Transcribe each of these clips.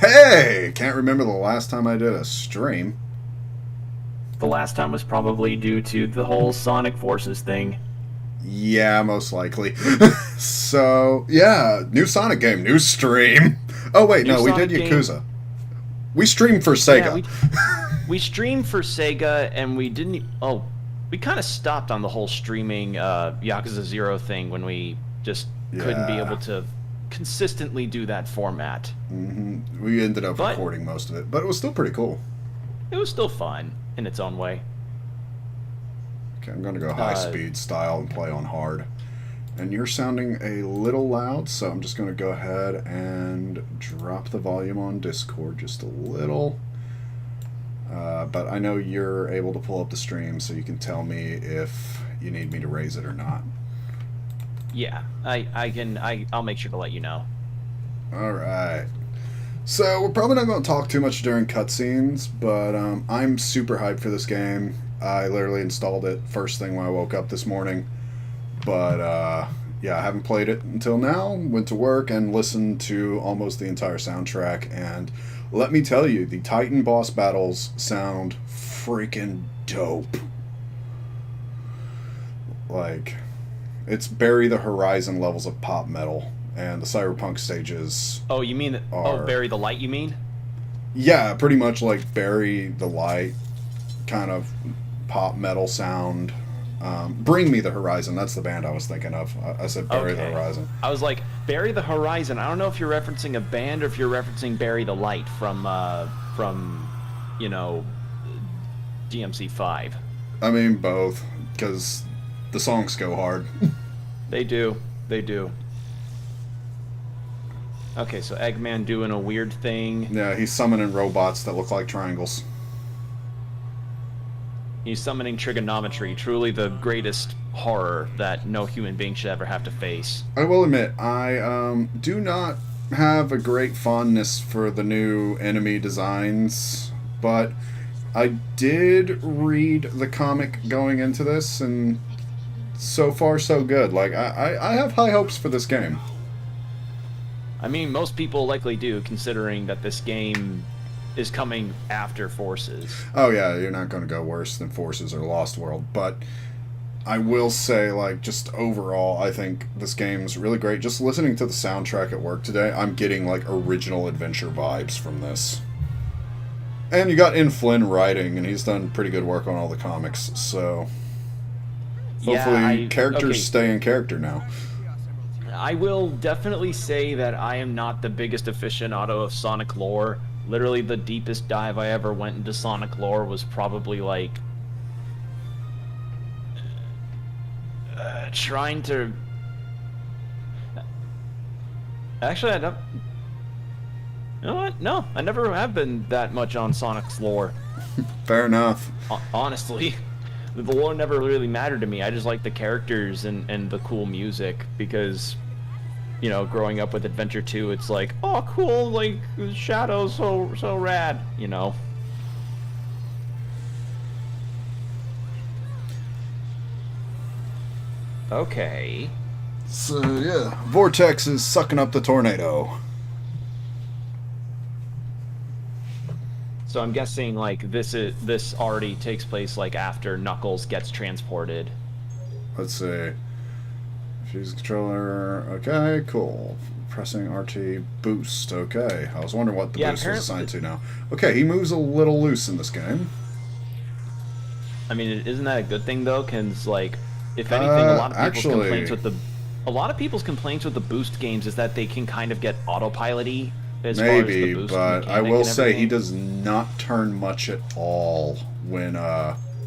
Hey! Can't remember the last time I did a stream. The last time was probably due to the whole Sonic Forces thing. Yeah, most likely. So, yeah, new Sonic game, new stream. Oh, wait, New no, we did Sonic game. Yakuza. We streamed for Yeah, Sega. we streamed for Sega and we didn't. Oh, we kind of stopped on the whole streaming Yakuza 0 thing when we just couldn't be Yeah. able to consistently do that format. We ended up But recording most of it, but it was still pretty cool. it was still fun in its own way. Okay, I'm gonna go high Uh, speed style and play on hard. And you're sounding a little loud, so I'm just gonna go ahead and drop the volume on Discord just a little. But I know you're able to pull up the stream, so you can tell me if you need me to raise it or not. Yeah, I'll make sure to let you know. Alright. So, we're probably not going to talk too much during cutscenes, but I'm super hyped for this game. I literally installed it first thing when I woke up this morning. But, yeah, I haven't played it until now. Went to work and listened to almost the entire soundtrack. And let me tell you, the Titan boss battles sound freaking dope. Like, it's Bury the Horizon levels of pop metal. And the cyberpunk stages Oh, you mean Bury the Light? You mean? yeah, pretty much like Bury the Light kind of pop metal sound. Bring Me the Horizon, that's the band I was thinking of. I said Bury the Okay. Horizon. I was like, Bury the Horizon. I don't know if you're referencing a band or if you're referencing Bury the Light from you know, DMC5. I mean, both, because the songs go hard. They do. They do. Okay, so Eggman doing a weird thing. Yeah, he's summoning robots that look like triangles. He's summoning trigonometry, truly the greatest horror that no human being should ever have to face. I will admit, I do not have a great fondness for the new enemy designs, but I did read the comic going into this, and so far so good. Like, I have high hopes for this game. I mean, most people likely do, considering that this game is coming after Forces. Oh yeah, you're not going to go worse than Forces or Lost World, but I will say, like, just overall, I think this game's really great. Just listening to the soundtrack at work today, I'm getting, like, original adventure vibes from this. And you got In Flynn writing, and he's done pretty good work on all the comics, so hopefully characters stay in character now. I will definitely say that I am not the biggest aficionado of Sonic lore. Literally, the deepest dive I ever went into Sonic lore was probably like trying to. Actually, I don't. You know what? No, I never have been that much on Sonic's lore. Fair enough. Honestly, the lore never really mattered to me. I just like the characters and the cool music because, you know, growing up with Adventure 2, it's like, oh, cool, like, Shadow's so rad, you know. Okay. So, yeah. Vortex is sucking up the tornado. So I'm guessing, like, this already takes place, like, after Knuckles gets transported. Let's see. Fuse controller. Okay, cool. Pressing RT boost. Okay. I was wondering what the boost was assigned to now. Okay, he moves a little loose in this game. I mean, isn't that a good thing, though? Because, like, if anything, a lot of people's complaints with the boost games is that they can kind of get autopilot-y as far as the boost but I mechanic will and say he everything. does not turn much at all when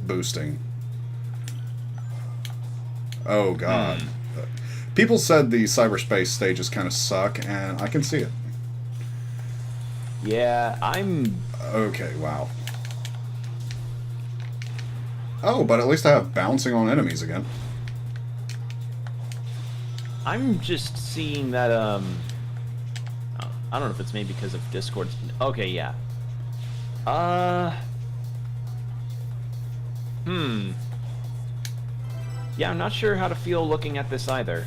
boosting. Oh god. People said the cyberspace stages kind of suck, and I can see it. Yeah, I'm... Okay, wow. Oh, but at least I have bouncing on enemies again. I'm just seeing that, I don't know if it's maybe because of Discord. Okay, yeah. Yeah, I'm not sure how to feel looking at this either.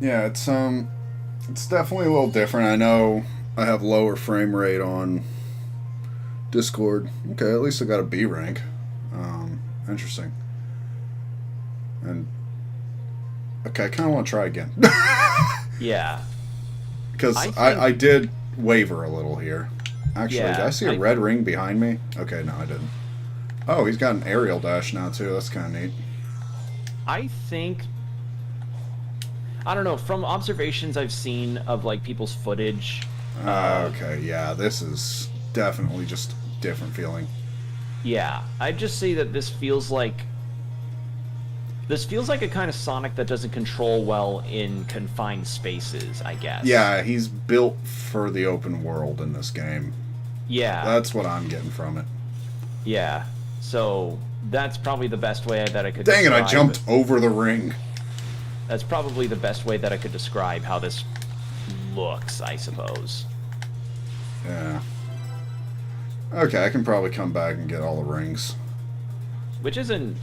Yeah, it's It's definitely a little different. I know I have lower frame rate on Discord. Okay, at least I got a B rank. Interesting. And okay, I kind of want to try again Yeah. because I think- I did waver a little here. Actually, Yeah, did I see a red ring behind me? Okay, no, I didn't. Oh, he's got an aerial dash now too. That's kind of neat. I think, I don't know, from observations I've seen of like people's footage. Okay, yeah, this is definitely just different feeling. Yeah, I'd just say that this feels like a kind of Sonic that doesn't control well in confined spaces, I guess. Yeah, he's built for the open world in this game. Yeah. That's what I'm getting from it. Yeah. So that's probably the best way that I could Dang it, I describe- jumped over the ring. That's probably the best way that I could describe how this looks, I suppose. Yeah. Okay, I can probably come back and get all the rings. Which isn't,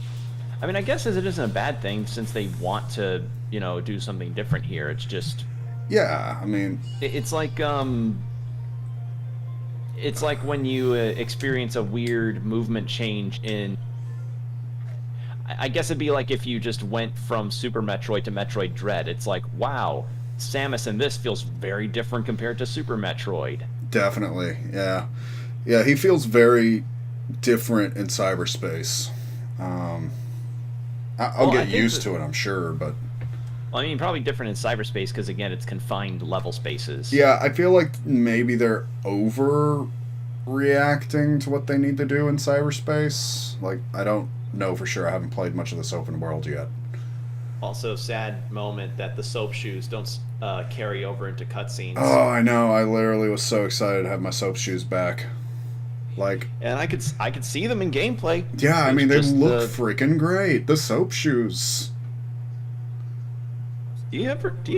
I mean, I guess it isn't a bad thing since they want to, you know, do something different here. It's just, Yeah, I mean, it's like when you experience a weird movement change in, I guess it'd be like if you just went from Super Metroid to Metroid Dread. It's like, wow, Samus in this feels very different compared to Super Metroid. definitely, yeah. Yeah, he feels very different in cyberspace. I'll Well, I get think used that- to it, I'm sure, but Well, I mean, probably different in cyberspace because, again, it's confined level spaces. yeah, I feel like maybe they're overreacting to what they need to do in cyberspace. Like, I don't know for sure. I haven't played much of this open world yet. Also, sad moment that the soap shoes don't carry over into cutscenes. Oh, I know. I literally was so excited to have my soap shoes back. Like, And I could see them in gameplay. yeah, I It's mean, they just look the- freaking great. The soap shoes. Do you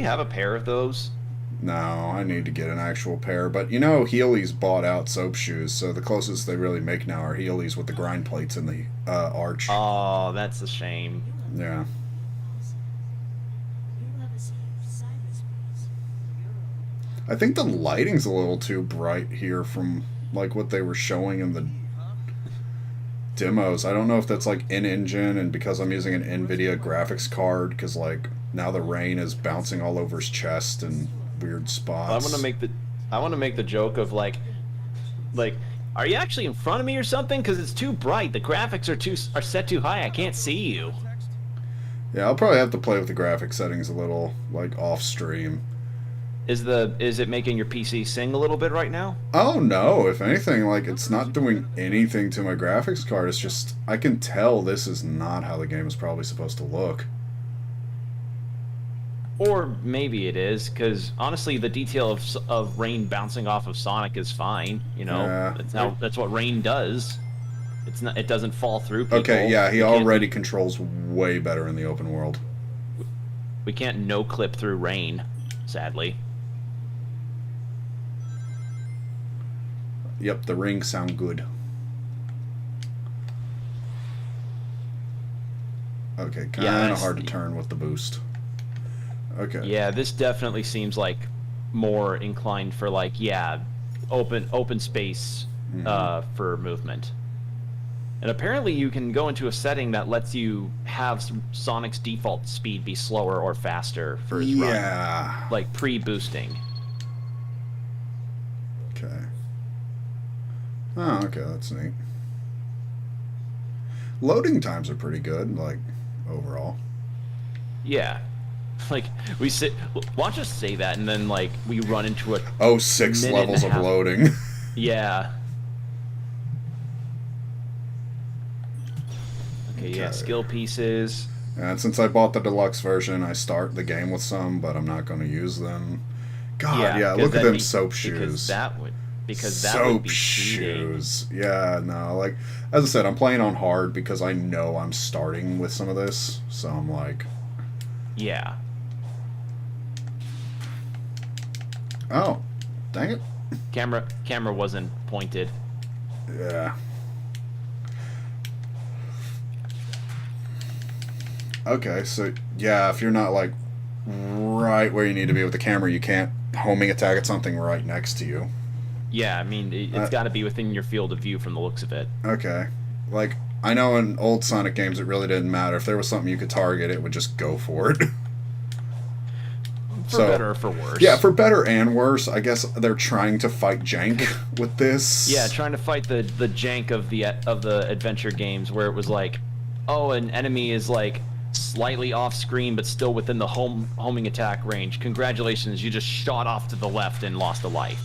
have a pair of those? No, I need to get an actual pair. But you know, Heelys bought out soap shoes, so the closest they really make now are Heelys with the grind plates in the arch. Oh, that's a shame. Yeah. I think the lighting's a little too bright here from like what they were showing in the demos. I don't know if that's like in engine and because I'm using an NVIDIA graphics card because like now the rain is bouncing all over his chest and weird spots. I want to make the joke of like, are you actually in front of me or something? Because it's too bright. The graphics are set too high. I can't see you. Yeah, I'll probably have to play with the graphic settings a little like off stream. Is it making your PC sing a little bit right now? Oh no, if anything, like it's not doing anything to my graphics card. It's just I can tell this is not how the game is probably supposed to look. Or maybe it is, because honestly, the detail of rain bouncing off of Sonic is fine. You know, Yeah. that's what rain does. It's not. It doesn't fall through people. Okay, yeah, he We can't- already controls way better in the open world. We can't no clip through rain, sadly. Yep, the rings sound good. Okay, kind of that's- hard to turn with the boost. Okay. Yeah, this definitely seems like more inclined for like open space for movement. And apparently you can go into a setting that lets you have Sonic's default speed be slower or faster for his run, Yeah. like pre-boosting. Okay. Oh, okay, that's neat. Loading times are pretty good, like, overall. Yeah. Like watch us say that and then like we run into a Oh, 6 Minute and levels a of half. loading. yeah. Okay, yeah, Okay. skill pieces. And since I bought the deluxe version, I start the game with some, but I'm not going to use them. God, yeah, 'cause look at that'd them be- soap Because shoes. that would be Soap cheating. shoes. Yeah, no, like, as I said, I'm playing on hard because I know I'm starting with some of this, so I'm like, Yeah. oh, dang it. Camera wasn't pointed. Yeah. Okay, so, yeah, if you're not, like, right where you need to be with the camera, you can't homing attack at something right next to you. Yeah, I mean, it's got to be within your field of view from the looks of it. Okay. Like, I know in old Sonic games it really didn't matter. If there was something you could target, it would just go for it. For better or for worse. Yeah, for better and worse. I guess they're trying to fight jank with this. Yeah, trying to fight the jank of the adventure games where it was like, oh, an enemy is like slightly off screen but still within the homing attack range. Congratulations, you just shot off to the left and lost a life.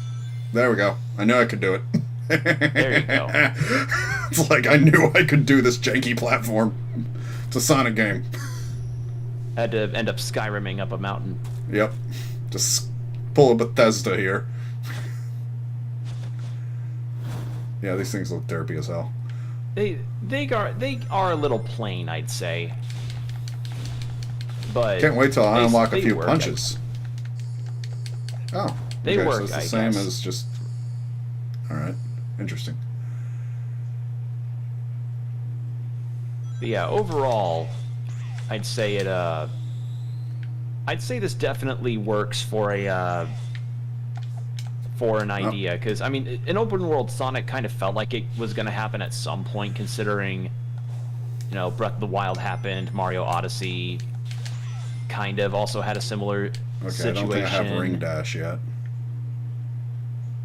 There we go. I knew I could do it. There you go. It's like I knew I could do this janky platform. It's a Sonic game. Had to end up Skyrimming up a mountain. Yep. Just pull a Bethesda here. Yeah, these things look derpy as hell. They are a little plain, I'd say. But can't wait till I unlock a few work, punches. Oh. They okay, work, so it's the I same guess. as just... Alright. Interesting. But yeah, overall, I'd say I'd say this definitely works for an idea, because I mean, an open world Sonic kind of felt like it was going to happen at some point, considering, you know, Breath of the Wild happened, Mario Odyssey kind of also had a similar situation. I don't think I have Ring Dash yet.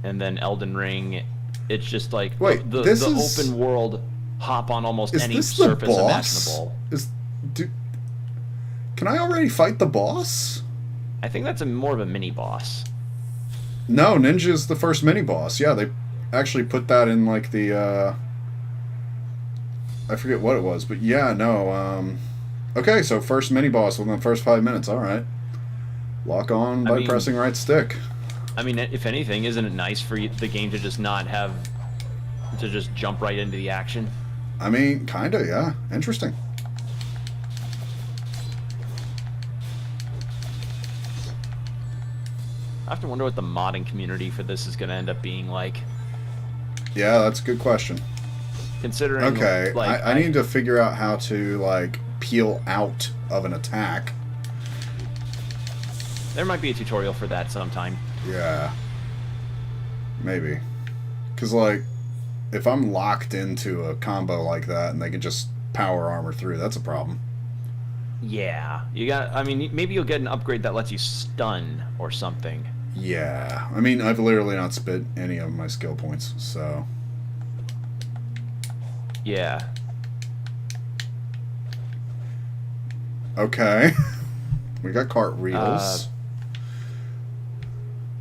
And then Elden Ring, it's just like wait, the open world hop on almost any surface imaginable. Can I already fight the boss? I think that's more of a mini boss. No, Ninja's the first mini boss. Yeah, they actually put that in like the I forget what it was, but yeah, no. Okay, so first mini boss within the first 5 minutes. All right, lock on by pressing right stick. I mean, if anything, isn't it nice for the game to just not have to just jump right into the action? I mean, kinda, yeah. Interesting. I have to wonder what the modding community for this is going to end up being like. Yeah, that's a good question. Considering, okay, like, I need to figure out how to like peel out of an attack. There might be a tutorial for that sometime. Yeah. Maybe. Because, like, if I'm locked into a combo like that and they can just power armor through, that's a problem. Yeah. I mean, maybe you'll get an upgrade that lets you stun or something. Yeah. I mean, I've literally not spent any of my skill points, so... Yeah. Okay. We got cart wheels.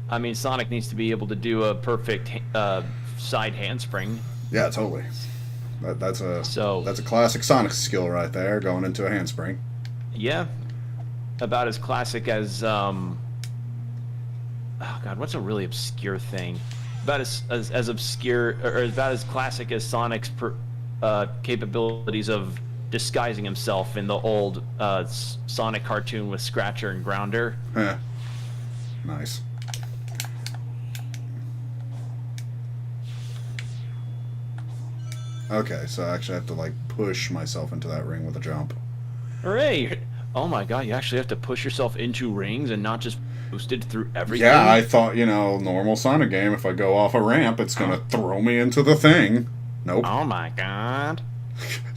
I mean, Sonic needs to be able to do a perfect side handspring. Yeah, totally. That's a classic Sonic skill right there, going into a handspring. Yeah. About as classic as oh god, what's a really obscure thing? About as obscure, or about as classic as Sonic's capabilities of disguising himself in the old Sonic cartoon with Scratcher and Grounder. Yeah. Nice. Okay, so I actually have to, like, push myself into that ring with a jump. Hooray! Oh my god, you actually have to push yourself into rings and not just boosted through everything? Yeah, I thought, you know, normal Sonic game, if I go off a ramp, it's gonna throw me into the thing. Nope. Oh my god.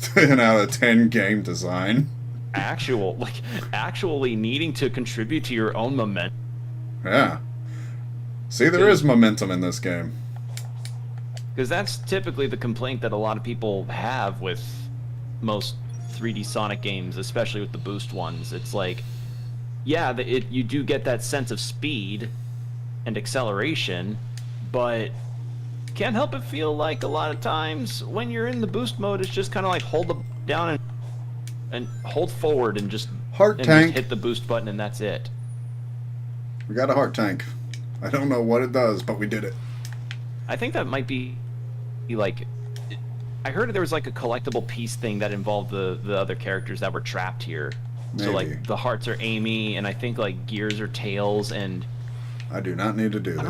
10 out of 10 game design. Actually needing to contribute to your own momentum. Yeah. See, there is momentum in this game. Because that's typically the complaint that a lot of people have with most 3D Sonic games, especially with the boost ones. It's like, yeah, you do get that sense of speed and acceleration, but can't help but feel like a lot of times when you're in the boost mode, it's just kind of like hold the down and hold forward and just tank. Hit the boost button and that's it. We got a heart tank. I don't know what it does, but we did it. I think that might be like, I heard there was like a collectible piece thing that involved the other characters that were trapped here. Maybe. So like the hearts are Amy, and I think like Gears are Tails, and I do not need to do that. I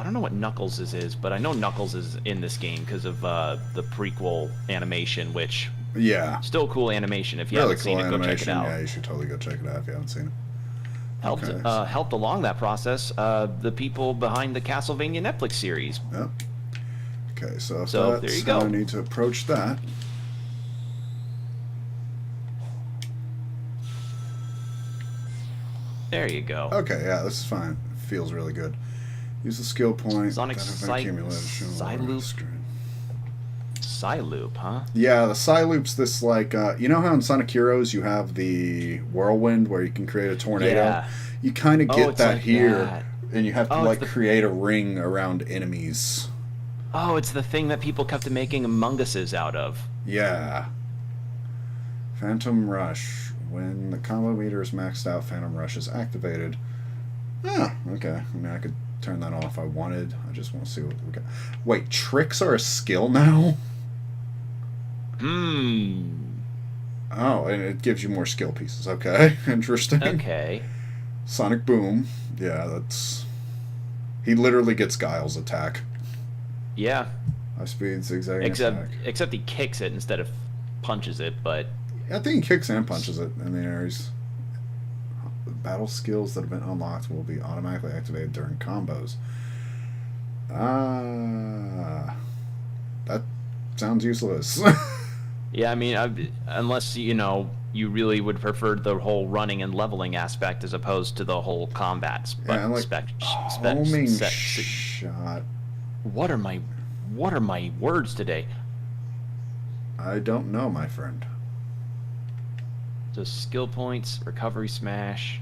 don't know what Knuckles is, but I know Knuckles is in this game because of the prequel animation, which yeah, still cool animation. If you really haven't cool seen it, go check it animation. out. Yeah, you should totally go check it out if you haven't seen it. Okay. helped along that process the people behind the Castlevania Netflix series. Yep. Okay, so if So, there that's you how go. I need to approach that. There you go. Okay, yeah, this is fine. Feels really good. Use the skill point. Sonic that have been Psy- accumulated, shown on the Psyloop. screen. Psyloop, huh? Yeah, the Psyloop's this like you know how in Sonic Heroes you have the whirlwind where you can create a tornado. Yeah. You kind of Oh, get it's that like here, that. and you have to Oh, it's like the- create a ring around enemies. Oh, it's the thing that people kept making Among Us's out of. Yeah. Phantom Rush. When the combo meter is maxed out, Phantom Rush is activated. Ah, okay. I mean, I could turn that on if I wanted. I just want to see what we got. Wait, tricks are a skill now? Hmm. Oh, and it gives you more skill pieces. Okay, interesting. Okay. Sonic Boom. Yeah, that's... He literally gets Guile's attack. Yeah. High speed, zigzagging attack. Except he kicks it instead of punches it, but I think he kicks and punches it in the areas. Battle skills that have been unlocked will be automatically activated during combos. Ah, that sounds useless. yeah, I mean, unless you really would prefer the whole running and leveling aspect as opposed to the whole combat Yeah, and like homing shot. What are my words today? I don't know, my friend. So skill points, recovery smash.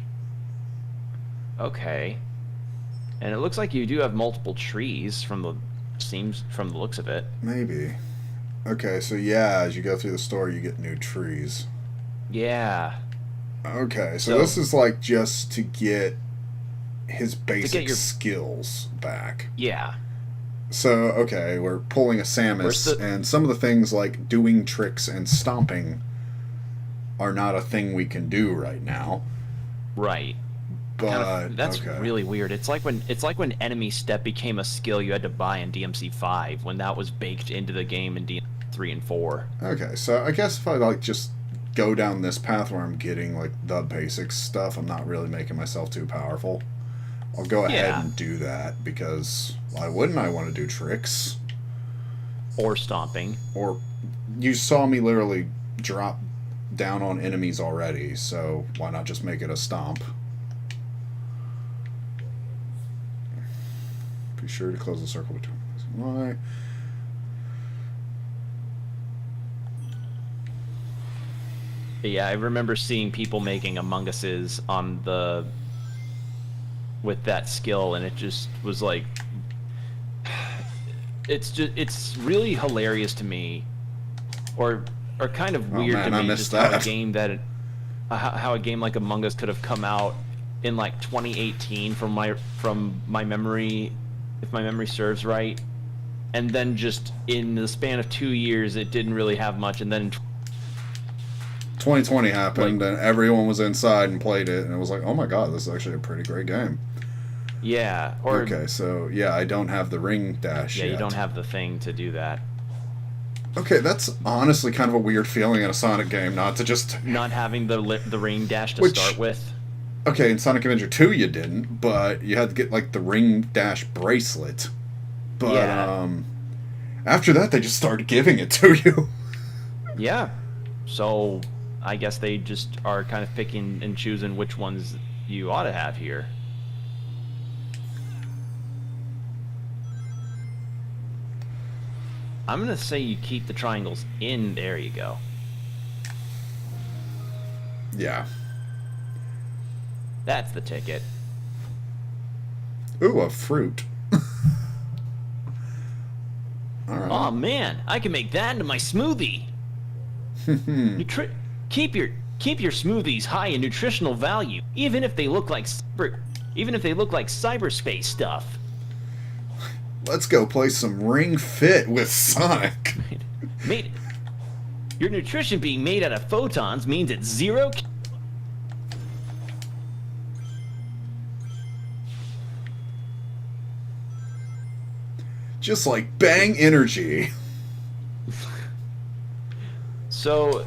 Okay. And it looks like you do have multiple trees from the looks of it. Maybe. Okay, so yeah, as you go through the store, you get new trees. Yeah. Okay, so So- this is like just to get his basic your- skills back. Yeah. So, okay, we're pulling a Samus, Where's the- and some of the things like doing tricks and stomping are not a thing we can do right now. Right. But That's okay. really weird. It's like when enemy step became a skill you had to buy in DMC 5 when that was baked into the game in DMC 3 and 4. Okay, so I guess if I like just go down this path where I'm getting like the basic stuff, I'm not really making myself too powerful. I'll go ahead Yeah. and do that because why wouldn't I want to do tricks? Or stomping. Or you saw me literally drop down on enemies already, so why not just make it a stomp? Be sure to close the circle between X and Y. Yeah, I remember seeing people making Among Us's on the with that skill, and it just was like, it's really hilarious to me, or kind of Oh, weird man, to I me, missed just how a that. game how a game like Among Us could have come out in like 2018 from my memory, if my memory serves right, and then just in the span of 2 years it didn't really have much, and then in 2020 happened, and everyone was inside and played it, and it was like, oh my god, this is actually a pretty great game. yeah, or Okay, so yeah, I don't have the ring dash yeah, yet. you don't have the thing to do that. Okay, that's honestly kind of a weird feeling in a Sonic game, not to just... Not having the ring dash to Which- start with. Okay, in Sonic Adventure 2 you didn't, but you had to get, like, the ring dash bracelet. But, Yeah. after that, they just started giving it to you. Yeah. So I guess they just are kind of picking and choosing which ones you ought to have here. I'm gonna say you keep the triangles in. There you go. Yeah. That's the ticket. Ooh, a fruit. Alright. Oh man, I can make that into my smoothie. Keep your smoothies high in nutritional value, even if they look like cyberspace stuff. Let's go play some Ring Fit with Sonic. Made your nutrition being made out of photons means it's zero. Just like Bang Energy. So,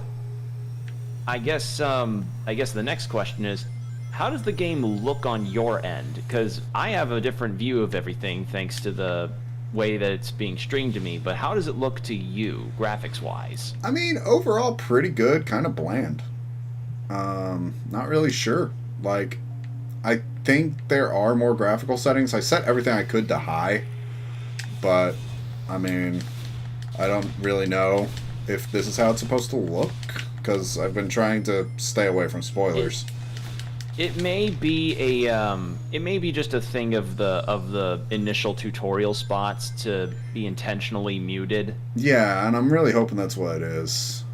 I guess the next question is, how does the game look on your end? Because I have a different view of everything thanks to the way that it's being streamed to me. But how does it look to you, graphics-wise? I mean, overall, pretty good. Kind of bland. Not really sure. Like, I think there are more graphical settings. I set everything I could to high, but I mean, I don't really know if this is how it's supposed to look because I've been trying to stay away from spoilers. It may be just a thing of the initial tutorial spots to be intentionally muted. Yeah, and I'm really hoping that's what it is.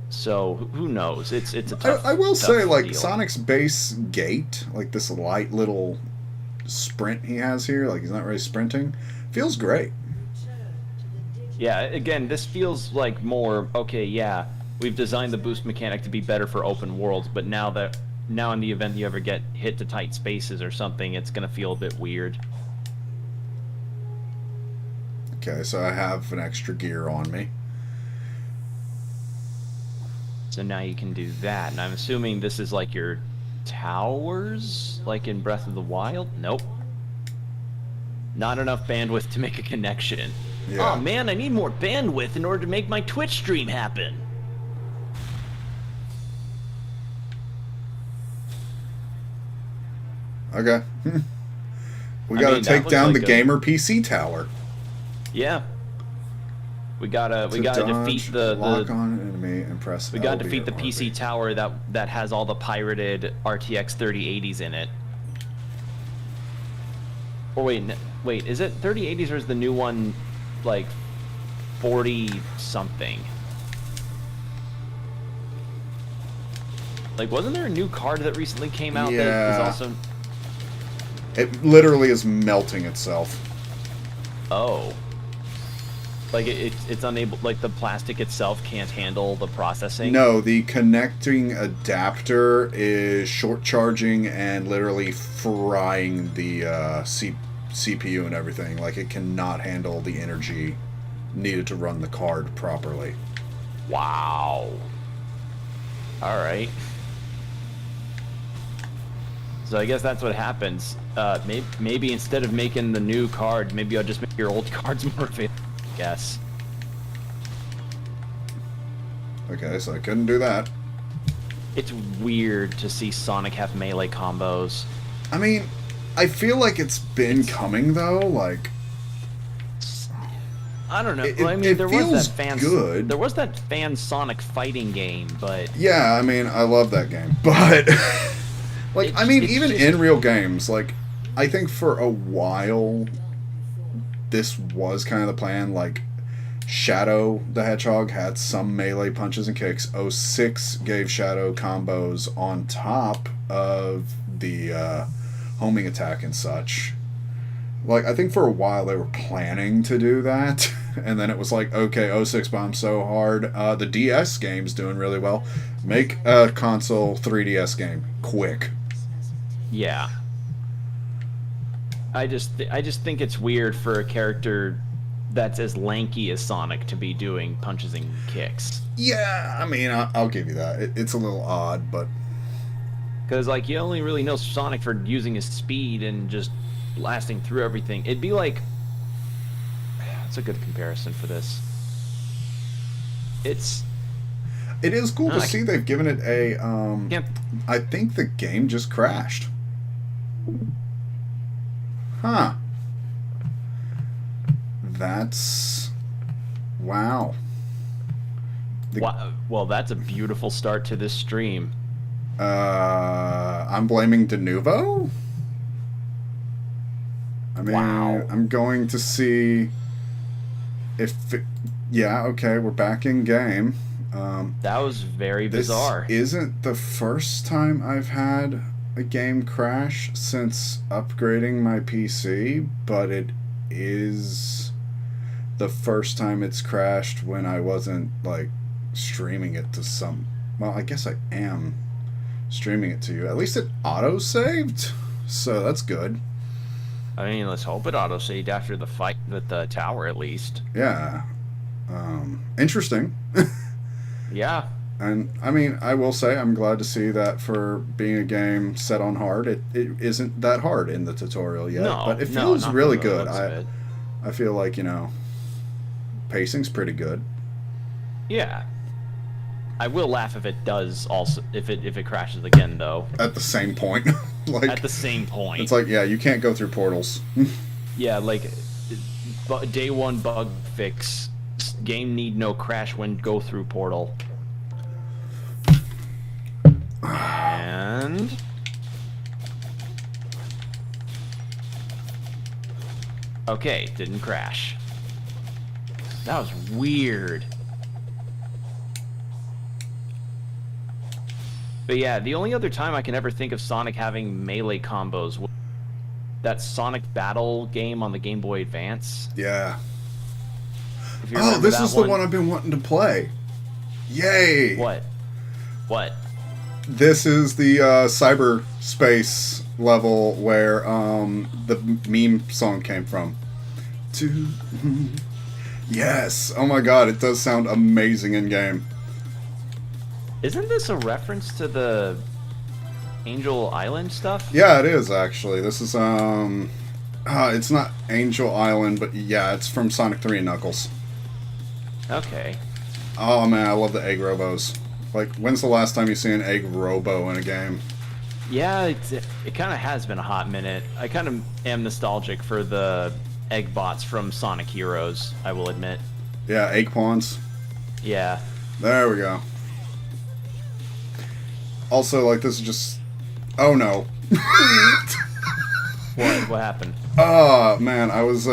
So who knows? It's a tough. I will say, like, deal. Sonic's base gait, like this light little sprint he has here, like he's not really sprinting, feels great. Yeah, again, this feels like more okay. Yeah, we've designed the boost mechanic to be better for open worlds, but now in the event you ever get hit to tight spaces or something, it's gonna feel a bit weird. Okay, so I have an extra gear on me. So now you can do that, and I'm assuming this is like your towers, like in Breath of the Wild? Nope. Not enough bandwidth to make a connection. Yeah. Oh man, I need more bandwidth in order to make my Twitch stream happen. Okay. We gotta take down the gamer PC tower. Yeah. We gotta defeat the lock on an enemy and press. we gotta LB defeat the or PC RB. tower that has all the pirated RTX 3080s in it. Or wait, is it 3080s or is the new one like 40 something? Like, wasn't there a new card that recently came out that is Yeah. also? It literally is melting itself. Oh. Like it's unable, like the plastic itself can't handle the processing? No, the connecting adapter is short charging and literally frying the CPU and everything. Like, it cannot handle the energy needed to run the card properly. Wow. Alright. So I guess that's what happens. Maybe instead of making the new card, maybe I'll just make your old cards more available, I guess. Okay, so I couldn't do that. It's weird to see Sonic have melee combos. I mean, I feel like it's been coming, though. Like, I don't know. It- Well, I mean, it there feels was that fan. good. There was that fan Sonic fighting game, but yeah, I mean, I love that game. But, like, I mean, It's even just- in real games, like, I think for a while, this was kind of the plan. Like, Shadow the Hedgehog had some melee punches and kicks. 06 gave Shadow combos on top of the homing attack and such. Like, I think for a while they were planning to do that, and then it was like, okay, 06 bombed so hard. The DS game's doing really well. Make a console 3DS game quick. yeah. I just think it's weird for a character that's as lanky as Sonic to be doing punches and kicks. Yeah, I mean, I'll give you that. It's a little odd, but Because, like, you only really know Sonic for using his speed and just blasting through everything. It'd be like... It's a good comparison for this. It is cool to I see they've given it a. can't... I think the game just crashed. Huh. That's. Wow. Well, that's a beautiful start to this stream. I'm blaming Denuvo? I mean, Wow. I'm going to see if. Yeah, okay, we're back in game. That was very This bizarre. isn't the first time I've had a game crash since upgrading my PC, but it is the first time it's crashed when I wasn't, like, streaming it to some... Well, I guess I am streaming it to you. At least it auto-saved, so that's good. I mean, let's hope it auto-saved after the fight with the tower, at least. Yeah. Interesting. Yeah. And I mean, I will say I'm glad to see that for being a game set on hard, it isn't that hard in the tutorial yet. No, but it no, feels not really from the good. looks of it. I feel like, you know, pacing's pretty good. Yeah. I will laugh if it does also if it crashes again though. At the same point. Like, At the same point. it's like, yeah, you can't go through portals. Yeah, like day one bug fix. Game need no crash when go through portal. And okay, didn't crash. That was weird. But yeah, the only other time I can ever think of Sonic having melee combos was that Sonic Battle game on the Game Boy Advance. Yeah. If you Oh, remember this that is the one I've been wanting to play. Yay! What? What? This is the cyberspace level where the meme song came from. Yes! Oh my god, it does sound amazing in game. Isn't this a reference to the Angel Island stuff? Yeah, it is actually. This is it's not Angel Island, but yeah, it's from Sonic 3 and Knuckles. Okay. Oh man, I love the egg robos. Like, when's the last time you see an egg robo in a game? Yeah, it kind of has been a hot minute. I kind of am nostalgic for the egg bots from Sonic Heroes, I will admit. Yeah, egg pawns. Yeah. There we go. Also, like, this is just... Oh, no. What happened? Oh, man, I was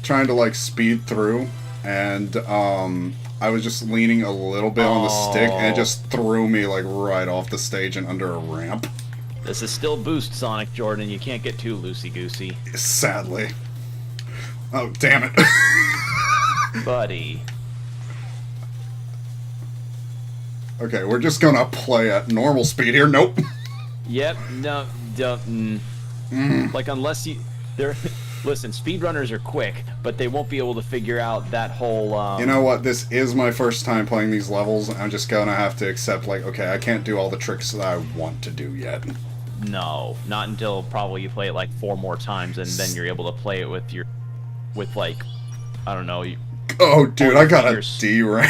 trying to, like, speed through, and I was just leaning a little bit on the stick, and it just threw me, like, right off the stage and under a ramp. This is still Boost, Sonic Jordan. You can't get too loosey-goosey. Sadly. Oh, damn it. Buddy. Okay, we're just gonna play at normal speed here. Nope. Yep, no, like, unless you... Listen, speedrunners are quick, but they won't be able to figure out that whole, You know what? This is my first time playing these levels. I'm just gonna have to accept, like, okay, I can't do all the tricks that I want to do yet. No, not until probably you play it, like, 4 more times, and then you're able to play it with your... With, like, I don't know... Oh, dude, I got a fingers. D rank.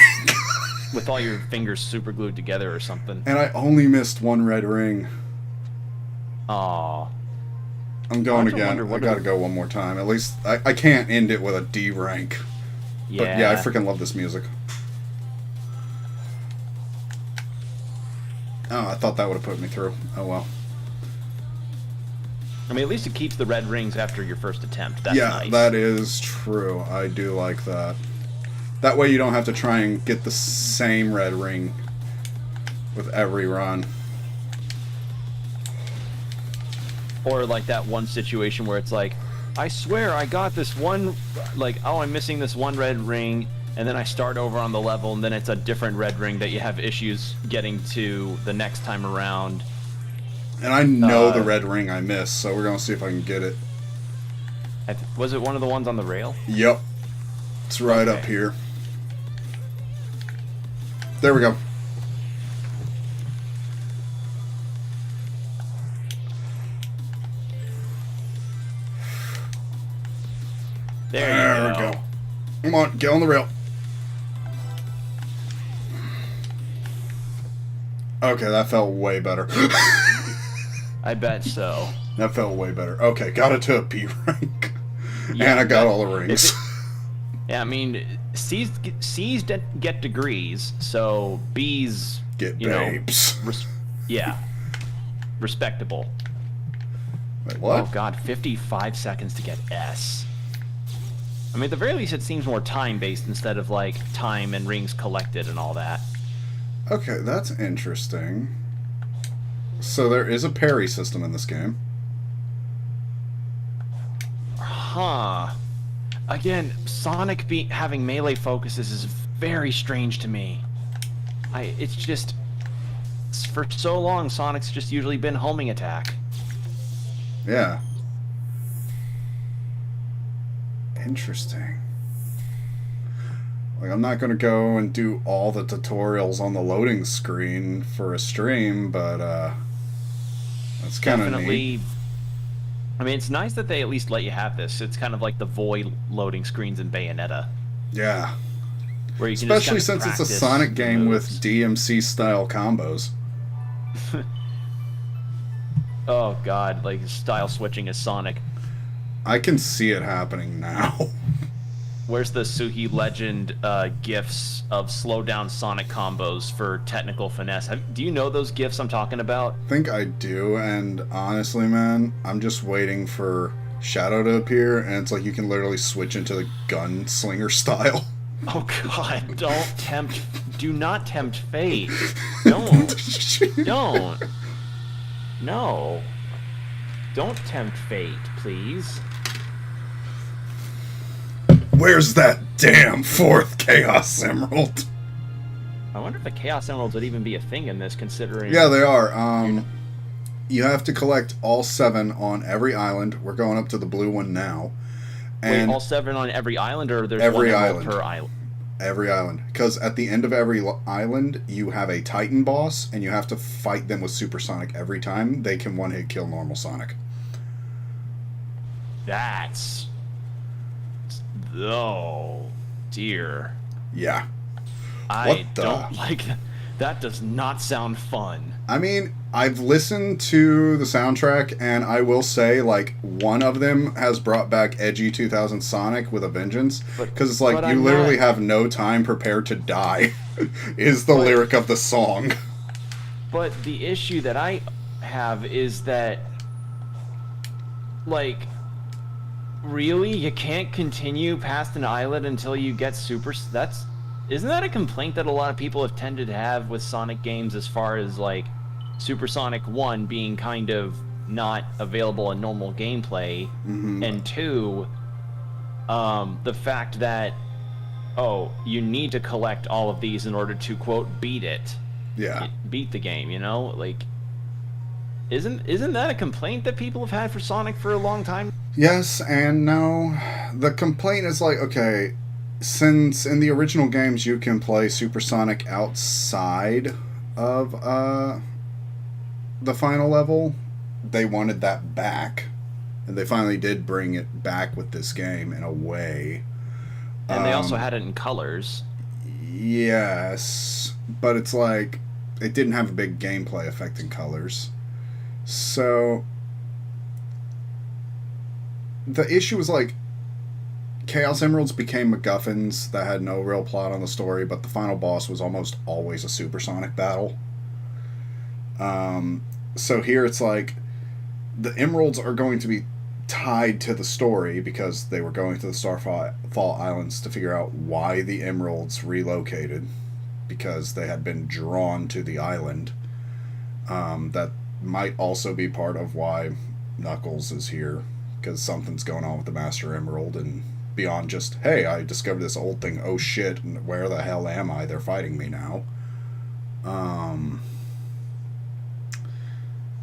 With all your fingers super glued together or something. And I only missed one red ring. Aw. I'm going I have to again. wonder I what gotta are- go one more time. At least, I can't end it with a D rank. Yeah. But yeah, I freaking love this music. Oh, I thought that would have put me through. Oh well. I mean, at least it keeps the red rings after your first attempt. That's yeah, nice. that is true. I do like that. That way you don't have to try and get the same red ring with every run. Or like that one situation where it's like, I swear I got this one, like, oh, I'm missing this one red ring, and then I start over on the level, and then it's a different red ring that you have issues getting to the next time around. And I know the red ring I missed, so we're gonna see if I can get it. Was it one of the ones on the rail? Yep. It's right up Okay. here. There we go. There you we go. go. Come on, get on the rail. Okay, that felt way better. I bet so. That felt way better. Okay, got it to a P rank. Yeah, and I got that- all the rings. Yeah, I mean, C's get degrees, so B's Get you know, babes. yeah, respectable. Wait, what? Oh god, 55 seconds to get S. I mean, at the very least, it seems more time-based instead of, like, time and rings collected and all that. Okay, that's interesting. So there is a parry system in this game. Huh. Again, Sonic having melee focuses is very strange to me. It's just... For so long, Sonic's just usually been homing attack. Yeah. Interesting. Like, I'm not going to go and do all the tutorials on the loading screen for a stream, but that's kind of Definitely. neat. I mean, it's nice that they at least let you have this. It's kind of like the void loading screens in Bayonetta, Yeah. where you can Especially just kind since of it's a Sonic game with moves. DMC style combos. Oh god, like style switching is Sonic. I can see it happening now. Where's the Suhi Legend gifs of slow down Sonic combos for technical finesse? Do you know those gifs I'm talking about? I think I do, and honestly, man, I'm just waiting for Shadow to appear, and it's like you can literally switch into the gunslinger style. Oh god, do not tempt fate. Don't. No. Don't tempt fate, please. Where's that damn fourth Chaos Emerald? I wonder if the Chaos Emeralds would even be a thing in this, considering... Yeah, they are. You have to collect all 7 on every island. We're going up to the blue one now. Wait, And all 7 on every island, or there's every one emerald island. per island? every island. Because at the end of every island, you have a Titan boss, and you have to fight them with Supersonic every time. They can one-hit kill normal Sonic. That's... Oh, dear. Yeah. I don't like that. That does not sound fun. I mean, I've listened to the soundtrack, and I will say, like, one of them has brought back edgy 2000 Sonic with a vengeance. Because it's like, you literally have no time prepared to die, is the lyric of the song. But the issue that I have is that, like, really? You can't continue past an island until you get super... Isn't that a complaint that a lot of people have tended to have with Sonic games, as far as, like, Super Sonic 1 being kind of not available in normal gameplay, and 2, the fact that, you need to collect all of these in order to, quote, beat it. Yeah. Beat the game, you know? Like, isn't that a complaint that people have had for Sonic for a long time? Yes and no. The complaint is like, okay, since in the original games you can play Supersonic outside of the final level, they wanted that back. And they finally did bring it back with this game in a way. And they also had it in colors. Yes, but it's like, it didn't have a big gameplay effect in colors. So the issue was like, Chaos Emeralds became MacGuffins that had no real plot on the story, but the final boss was almost always a Supersonic battle. So here it's like, the Emeralds are going to be tied to the story because they were going to the Starfall Islands to figure out why the Emeralds relocated, because they had been drawn to the island. That might also be part of why Knuckles is here, because something's going on with the Master Emerald, and beyond just, hey, I discovered this old thing, oh shit, and where the hell am I? They're fighting me now.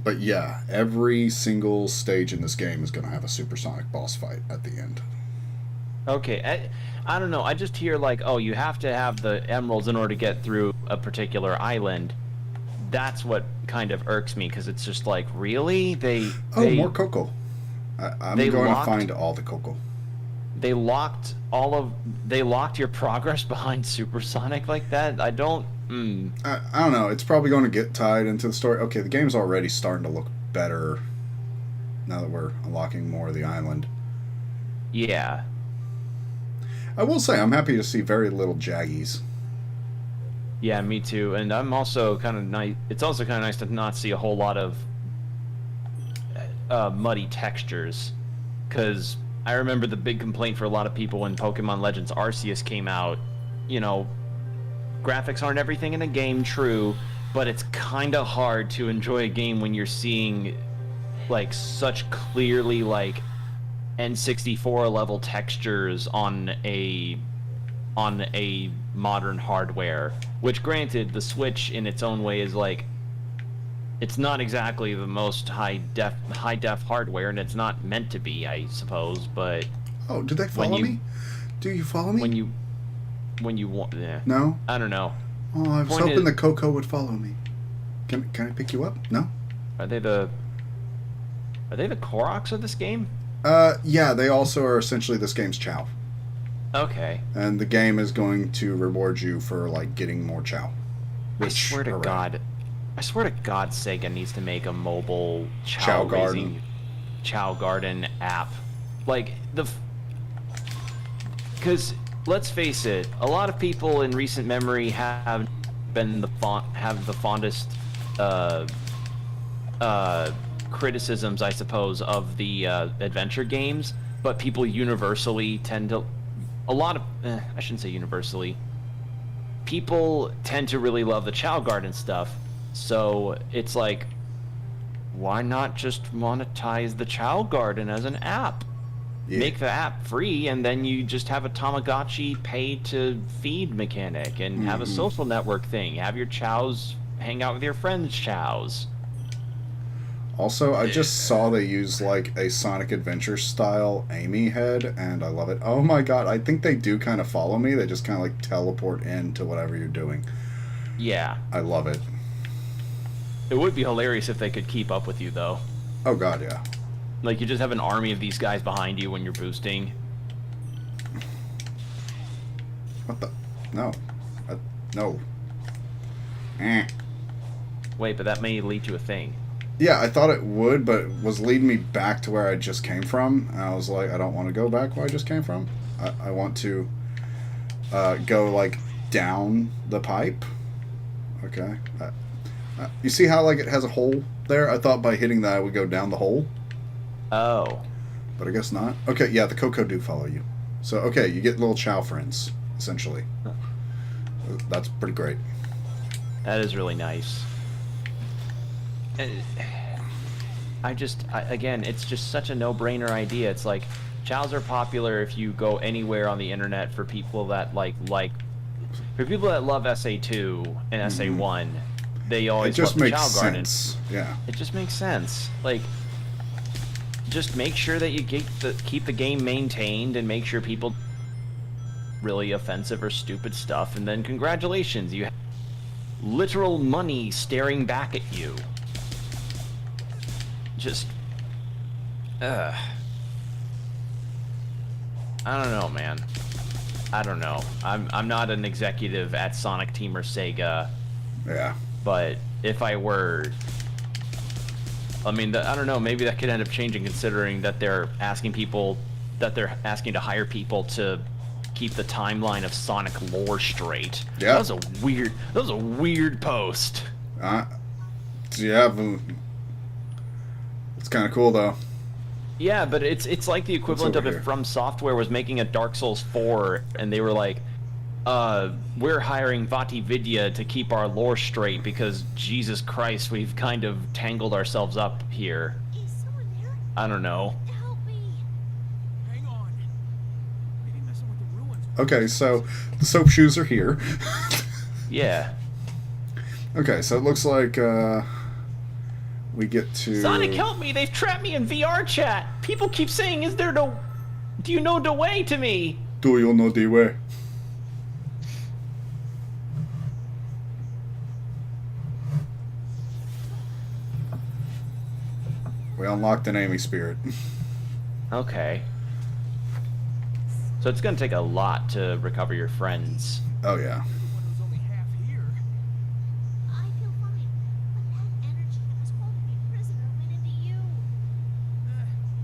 But yeah, every single stage in this game is going to have a Supersonic boss fight at the end. Okay, I don't know. I just hear like, oh, you have to have the emeralds in order to get through a particular island. That's what kind of irks me, because it's just like, really? More Coco. I'm going to find all the Coco. They locked your progress behind Supersonic like that? I don't know. It's probably going to get tied into the story. Okay, the game's already starting to look better now that we're unlocking more of the island. Yeah. I will say, I'm happy to see very little Jaggies. Yeah, me too. And I'm also kind of nice. It's also kind of nice to not see a whole lot of muddy textures, because I remember the big complaint for a lot of people when Pokemon Legends Arceus came out. You know, graphics aren't everything in a game, true, but it's kind of hard to enjoy a game when you're seeing like such clearly like N64 level textures on a modern hardware, which granted the Switch in its own way is like, it's not exactly the most high def hardware, and it's not meant to be, I suppose, but oh, did they follow me? Do you follow me? when you want. No? I don't know. Oh, I was Point hoping is- the Coco would follow me. Can I pick you up? No? Are they the Koroks of this game? Yeah, they also are essentially this game's Chow. Okay. And the game is going to reward you for, like, getting more Chow. I swear to hooray. God, Sega needs to make a mobile Chow Garden. raising Chow Garden app. Like because let's face it, a lot of people in recent memory have the fondest criticisms, I suppose, of the adventure games, but people universally tend to I shouldn't say universally. People tend to really love the Chow Garden stuff, so it's like, why not just monetize the Chow Garden as an app? Yeah. Make the app free, and then you just have a Tamagotchi pay to feed mechanic, and have a social network thing. Have your chows hang out with your friends' chows. Also, I just saw they use, like, a Sonic Adventure style Amy head, and I love it. Oh my god, I think they do kind of follow me. They just kind of, like, teleport into whatever you're doing. Yeah. I love it. It would be hilarious if they could keep up with you, though. Oh god, yeah. Like, you just have an army of these guys behind you when you're boosting. What the? No. No. Eh. Wait, but that may lead to a thing. Yeah, I thought it would, but it was leading me back to where I just came from. And I was like, I don't want to go back where I just came from. I want to go, like, down the pipe. Okay. You see how, like, it has a hole there? I thought by hitting that I would go down the hole. Oh. But I guess not. Okay, yeah, the Coco do follow you. So, okay, you get little Chow friends, essentially. Huh. That's pretty great. That is really nice. Again, it's just such a no-brainer idea. It's like, chows are popular if you go anywhere on the internet for people that for people that love SA2 and SA1, they always It just love the makes Chow Garden. sense. Yeah. It just makes sense. Like, just make sure that you keep the game maintained and make sure people really offensive or stupid stuff, and then congratulations, you have literal money staring back at you. Just I don't know, man. I don't know. I'm not an executive at Sonic Team or Sega, Yeah. but if I were, I mean, I don't know, maybe that could end up changing, considering that they're asking to hire people to keep the timeline of Sonic lore straight. Yeah. That was a weird post. Yeah, but it's kind of cool, though. Yeah, but it's like the equivalent of over if here? From Software was making a Dark Souls 4 and they were like, we're hiring Vati Vidya to keep our lore straight because, Jesus Christ, we've kind of tangled ourselves up here. Is someone there? I don't know. Help me. Hang on. Maybe messing with the ruins. Okay, so the soap shoes are here. Yeah. Okay, so it looks like we get to... Sonic, help me! They've trapped me in VR chat! People keep saying, do you know the way to me? Do you know the way? We unlocked an Amy spirit. Okay. So it's gonna take a lot to recover your friends. Oh, yeah. When it was only half here. I feel fine, but that energy that was holding me prisoner went into you.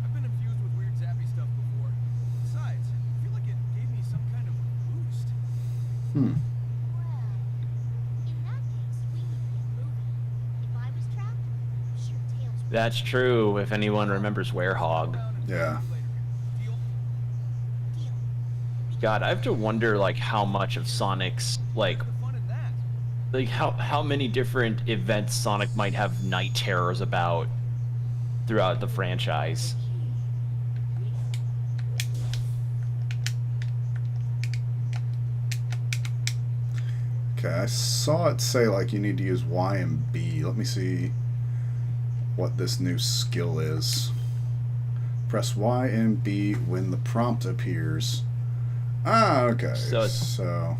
I've been infused with weird zappy stuff before. Besides, I feel like it gave me some kind of boost. Hmm. Well, in that case, we need to get moving. If I was trapped, I'm sure Tails would. That's true, if anyone remembers Werehog. Yeah. Deal? Deal. God, I have to wonder, like, how much of Sonic's, like The fun in that. how many different events Sonic might have night terrors about throughout the franchise. Okay, I saw it say, like, you need to use Y and B. Let me see what this new skill is. Press Y and B when the prompt appears. Ah, okay. So it's- So,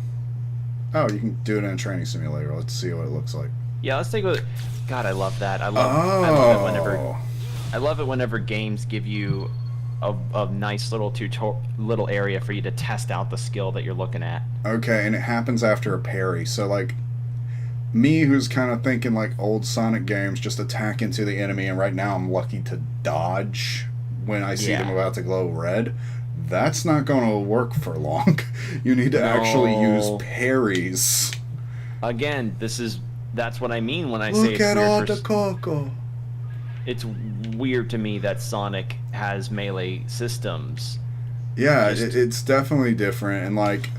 oh, you can do it in a training simulator. Let's see what it looks like. Yeah, let's take a look. God, I love that. I love it whenever Oh, I love it whenever games give you a nice little little area for you to test out the skill that you're looking at. okay, and it happens after a parry. So, like, me who's kind of thinking like old Sonic games, just attack into the enemy, and right now I'm lucky to dodge when I see them Yeah. about to glow red. That's not going to work for long. You need to actually use No. parries. Again, that's what I mean when I say Look it's at weird all for the cocoa. it's weird to me that Sonic has melee systems. Yeah, Just- it's definitely different, and like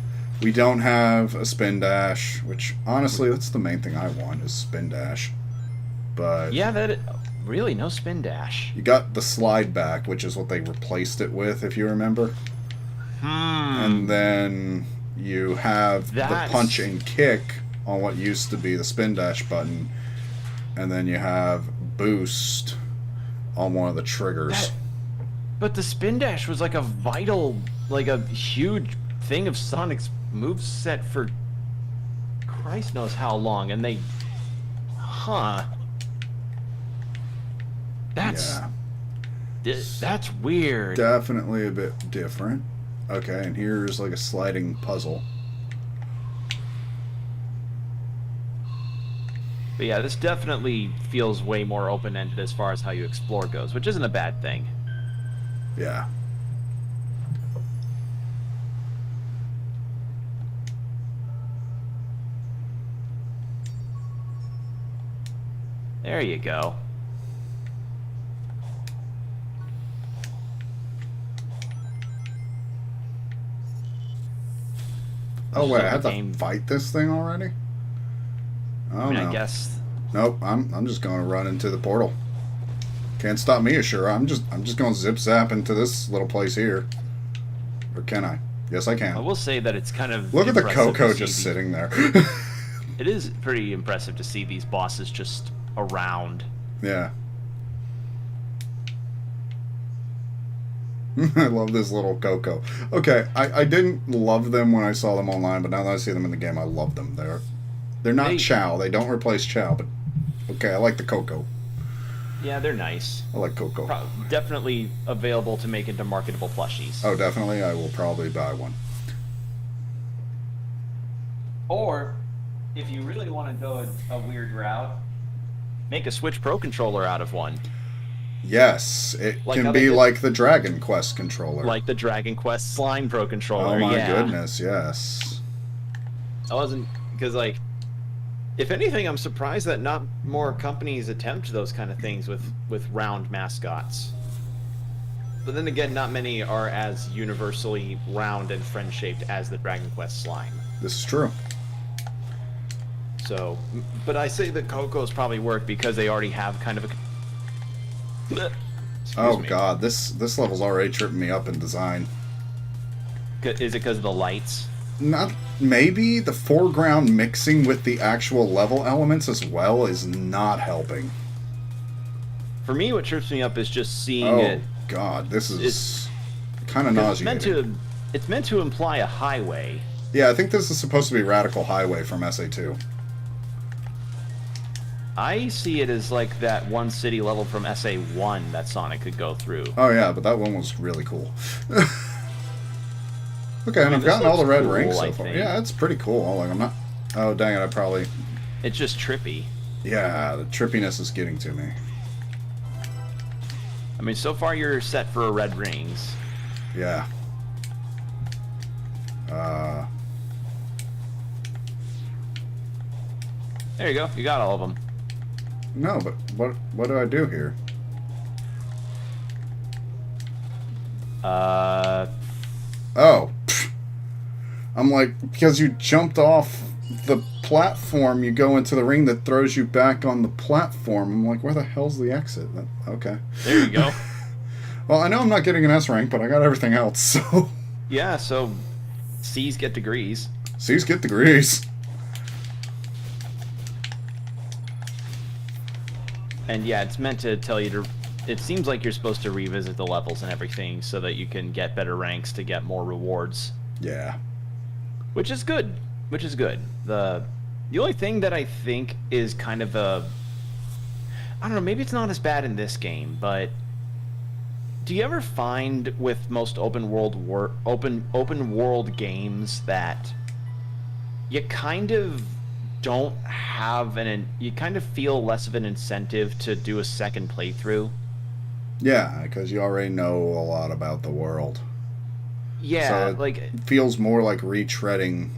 we don't have a spin dash, which honestly that's the main thing I want is spin dash. But Yeah, really no spin dash. you got the slide back, which is what they replaced it with, if you remember. And then you have the That's- punch and kick on what used to be the spin dash button, and then you have boost on one of the triggers. But the spin dash was like a vital, like a huge thing of Sonic's moveset for Christ knows how long, and they, that's Yeah, that's weird. definitely a bit different. Okay, and here's like a sliding puzzle. But yeah, this definitely feels way more open-ended as far as how you explore goes, which isn't a bad thing. Yeah. There you go. Oh wait, I So have the to game- fight this thing already? Oh I mean, no. I guess Nope, I'm just gonna run into the portal. Can't stop me, sure. I'm just gonna zip zap into this little place here. Or can I? Yes, I I can. will say that it's kind of Look at the impressive to Coco see just the- sitting there. It is pretty impressive to see these bosses just around. Yeah. I love this little Coco. Okay, I didn't love them when I saw them online, but now that I see them in the game, I love them. They're not They- Chow. They don't replace Chow, but okay, I like the Coco. Yeah, they're nice. I like Coco. Definitely available to make into marketable plushies. Oh, definitely. I will probably buy one. Or, if you really want to go a weird route, make a Switch Pro controller out of one. Yes, it Like can how they be did- like the Dragon Quest controller. Like the Dragon Quest Slime Pro controller. oh my yeah. goodness, yes. I wasn't, because like, if anything, I'm surprised that not more companies attempt those kind of things with round mascots. But then again, not many are as universally round and friend-shaped as the Dragon Quest slime. This is true. So, but I say that Coco's probably work because they already have kind of a. Excuse Oh me. god, this level's already tripping me up in design. Is it because of the lights? Not maybe the foreground mixing with the actual level elements as well is not helping. For me, what trips me up is just seeing Oh it. god, this is It's- kind of 'Cause nauseating. it's meant to imply a highway. Yeah, I think this is supposed to be Radical Highway from SA2. I see it as like that one city level from SA1 that Sonic could go through. Oh yeah, but that one was really cool. Okay, and mean, I've this gotten all the looks red cool, rings I so far. think. Yeah, it's pretty cool. Like I'm not. Oh dang it! I probably. It's just trippy. Yeah, the trippiness is getting to me. I mean, so far you're set for a red rings. Yeah. There you go. You got all of them. No, but what do I do here? Oh. pfft. I'm like, because you jumped off the platform, you go into the ring that throws you back on the platform. I'm like, where the hell's the exit? Okay. There you go. Well, I know I'm not getting an S rank, but I got everything else, so. Yeah, so C's get degrees. C's get degrees. And yeah, it's meant to tell you to. It seems like you're supposed to revisit the levels and everything so that you can get better ranks to get more rewards. Yeah. which is good. Which is good. The only thing that I think is kind of I don't know, maybe it's not as bad in this game, but do you ever find with most open world games that you kind of don't have you kind of feel less of an incentive to do a second playthrough? Yeah, because you already know a lot about the world. Yeah, So like it feels more like retreading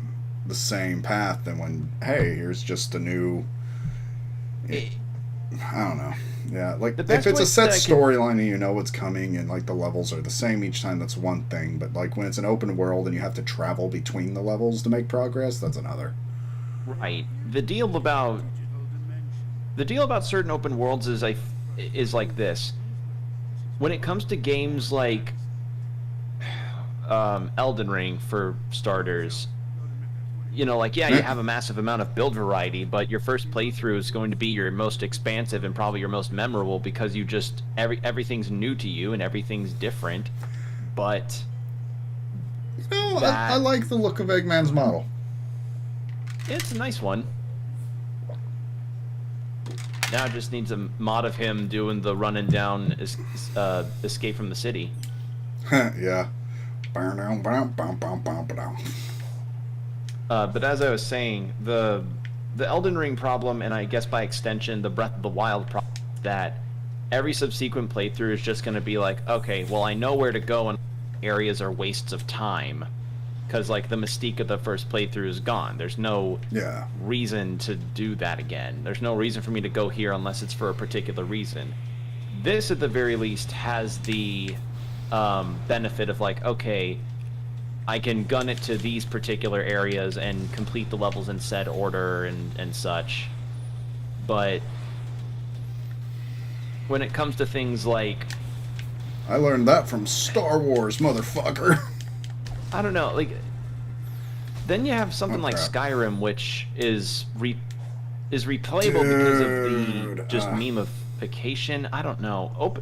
the same path than when, hey, here's just a new. I don't know. Yeah, like The if best it's way a set that I can- storyline and you know what's coming and like the levels are the same each time, that's one thing. But like when it's an open world and you have to travel between the levels to make progress, that's another. right. The deal about certain open worlds is like this. When it comes to games like Elden Ring, for starters, you know, like, yeah, you have a massive amount of build variety, but your first playthrough is going to be your most expansive and probably your most memorable because you just everything's new to you and everything's different. But No, That- I like the look of Eggman's model. it's a nice one. Now it just needs a mod of him doing the running down escape from the city. Yeah. But as I was saying, the Elden Ring problem, and I guess by extension the Breath of the Wild problem, that every subsequent playthrough is just going to be like, okay, well, I know where to go and areas are wastes of time. Because, like, the mystique of the first playthrough is gone. There's no Yeah. reason to do that again. There's no reason for me to go here unless it's for a particular reason. This, at the very least, has the benefit of, like, okay, I can gun it to these particular areas and complete the levels in said order and such. But when it comes to things like, I learned that from Star Wars, motherfucker. I don't know, like, then you have something Oh, like crap. Skyrim, which is replayable because of the Dude, just memification. I don't know.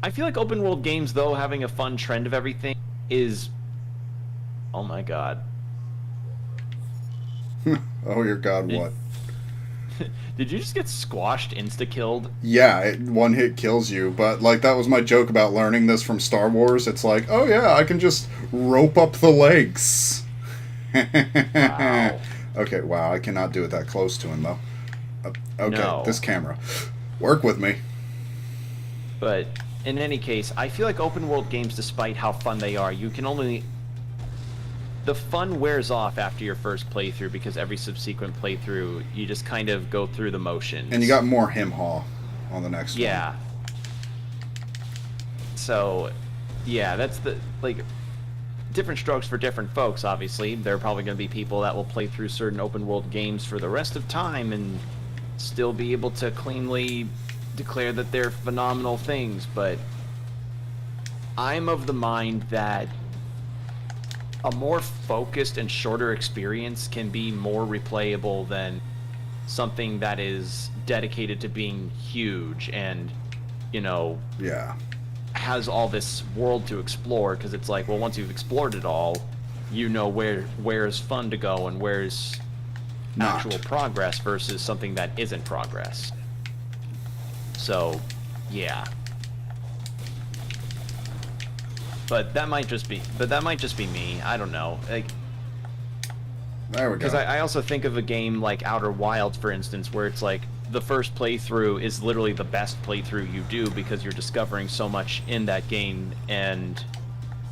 I feel like open world games, though, having a fun trend of everything is, oh my god. Oh, your god, what? Did you just get squashed, insta-killed? Yeah, one hit kills you, but like that was my joke about learning this from Star Wars. It's like, oh yeah, I can just rope up the legs. Wow. Okay, wow, I cannot do it that close to him though. Okay, No. this camera. Work with me. But in any case, I feel like open world games, despite how fun they are, the fun wears off after your first playthrough because every subsequent playthrough, you just kind of go through the motions. And you got more him-haw on the next one. Yeah. So, yeah, that's different strokes for different folks, obviously. There are probably going to be people that will play through certain open world games for the rest of time and still be able to cleanly declare that they're phenomenal things, but I'm of the mind that a more focused and shorter experience can be more replayable than something that is dedicated to being huge and, you know, Yeah. has all this world to explore, because it's like, well, once you've explored it all, you know where's fun to go and where's Not. actual progress versus something that isn't progress. So, yeah. But that might just be me. I don't know. Like, There we go. because I also think of a game like Outer Wilds, for instance, where it's like the first playthrough is literally the best playthrough you do because you're discovering so much in that game, and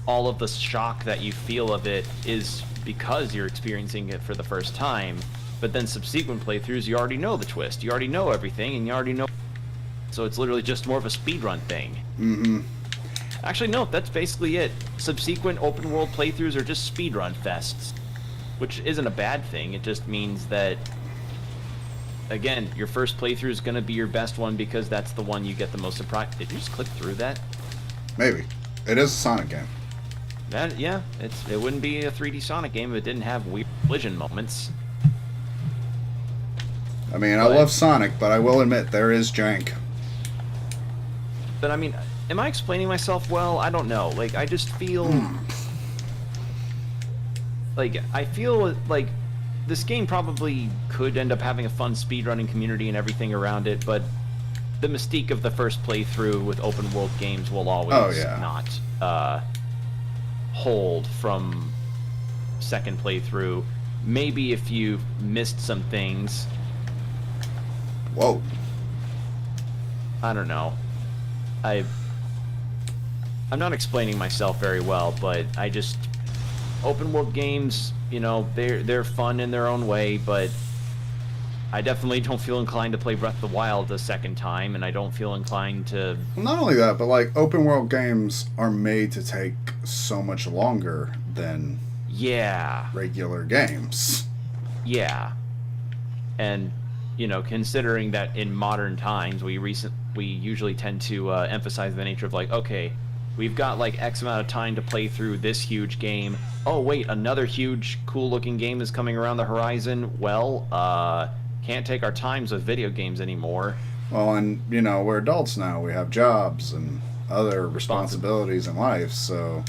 all of the shock that you feel of it is because you're experiencing it for the first time. But then subsequent playthroughs, you already know the twist, you already know everything, and you already know. So it's literally just more of a speedrun thing. Mm-hmm. Actually, no, that's basically it. Subsequent open world playthroughs are just speedrun fests, which isn't a bad thing. It just means that, again, your first playthrough is going to be your best one because that's the one you get the most surprise. Did you just click through that? Maybe. It is a Sonic game. That, yeah, it wouldn't be a 3D Sonic game if it didn't have weird collision moments. I mean, I But- love Sonic, but I will admit there is jank. But I mean, am I explaining myself well? I don't know. Like, I just feel like I feel like this game probably could end up having a fun speedrunning community and everything around it, but the mystique of the first playthrough with open world games will always not hold from second playthrough. Maybe if you've missed some things, Whoa. I don't know. I'm not explaining myself very well, but I just open world games, you know, they're fun in their own way, but I definitely don't feel inclined to play Breath of the Wild a second time, and I don't feel inclined to. Well, not only that, but like open world games are made to take so much longer than Yeah. regular games. Yeah. And, you know, considering that in modern times we usually tend to emphasize the nature of like, okay, we've got like X amount of time to play through this huge game. Oh wait, another huge cool looking game is coming around the horizon. Well, can't take our times with video games anymore. Well, and you know, we're adults now. We have jobs and other responsibilities in life, so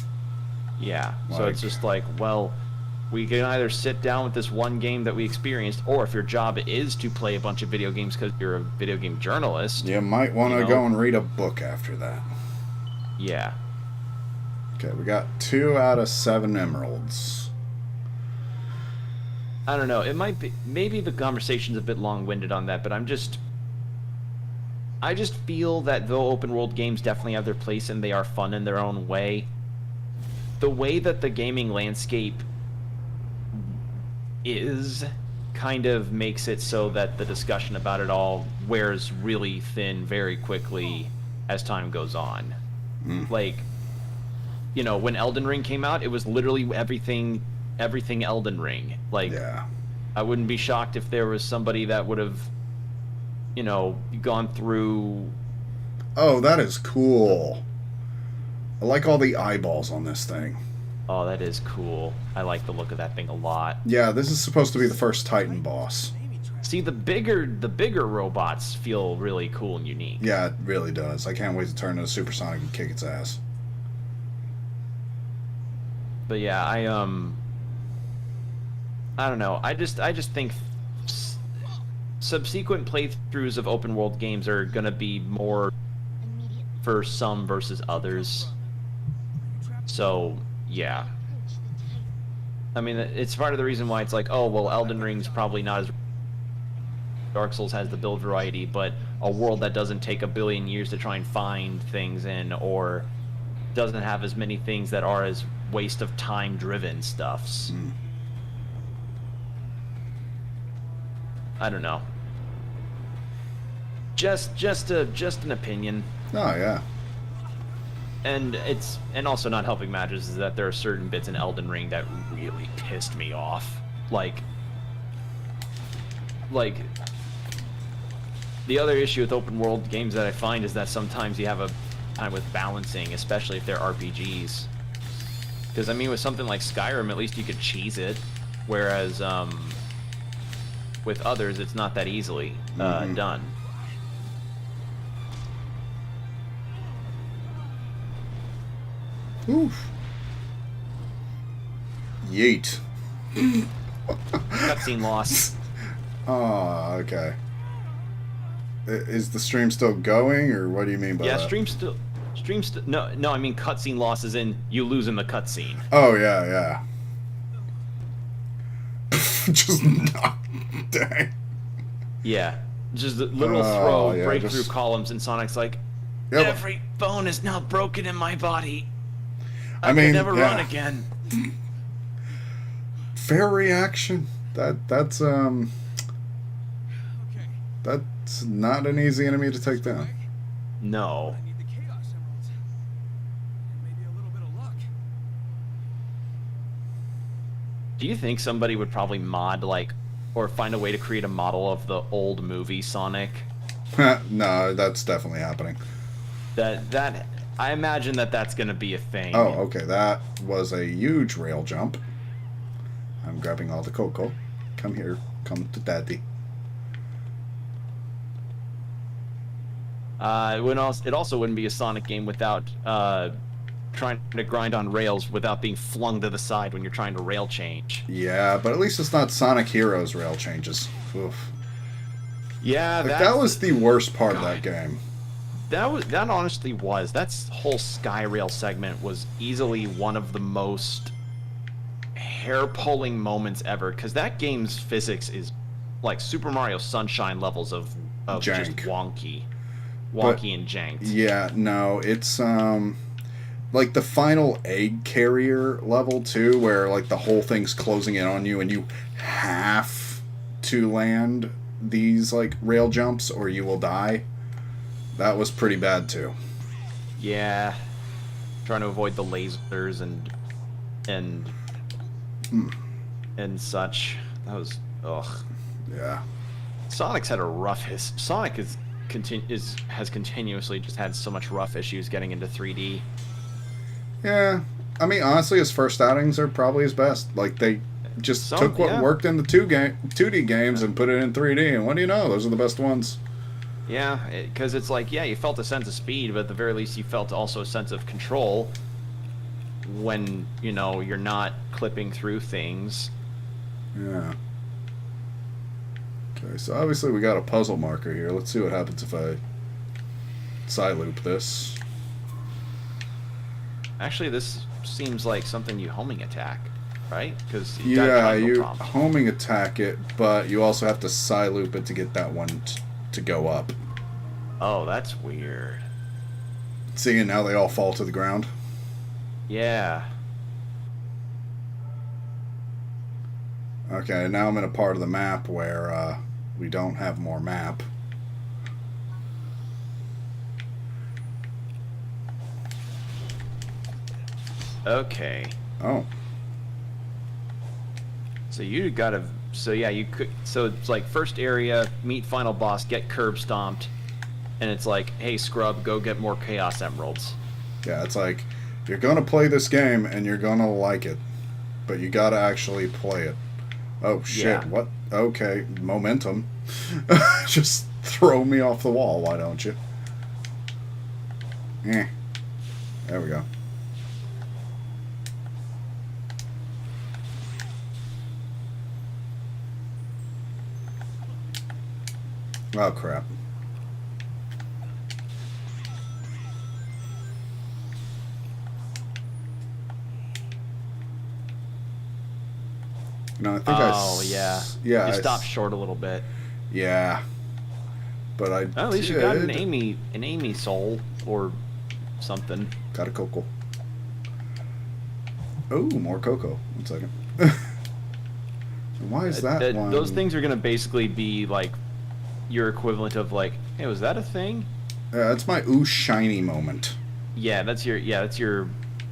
Yeah. So it's Like- just like, well, we can either sit down with this one game that we experienced, or if your job is to play a bunch of video games because you're a video game journalist. you might want to You know? go and read a book after that. Yeah. Okay, we got 2 out of 7 emeralds. I don't know. It might be, maybe the conversation's a bit long-winded on that, but I just feel that though open world games definitely have their place and they are fun in their own way, the way that the gaming landscape is kind of makes it so that the discussion about it all wears really thin very quickly as time goes on. Like, you know, when Elden Ring came out, it was literally everything Elden Ring. Like, Yeah. I wouldn't be shocked if there was somebody that would have, you know, gone through. Oh, that is cool. I like all the eyeballs on this thing. Oh, that is cool. I like the look of that thing a lot. Yeah, this is supposed to be the first Titan boss. See, the bigger robots feel really cool and unique. Yeah, it really does. I can't wait to turn into Supersonic and kick its ass. But yeah, I don't know. I just think subsequent playthroughs of open world games are gonna be more Immediately for some versus others. So yeah, approach the Titan. I mean it's part of the reason why it's like, oh well, Elden Ring's probably not as Dark Souls has the build variety, but a world that doesn't take a billion years to try and find things in, or doesn't have as many things that are as waste of time driven stuffs. I don't know. Just an opinion. Oh, yeah. And also not helping matters is that there are certain bits in Elden Ring that really pissed me off. Like the other issue with open world games that I find is that sometimes you have a time with balancing, especially if they're RPGs. Because I mean, with something like Skyrim, at least you could cheese it, whereas with others, it's not that easily done. Oof. Yeet. Cutscene loss. Oh, okay. Is the stream still going, or what do you mean by Yeah, that? stream still. No, I mean cutscene loss is in you lose in the cutscene. Oh, yeah, yeah. Just not. Dang. Yeah, just a little Oh, throw, yeah, break just- through columns, and Sonic's like, Yeah, but- every bone is now broken in my body. I can mean, never yeah. run again. Fair reaction. That's Okay. that's not an easy enemy to take down. No. I need the Chaos Emeralds. And maybe a little bit of luck. Do you think somebody would probably mod or find a way to create a model of the old movie Sonic? No, that's definitely happening. That I imagine that's gonna be a thing. Oh, okay. That was a huge rail jump. I'm grabbing all the cocoa. Come here. Come to daddy. It also wouldn't be a Sonic game without trying to grind on rails without being flung to the side when you're trying to rail change. Yeah, but at least it's not Sonic Heroes rail changes. Oof. Yeah, Like, that was the worst part of that game. That honestly was. That whole Skyrail segment was easily one of the most hair-pulling moments ever, because that game's physics is like Super Mario Sunshine levels of just wonky and janked. Yeah, no, it's like the final egg carrier level too, where like the whole thing's closing in on you and you have to land these like rail jumps or you will die. That was pretty bad too. Yeah, trying to avoid the lasers and such. That was ugh. Yeah. Sonic's had a rough Sonic has continuously just had so much rough issues getting into 3D. Yeah. I mean, honestly, his first outings are probably his best. Like, they just took what worked in the 2D games and put it in 3D, and what do you know? Those are the best ones. Yeah, because it's like, yeah, you felt a sense of speed, but at the very least you felt also a sense of control when, you know, you're not clipping through things. Yeah. Okay, so obviously we got a puzzle marker here. Let's see what happens if I side loop this. Actually, this seems like something you homing attack, right? Because yeah, you homing attack it, but you also have to side loop it to get that one to go up. Oh, that's weird. See, and now they all fall to the ground. Yeah. Okay, now I'm in a part of the map where we don't have more map. Okay. Oh. So you gotta. So yeah, you could. So it's like first area, meet final boss, get curb stomped, and it's like, hey scrub, go get more Chaos Emeralds. Yeah, it's like you're gonna play this game and you're gonna like it, but you gotta actually play it. Oh shit! Yeah. What? Okay, momentum. Just throw me off the wall, why don't you? Eh. There we go. Oh crap. No, I think yeah. Yeah. You stopped short a little bit. Yeah. But I Well, at least you got an Amy soul or something. Got a cocoa. Oh, more cocoa. 1 second. Why is that one? Those things are gonna basically be like your equivalent of like, hey, was that a thing? That's my ooh shiny moment. Yeah, that's your.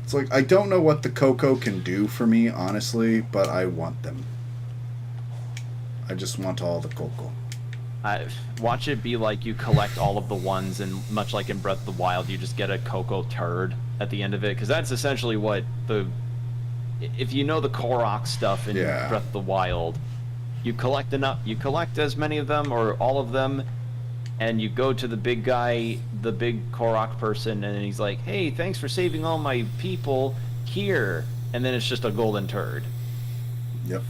It's like, I don't know what the cocoa can do for me, honestly, but I want them. I just want all the cocoa. Watch it be like you collect all of the ones, and much like in Breath of the Wild, you just get a cocoa turd at the end of it, because that's essentially what the. If you know the Korok stuff in Breath of the Wild, you collect enough. You collect as many of them or all of them, and you go to the big guy, the big Korok person, and he's like, "Hey, thanks for saving all my people here," and then it's just a golden turd. Yep.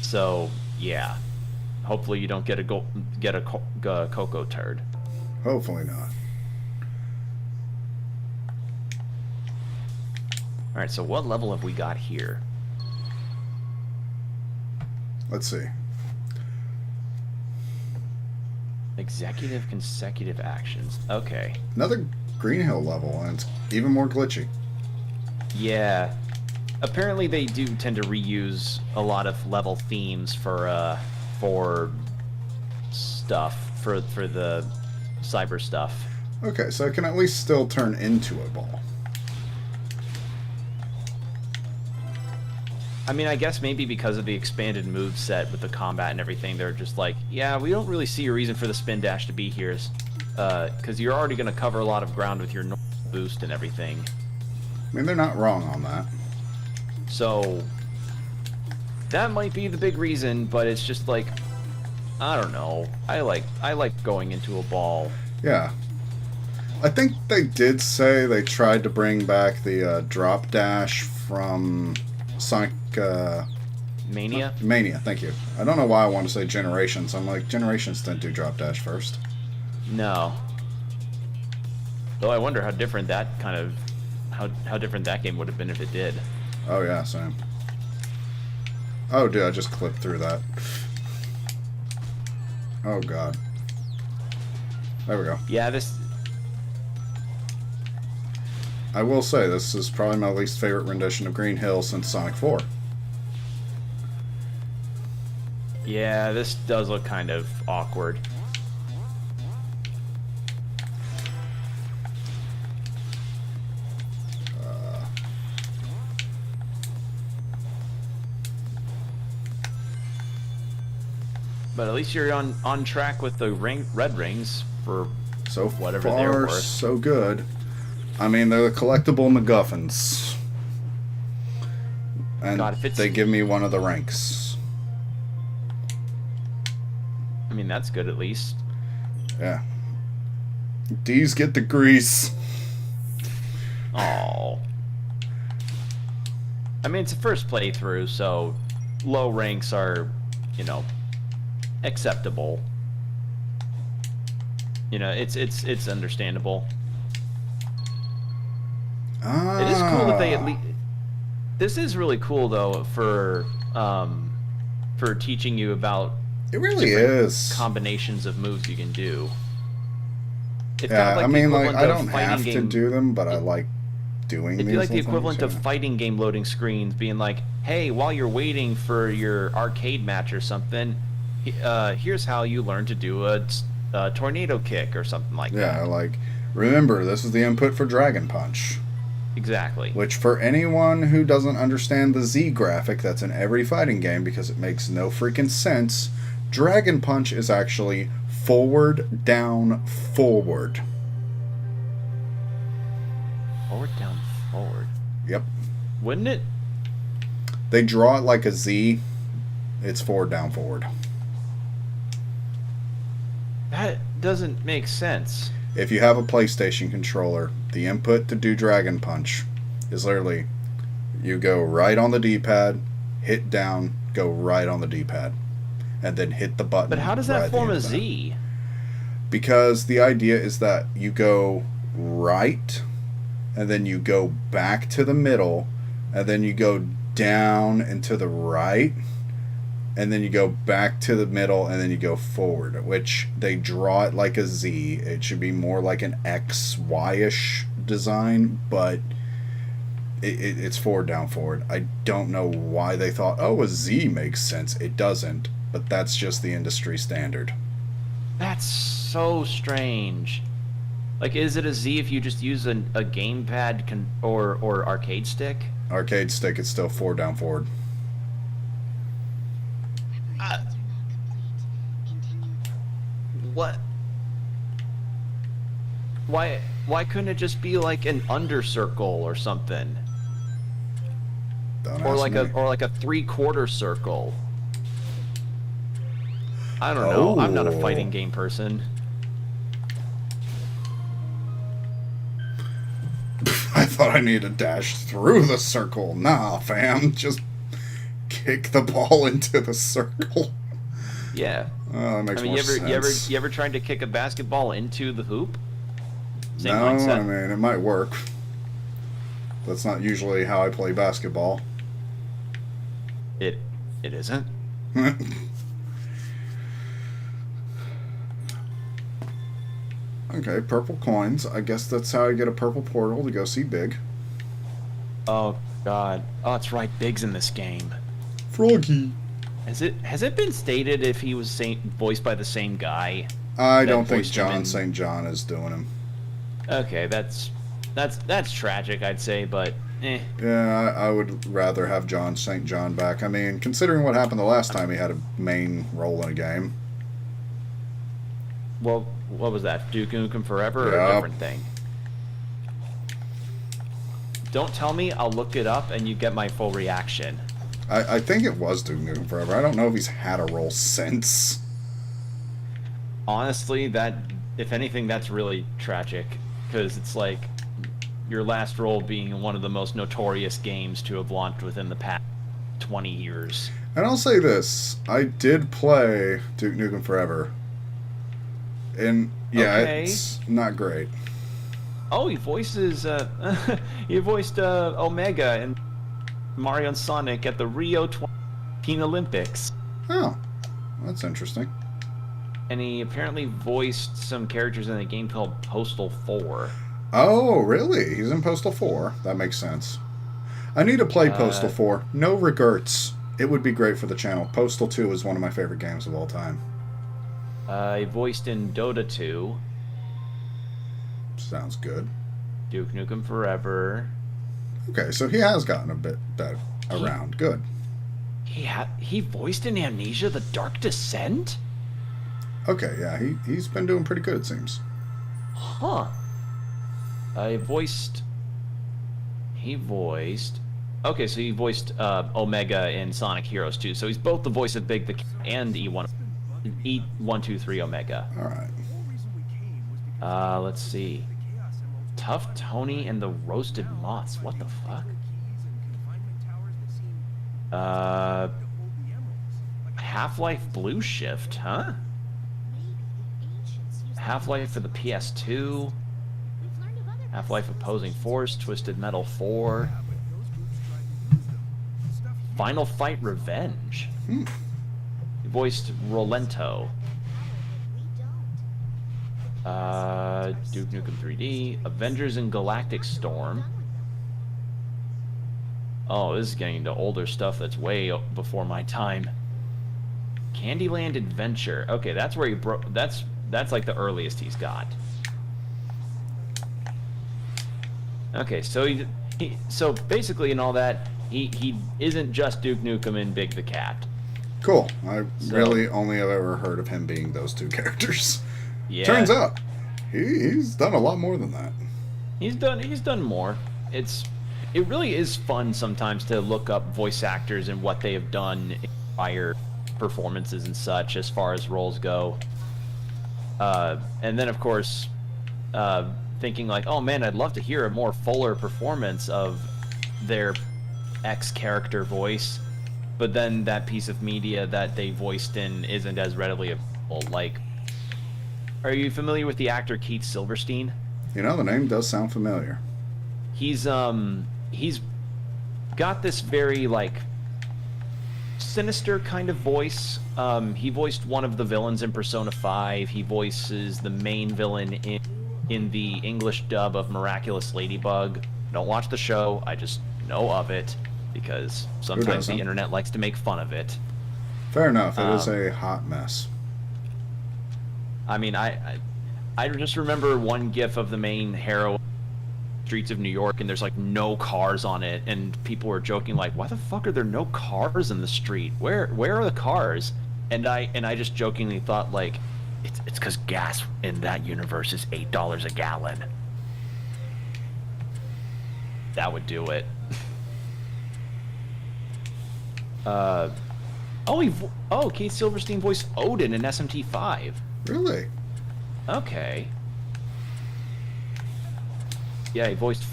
So yeah, hopefully you don't get a cocoa turd. Hopefully not. All right, so what level have we got here? Let's see. Executive consecutive actions. Okay. Another Green Hill level, and it's even more glitchy. Yeah. Apparently they do tend to reuse a lot of level themes for stuff, for the cyber stuff. Okay, so I can at least still turn into a ball. I mean, I guess maybe because of the expanded move set with the combat and everything, they're just like, yeah, we don't really see a reason for the spin dash to be here, because you're already going to cover a lot of ground with your normal boost and everything. I mean, they're not wrong on that. So that might be the big reason, but it's just like, I don't know. I like going into a ball. Yeah. I think they did say they tried to bring back the drop dash from Sonic Mania? Mania. Thank you. I don't know why I want to say Generations. I'm like, Generations didn't do drop dash first. No. Though I wonder how different that kind of how different that game would have been if it did. Oh yeah, same. Oh dude, I just clipped through that. Oh god. There we go. Yeah, this. I will say this is probably my least favorite rendition of Green Hill since Sonic 4. Yeah, this does look kind of awkward. But at least you're on track with the red rings for So whatever they're far, worth. so good. I mean, they're the collectible MacGuffins. And God, if it's- they give me one of the ranks. I mean, that's good at least. Yeah. D's get the grease. Oh. I mean, it's a first playthrough, so low ranks are, you know, acceptable. You know, it's understandable. Ah. It is cool that they at least. This is really cool though for teaching you about It really different is. combinations of moves you can do. It's Yeah, kind of I the mean, like, equivalent I of don't fighting have to game- do them, but I like doing It'd these be like the little equivalent things, of yeah. fighting game loading screens, being like, "Hey, while you're waiting for your arcade match or something, here's how you learn to do a tornado kick or something like Yeah, that." like, remember, this is the input for Dragon Punch. Exactly. Which, for anyone who doesn't understand the Z graphic that's in every fighting game because it makes no freaking sense, Dragon Punch is actually forward, down, forward. Forward, down, forward. Yep. Wouldn't it? They draw it like a Z. It's forward, down, forward. That doesn't make sense. If you have a PlayStation controller, the input to do Dragon Punch is literally you go right on the D-pad, hit down, go right on the D-pad, and then hit the button. But how does right that at the form end a of that. Z? Because the idea is that you go right, and then you go back to the middle, and then you go down and to the right, and then you go back to the middle, and then you go forward, which they draw it like a Z. It should be more like an X, Y-ish design, but it's forward, down, forward. I don't know why they thought, oh, a Z makes sense. It doesn't, but that's just the industry standard. That's so strange. Like, is it a Z if you just use a gamepad or arcade stick? Arcade stick, it's still forward, down, forward. Preparations are not complete. Continue. What? Why couldn't it just be like an under circle or something? Don't Or ask like me. a 3/4 circle? I don't know. I'm not a Oh. fighting game person. I thought I needed to dash through the circle. Nah, fam. Just kick the ball into the circle. Yeah. Oh, that makes I mean, more you ever sense. you ever tried to kick a basketball into the hoop? Same No, mindset. I mean, it might work. That's not usually how I play basketball. It isn't. Okay, purple coins. I guess that's how I get a purple portal to go see Big. Oh God. Oh, that's right. Big's in this game. Froggy. Has it been stated if he was voiced by the same guy? I That don't think voiced him John in- St. John is doing him. Okay, that's tragic, I'd say, but eh. Yeah, I would rather have John St. John back. I mean, considering what happened the last time he had a main role in a game. Well, what was that? Duke Nukem Forever or Yep. a different thing? Don't tell me. I'll look it up and you get my full reaction. I think it was Duke Nukem Forever. I don't know if he's had a role since. Honestly, that if anything, that's really tragic. because it's like your last role being one of the most notorious games to have launched within the past 20 years. And I'll say this: I did play Duke Nukem Forever, and yeah, Okay. it's not great. Oh, he voices he voiced Omega and Mario and Sonic at the Rio 20 Olympics. Oh, that's interesting. And he apparently voiced some characters in a game called Postal 4. Oh, really? He's in Postal 4. That makes sense. I need to play Postal 4. No regrets. It would be great for the channel. Postal 2 is one of my favorite games of all time. He voiced in Dota 2, Sounds good. Duke Nukem Forever. Okay, so he has gotten a bit better around. Good. He voiced in Amnesia: The Dark Descent? Okay, yeah, he's been doing pretty good, it seems. Huh. He voiced. Okay, so he voiced Omega in Sonic Heroes 2. So he's both the voice of Big the Cat and E123 Omega. All right. The whole reason we came was because Let's see. the Chaos Emeralds Tough Tony and the Roasted Moths. What the fuck? keys and confinement towers that seem Uh, to hold the emeralds. Like Half-Life Blue Shift, huh? Maybe the ancients used Half-Life for the PS2. We've learned of other Half-Life Opposing Force, Twisted Metal 4. but those groups tried to use them. Stuff here Final Fight Revenge. Hmm. He voiced Rolento. we don't. Duke Nukem 3D. Avengers in Galactic Storm. Oh, this is getting into older stuff that's way before my time. Candyland Adventure. Okay, that's where he broke. That's like the earliest he's got. Okay, so so basically in all that, he isn't just Duke Nukem and Big the Cat. Cool. I So- really only have ever heard of him being those two characters. Yeah. Turns out, he's done a lot more than that. He's done more. It really is fun sometimes to look up voice actors and what they have done in prior performances and such as far as roles go. And then of course, thinking like, oh man, I'd love to hear a more fuller performance of their X character voice, but then that piece of media that they voiced in isn't as readily available. Like, are you familiar with the actor Keith Silverstein? You know, the name does sound familiar. He's got this very like sinister kind of voice. He voiced one of the villains in Persona 5. He voices the main villain in the English dub of Miraculous Ladybug. Don't watch the show, I just know of it because sometimes the doesn't? internet likes to make fun of it. Fair enough. It is a hot mess. I mean, I just remember one gif of the main hero streets of New York, and there's like no cars on it, and people were joking like, "Why the fuck are there no cars in the street? Where are the cars?" And I just jokingly thought like, it's because gas in that universe is $8 a gallon. That would do it. Keith Silverstein voiced Odin in SMT5. Really? Okay. Yeah, he voiced.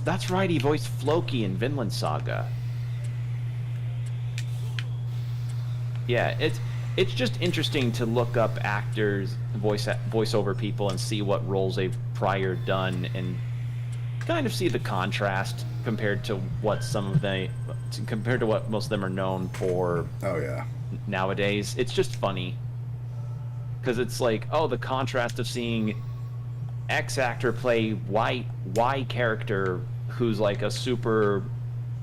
That's right, he voiced Floki in Vinland Saga. Yeah, it's just interesting to look up actors, voiceover people, and see what roles they've prior done, and kind of see the contrast compared to what most of them are known for Oh, yeah. nowadays. It's just funny because it's like, oh, the contrast of seeing X actor play Y character who's like a super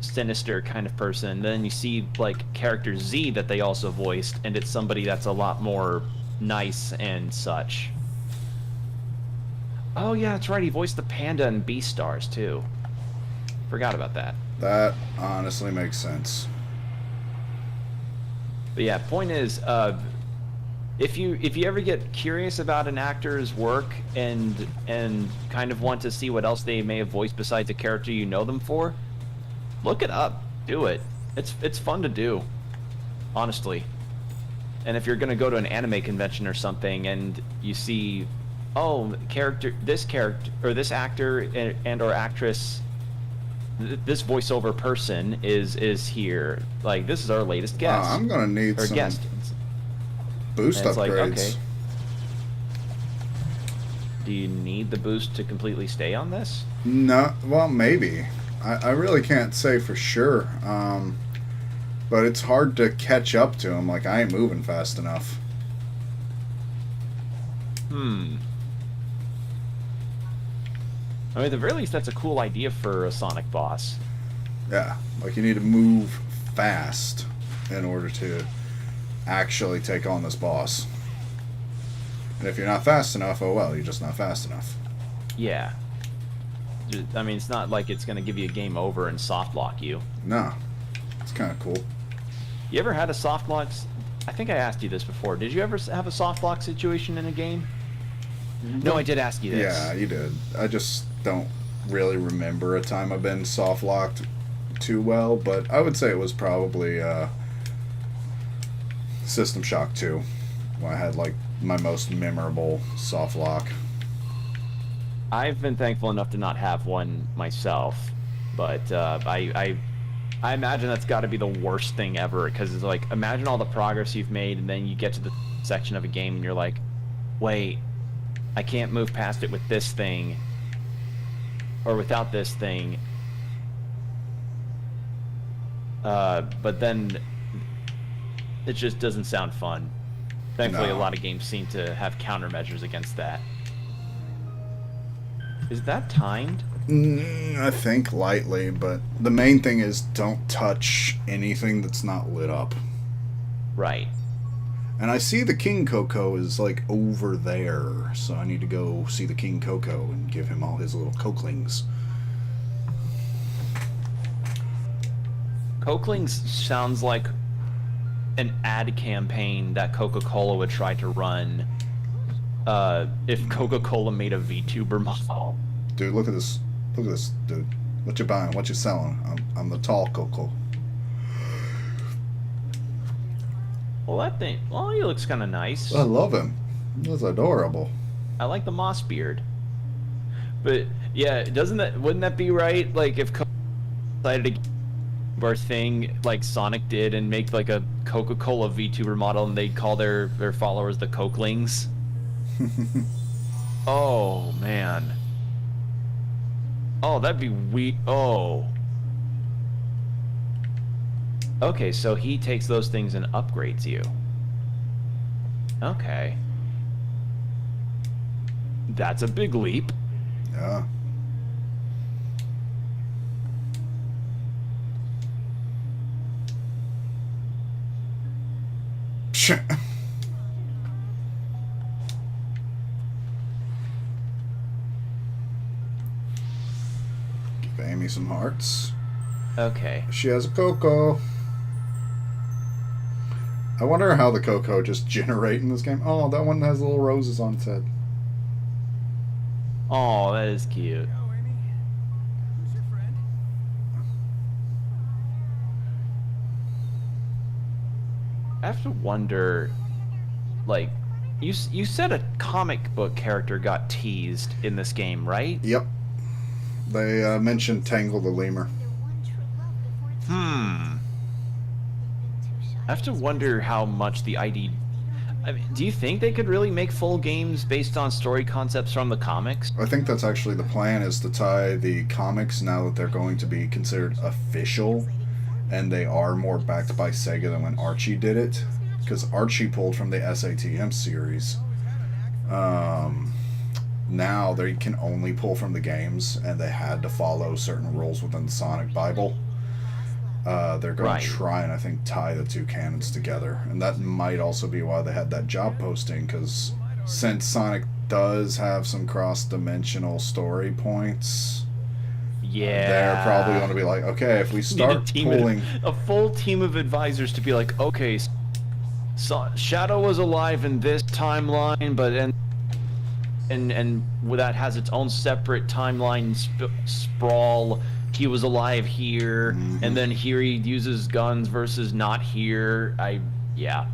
sinister kind of person, then you see like character Z that they also voiced, and it's somebody that's a lot more nice and such. Oh yeah, that's right, he voiced the panda in Beastars too. Forgot about that. That honestly makes sense. But yeah, point is, if you ever get curious about an actor's work and kind of want to see what else they may have voiced besides a character you know them for, look it up. Do it. It's fun to do, honestly. And if you're gonna go to an anime convention or something and you see oh, this character, or this actor and or actress, this voiceover person is here. Like, this is our latest guest. I'm gonna need or some guest. boost And it's like, upgrades. okay. Do you need the boost to completely stay on this? No, well, maybe. I really can't say for sure. But it's hard to catch up to him. Like, I ain't moving fast enough. I mean, at the very least, that's a cool idea for a Sonic boss. Yeah, like you need to move fast in order to actually take on this boss. And if you're not fast enough, oh well, you're just not fast enough. Yeah. I mean, it's not like it's going to give you a game over and soft lock you. No, it's kind of cool. You ever had a soft lock? I think I asked you this before. Did you ever have a soft lock situation in a game? No, I did ask you this. Yeah, you did. I just don't really remember a time I've been soft locked too well, but I would say it was probably System Shock 2 when I had like my most memorable soft lock. I've been thankful enough to not have one myself, but I imagine that's got to be the worst thing ever, because it's like, imagine all the progress you've made, and then you get to the section of a game and you're like, wait, I can't move past it with this thing, or without this thing. But then it just doesn't sound fun. Thankfully, No. a lot of games seem to have countermeasures against that. Is that timed? I think lightly, but the main thing is don't touch anything that's not lit up. Right. And I see the King Coco is like over there, so I need to go see the King Coco and give him all his little coaklings. Coaklings sounds like an ad campaign that Coca-Cola would try to run if Coca-Cola made a VTuber model. Dude, look at this. Look at this, dude. What you buying? What you selling? I'm the tall Coco. Well, that thing, well, he looks kind of nice. I love him. That's adorable. I like the moss beard. But yeah, wouldn't that be right? Like, if Coca decided to do our thing like Sonic did and make like a Coca-Cola VTuber model, and they'd call their followers the Coaklings. Oh man. Oh, that'd be weak. Oh. Okay, so he takes those things and upgrades you. Okay. That's a big leap. Yeah. Psh. Give Amy some hearts. Okay. She has a Coco. I wonder how the Coco just generate in this game. Oh, that one has little roses on its head. Oh, that is cute. Yo, Amy. Who's your friend? I have to wonder, like, you said a comic book character got teased in this game, right? Yep. They mentioned Tangle the Lemur. Their one true love before it's Hmm. They've been too shy I have to express wonder their how feelings. much the ID. They don't I mean, do you think they could really make full games based on story concepts from the comics? I think that's actually the plan, is to tie the comics, now that they're going to be considered official, and they are more backed by Sega than when Archie did it, because Archie pulled from the SATM series. Now they can only pull from the games, and they had to follow certain rules within the Sonic Bible. They're going Right. to try and, I think, tie the two canons together, and that might also be why they had that job posting, because since Sonic does have some cross-dimensional story points, Yeah. they're probably going to be like, okay, if we Need start pulling, a full team of advisors to be like, okay, so Shadow was alive in this timeline, but and that has its own separate timeline sprawl. He was alive here, and then here he uses guns versus not here. yeah,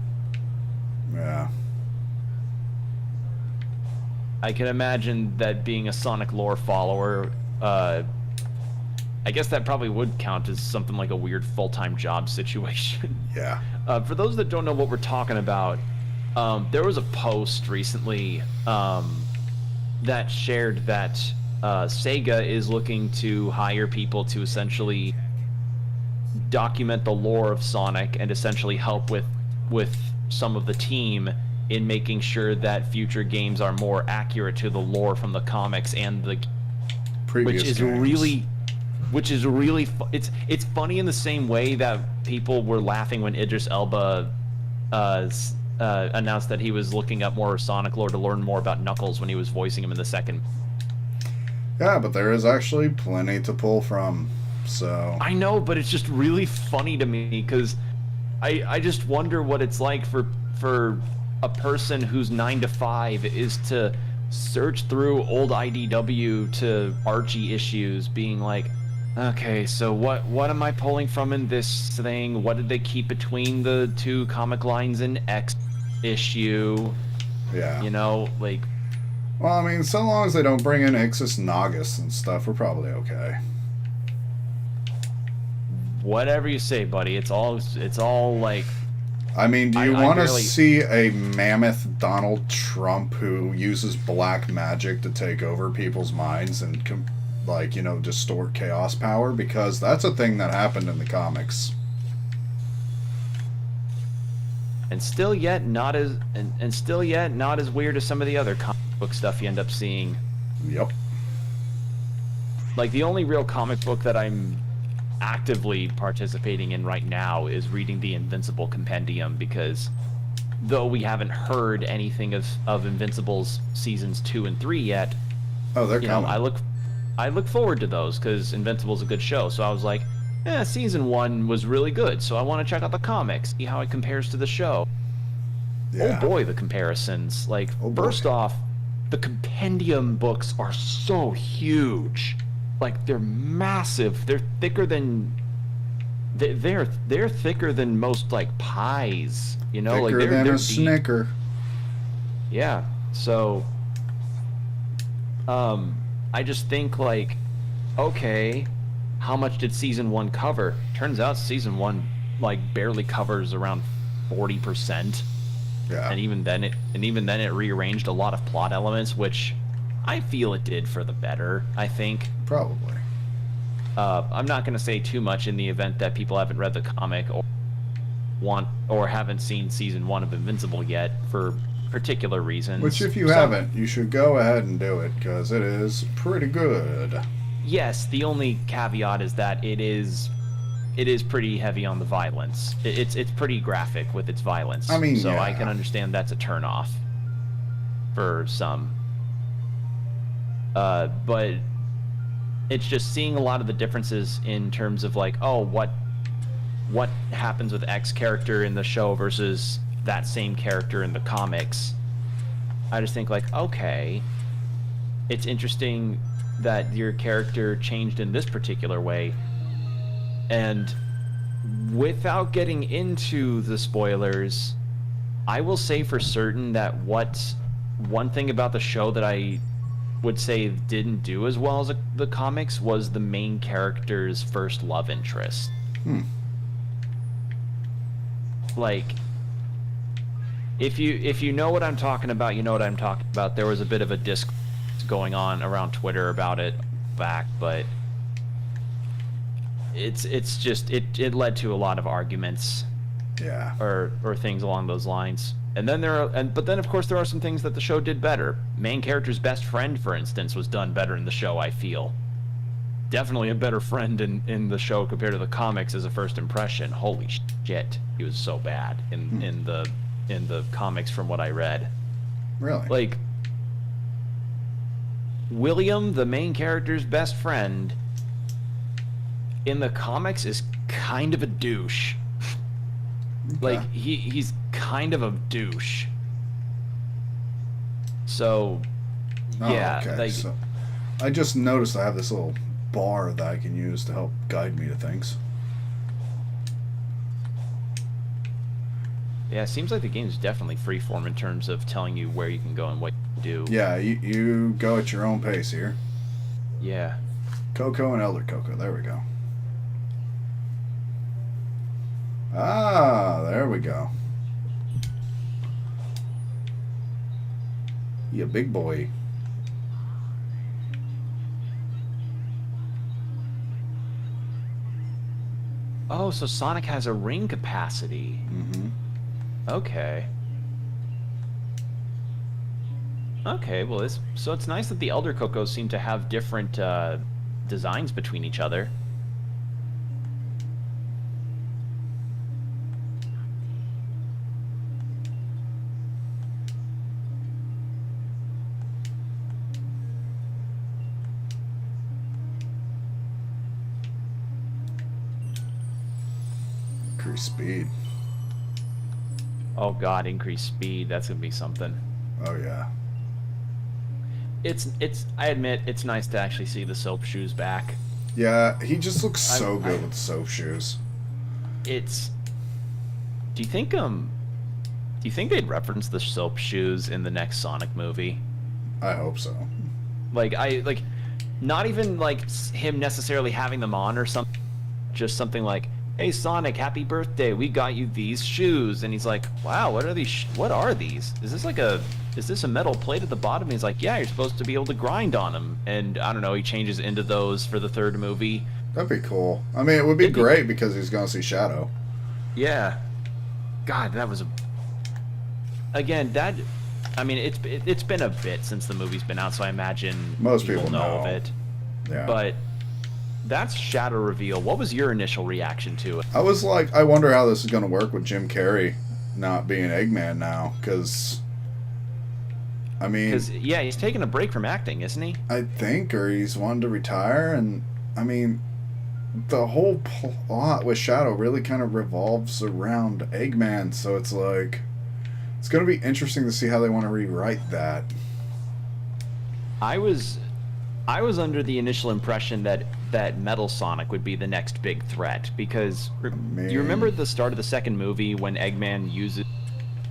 I can imagine that being a Sonic lore follower, I guess that probably would count as something like a weird full-time job situation. Yeah. For those that don't know what we're talking about, there was a post recently that shared that Sega is looking to hire people to essentially document the lore of Sonic and essentially help with some of the team in making sure that future games are more accurate to the lore from the comics and the Previous which is games. really it's funny in the same way that people were laughing when Idris Elba announced that he was looking up more Sonic lore to learn more about Knuckles when he was voicing him in the second. Yeah, but there is actually plenty to pull from. So I know, but it's just really funny to me because I just wonder what it's like for a person whose 9 to 5 is to search through old IDW to Archie issues, being like, okay, so what am I pulling from in this thing? What did they keep between the two comic lines in X issue? yeah. You know, like, Well, I mean, so long as they don't bring in Ixis Nagus and stuff, we're probably okay. whatever you say, buddy. It's all like, I mean, do you I want to barely- see a mammoth Donald Trump who uses black magic to take over people's minds and, distort chaos power? Because that's a thing that happened in the comics. and still yet not as weird as some of the other comic book stuff you end up seeing. Yep. Like, the only real comic book that I'm actively participating in right now is reading the Invincible Compendium, because though we haven't heard anything of Invincible's seasons 2 and 3 yet, Oh, they're you know, coming. I look forward to those because Invincible's a good show. So I was like, season 1 was really good, so I want to check out the comics, see how it compares to the show. Yeah. Oh boy, the comparisons. Like, Oh boy. first off, the compendium books are so huge. Like, they're massive. They're thicker than they're thicker than most, like, pies, you know? Thicker like than they're a deep. Snicker. Yeah. So I just think, like, okay, how much did season 1 cover? Turns out season 1 like barely covers around 40%. Yeah. And even then it rearranged a lot of plot elements, which I feel it did for the better, I think. Probably. I'm not going to say too much in the event that people haven't read the comic or haven't seen season 1 of Invincible yet for particular reasons. Which, if you haven't, you should go ahead and do it, because it is pretty good. Yes, the only caveat is that it is pretty heavy on the violence. It's pretty graphic with its violence. I mean, so I yeah. can understand that's a turnoff for some. But it's just seeing a lot of the differences in terms of, like, oh, what happens with X character in the show versus that same character in the comics. I just think, like, okay, it's interesting that your character changed in this particular way. And without getting into the spoilers, I will say for certain that one thing about the show that I would say didn't do as well as the comics was the main character's first love interest. Like, if you know what I'm talking about, you know what I'm talking about. There was a bit of a disc going on around Twitter about it back, but it's just it led to a lot of arguments Yeah. or things along those lines. And then but then of course there are some things that the show did better. Main character's best friend, for instance, was done better in the show, I feel. Definitely a better friend in the show compared to the comics as a first impression. Holy shit, he was so bad in the comics from what I read. Really? Like, William, the main character's best friend, in the comics is kind of a douche. Like, he's kind of a douche. So, Oh, yeah, okay. like, So, I just noticed I have this little bar that I can use to help guide me to things. yeah, it seems like the game's definitely freeform in terms of telling you where you can go and what you can do. Yeah, you go at your own pace here. Yeah. Coco and Elder Coco. There we go. Ah, there we go. You big boy. Oh, so Sonic has a ring capacity. Mm-hmm. Okay. Okay, well, it's nice that the Elder Cocos seem to have different designs between each other. Increase speed. Oh god, increased speed. That's gonna be something. Oh yeah. It's. I admit, it's nice to actually see the soap shoes back. Yeah, he just looks so I'm- good with the soap shoes. It's. Do you think they'd reference the soap shoes in the next Sonic movie? I hope so. Like, not even like him necessarily having them on or something. Just something like, "Hey Sonic, happy birthday! We got you these shoes." And he's like, "Wow, what are these? What are these? Is this a metal plate at the bottom?" And he's like, "Yeah, you're supposed to be able to grind on them." And I don't know, he changes into those for the third movie. That'd be cool. I mean, it would be It'd be- great because he's gonna see Shadow. Yeah. God, that was a. Again, that. I mean, it's been a bit since the movie's been out, so I imagine Most people know of know. it. Yeah. But that's Shadow reveal. What was your initial reaction to it? I was like, I wonder how this is gonna work with Jim Carrey not being Eggman now, because. I mean, Because yeah, he's taking a break from acting, isn't he? I think, or he's wanted to retire, and I mean, the whole plot with Shadow really kind of revolves around Eggman, so it's like, it's going to be interesting to see how they want to rewrite that. I was under the initial impression that Metal Sonic would be the next big threat because do you remember the start of the second movie when Eggman uses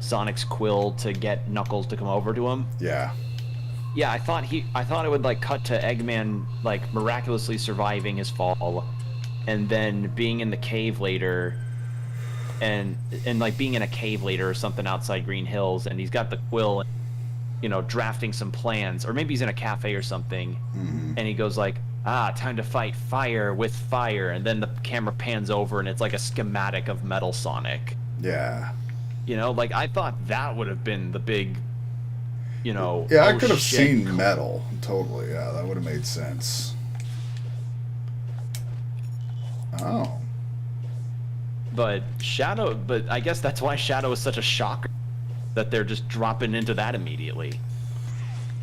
Sonic's quill to get Knuckles to come over to him? Yeah. Yeah, I thought it would like cut to Eggman like miraculously surviving his fall and then being in the cave later and like being in a cave later or something outside Green Hills, and he's got the quill, you know, drafting some plans, or maybe he's in a cafe or something, and he goes like, time to fight fire with fire, and then the camera pans over and it's like a schematic of Metal Sonic. Yeah. You know, like I thought that would have been the big, you know. Yeah, I oh, could have shit. seen Metal. Totally, yeah, that would have made sense. Oh. But I guess that's why Shadow is such a shocker, that they're just dropping into that immediately.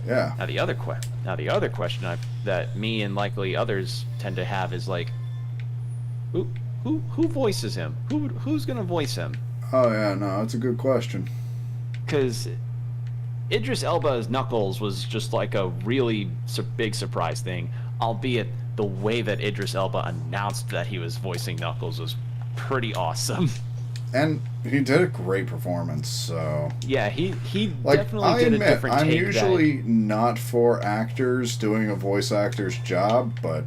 Yeah. Now the other question that me and likely others tend to have is like, who voices him? Who's gonna voice him? Oh, yeah, no, it's a good question. Because Idris Elba as Knuckles was just like a really big surprise thing, albeit the way that Idris Elba announced that he was voicing Knuckles was pretty awesome. And he did a great performance, so... Yeah, he Like, definitely I did admit, a different I'm take. usually not for actors doing a voice actor's job, but...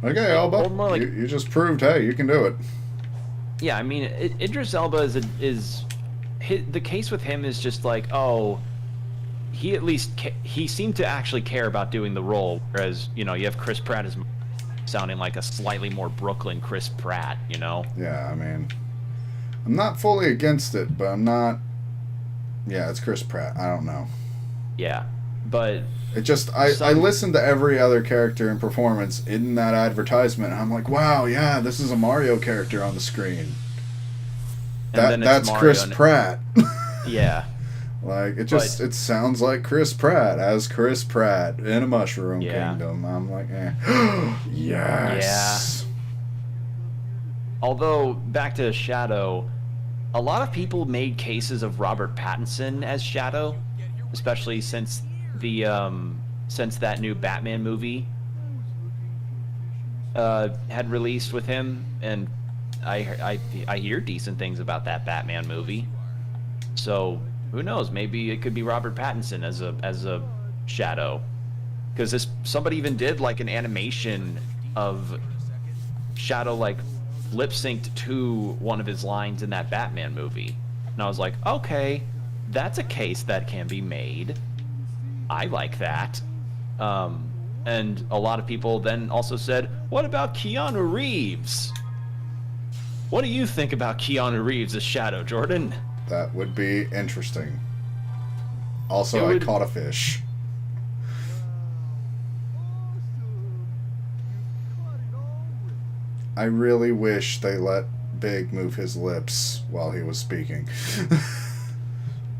Okay, Elba, or more like- you just proved, hey, you can do it. Yeah, I mean, Idris Elba the case with him is just like, oh, he at least he seemed to actually care about doing the role, whereas you know you have Chris Pratt as sounding like a slightly more Brooklyn Chris Pratt, you know? Yeah, I mean... I'm not fully against it, but I'm not... Yeah, it's Chris Pratt. I don't know. Yeah, but It just... I listened to every other character in performance in that advertisement, and I'm like, wow, yeah, this is a Mario character on the screen. then it's That's Mario Chris and- Pratt. yeah, Like, it sounds like Chris Pratt as Chris Pratt in a Mushroom Yeah. Kingdom. I'm like, yes. Although back to Shadow, a lot of people made cases of Robert Pattinson as Shadow, especially since that new Batman movie had released with him, and I hear decent things about that Batman movie. So who knows? Maybe it could be Robert Pattinson as a Shadow, because somebody even did like an animation of Shadow like lip synced to one of his lines in that Batman movie, and I was like, okay, that's a case that can be made. I like that. And a lot of people then also said, what about Keanu Reeves? What do you think about Keanu Reeves as Shadow, Jordan? That would be interesting. Also, It would- I caught a fish. I really wish they let Big move his lips while he was speaking.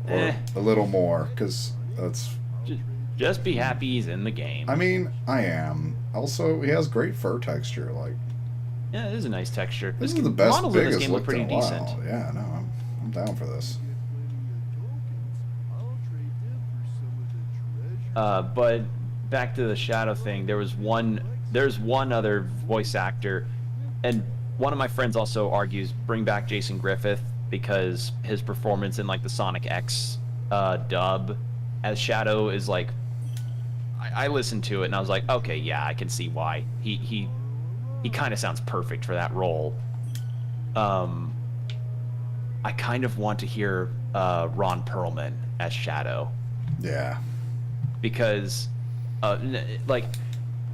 Or Eh. a little more, because that's... Just be happy he's in the game. I mean, I am. Also, he has great fur texture. Like, Yeah, it is a nice texture. this is the best models in Big this has game look looked in pretty a decent. while. Yeah, no, I'm down for this. But back to the Shadow thing, there's one other voice actor, and one of my friends also argues bring back Jason Griffith because his performance in like the Sonic X dub as Shadow is like, I listened to it and I was like, okay, yeah, I can see why he kind of sounds perfect for that role. I kind of want to hear Ron Perlman as Shadow. Yeah. Because like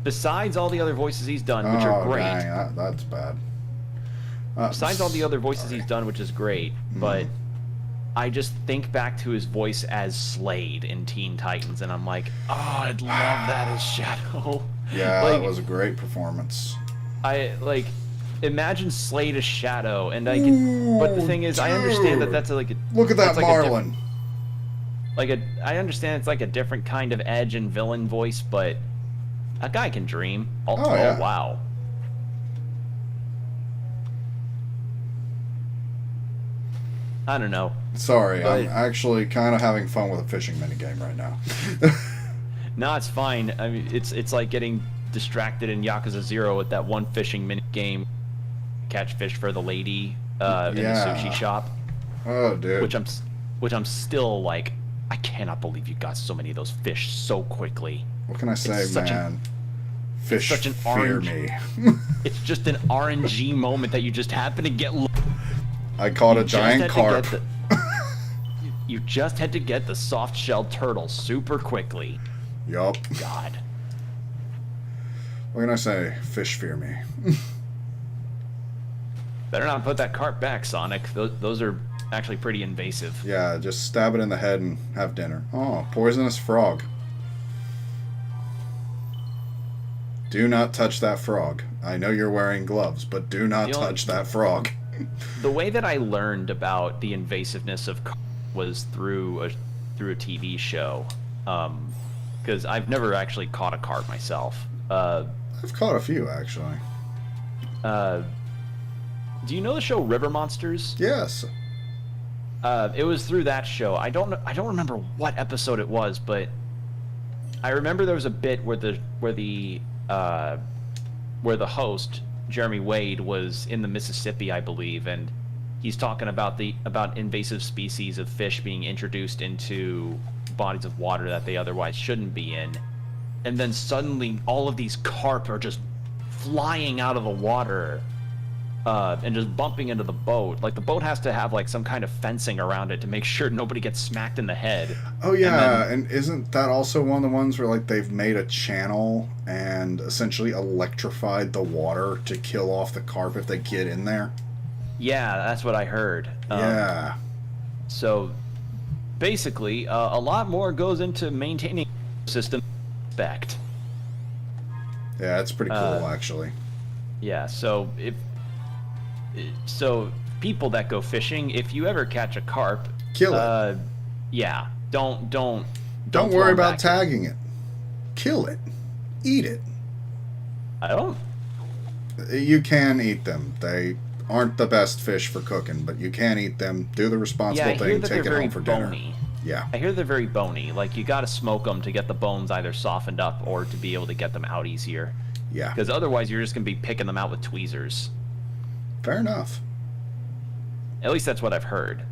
besides all the other voices he's done, which are great, Dang, that's bad. besides all the other voices he's done, which is great, but I just think back to his voice as Slade in Teen Titans, and I'm like, oh, I'd love that as Shadow. Yeah, like, that was a great performance. I like imagine Slade as Shadow, and I can. But the thing is, I understand that dude. that's like a Look at that that's like a diff- Marlin. I understand it's like a different kind of edge and villain voice, but a guy can dream. Oh, yeah. Wow. I don't know. Sorry, I'm But- actually kind of having fun with a fishing minigame right now. No, it's fine. I mean, it's like getting distracted in Yakuza 0 with that one fishing minute game, catch fish for the lady in the Yeah. sushi shop, Oh, dude. which I'm still like, I cannot believe you got so many of those fish so quickly. What can I say, such a- man? Fish such an fear orange- me. It's just an RNG moment that you just happen to get. I caught a You just giant had to carp. get You just had to get the soft-shelled turtle super quickly. Yup. God. What can I say? Fish fear me. Better not put that carp back, Sonic. Those are actually pretty invasive. Yeah, just stab it in the head and have dinner. Oh, poisonous frog. Do not touch that frog. I know you're wearing gloves, but do not The only- touch that frog. The way that I learned about the invasiveness of carp was through a TV show. Because I've never actually caught a carp myself. I've caught a few, actually. Do you know the show River Monsters? Yes. It was through that show. I don't remember what episode it was, but I remember there was a bit where the host Jeremy Wade was in the Mississippi, I believe, and he's talking about invasive species of fish being introduced into bodies of water that they otherwise shouldn't be in, and then suddenly all of these carp are just flying out of the water. And just bumping into the boat. Like, the boat has to have, like, some kind of fencing around it to make sure nobody gets smacked in the head. Oh, yeah, and isn't that also one of the ones where, like, they've made a channel and essentially electrified the water to kill off the carp if they get in there? Yeah, that's what I heard. Yeah. So, basically, a lot more goes into maintaining system effect. Yeah, it's pretty cool, actually. Yeah, so people that go fishing, if you ever catch a carp, Kill it. Yeah, don't Don't throw worry 'em about back. tagging it. Kill it. Eat it. I don't. You can eat them. They aren't the best fish for cooking, but you can eat them. Do the responsible Yeah, I hear thing. that Take they're it very home for dinner. bony. Yeah. I hear they're very bony. Like, you gotta smoke them to get the bones either softened up or to be able to get them out easier. Yeah. Because otherwise, you're just gonna be picking them out with tweezers. Fair enough. At least that's what I've heard.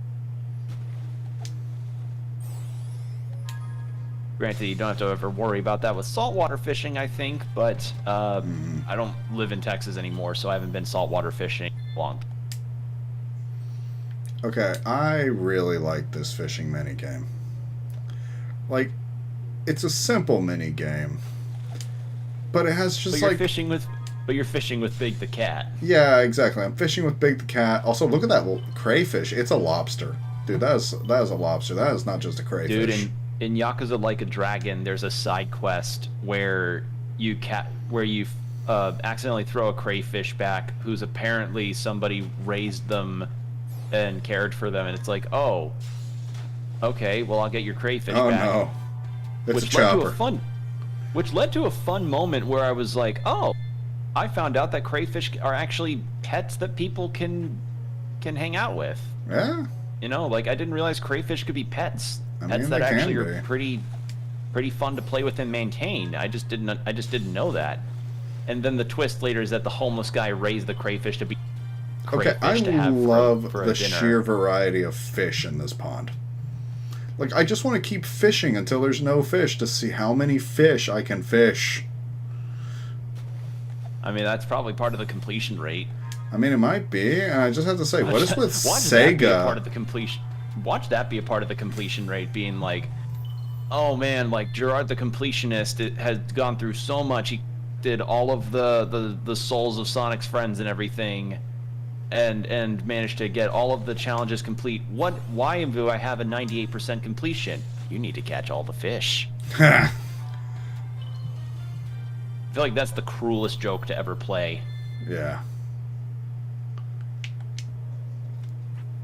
Granted, you don't have to ever worry about that with saltwater fishing, I think, but I don't live in Texas anymore, so I haven't been saltwater fishing long. Okay, I really like this fishing minigame. Like, it's a simple minigame, but it has just But you're fishing with Big the Cat. Yeah, exactly. I'm fishing with Big the Cat. Also, look at that little crayfish. It's a lobster. Dude, that is a lobster. That is not just a crayfish. Dude, in Yakuza Like a Dragon, there's a side quest where you accidentally throw a crayfish back who's apparently somebody raised them and cared for them, and it's like, oh, okay, well, I'll get your crayfish oh back. no. It's Which a led to chopper. which led to a fun moment where I was like, oh, I found out that crayfish are actually pets that people can hang out with. Yeah. You know, like, I didn't realize crayfish could be pets. I Pets mean, that they can actually be. are pretty fun to play with and maintain. I just didn't know that. And then the twist later is that the homeless guy raised the crayfish to be Okay, I crayfish to have love for a the dinner. sheer variety of fish in this pond. Like, I just want to keep fishing until there's no fish to see how many fish I can fish. I mean, that's probably part of the completion rate. I mean, it might be. And I just have to say, what is with Watch that be a part Sega? of the completion. Watch that be a part of the completion rate, being like, oh man, like Gerard the completionist has gone through so much. He did all of the souls of Sonic's friends and everything, and managed to get all of the challenges complete. Why do I have a 98% completion? You need to catch all the fish. I feel like that's the cruelest joke to ever play. Yeah.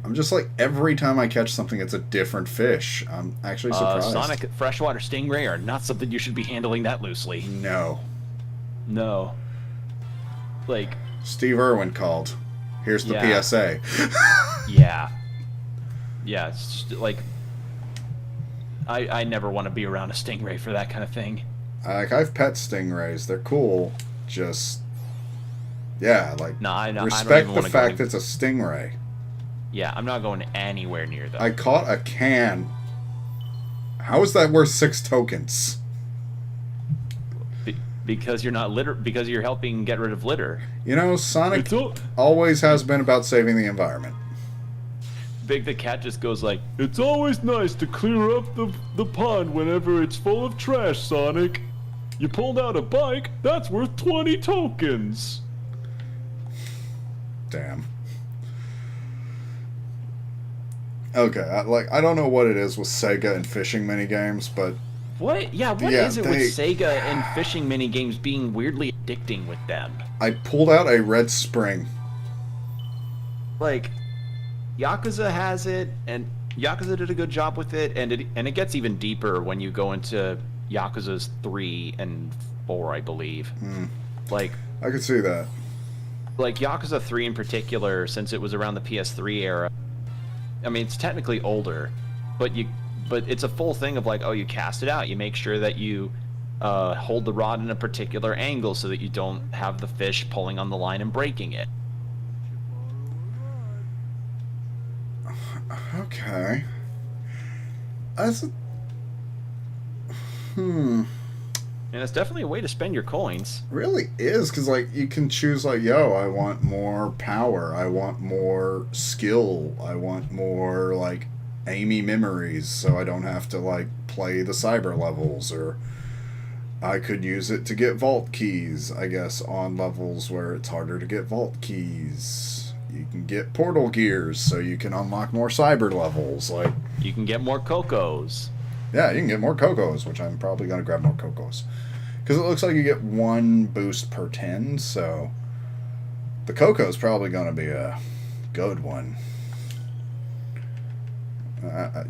I'm just like, every time I catch something, it's a different fish. I'm actually surprised. Sonic freshwater stingray are not something you should be handling that loosely. No. No. Like, Steve Irwin called. Here's the Yeah. PSA. yeah. Yeah, it's just, like, I never want to be around a stingray for that kind of thing. Like, I've pet stingrays. They're cool. Just, yeah, like, No, I don't respect even the wanna go fact any- it's a stingray. Yeah, I'm not going anywhere near them. I caught a can. How is that worth 6 tokens? Because you're not because you're helping get rid of litter. You know, Sonic all- always has been about saving the environment. Big the Cat just goes like, it's always nice to clear up the pond whenever it's full of trash, Sonic. You pulled out a bike, that's worth 20 tokens. Damn. Okay, I don't know what it is with Sega and fishing minigames, but What? Yeah, what Yeah, is it with Sega and fishing minigames being weirdly addicting with them? I pulled out a red spring. Like, Yakuza has it, and Yakuza did a good job with it, and it gets even deeper when you go into Yakuza's 3 and 4, I believe. Like I could see that. Yakuza 3 in particular, since it was around the PS3 era. I mean, it's technically older, but it's a full thing of like, oh, you cast it out, you make sure that you hold the rod in a particular angle so that you don't have the fish pulling on the line and breaking it. Okay. That's And it's definitely a way to spend your coins. really is, because like you can choose like, yo, I want more power, I want more skill, I want more like Amy memories, so I don't have to like play the cyber levels, or I could use it to get vault keys, I guess, on levels where it's harder to get vault keys. You can get portal gears so you can unlock more cyber levels. Like, You can get more Cocos. yeah, you can get more Cocos, which I'm probably going to grab more Cocos. Because it looks like you get 1 boost per 10, so the Coco's probably going to be a good one.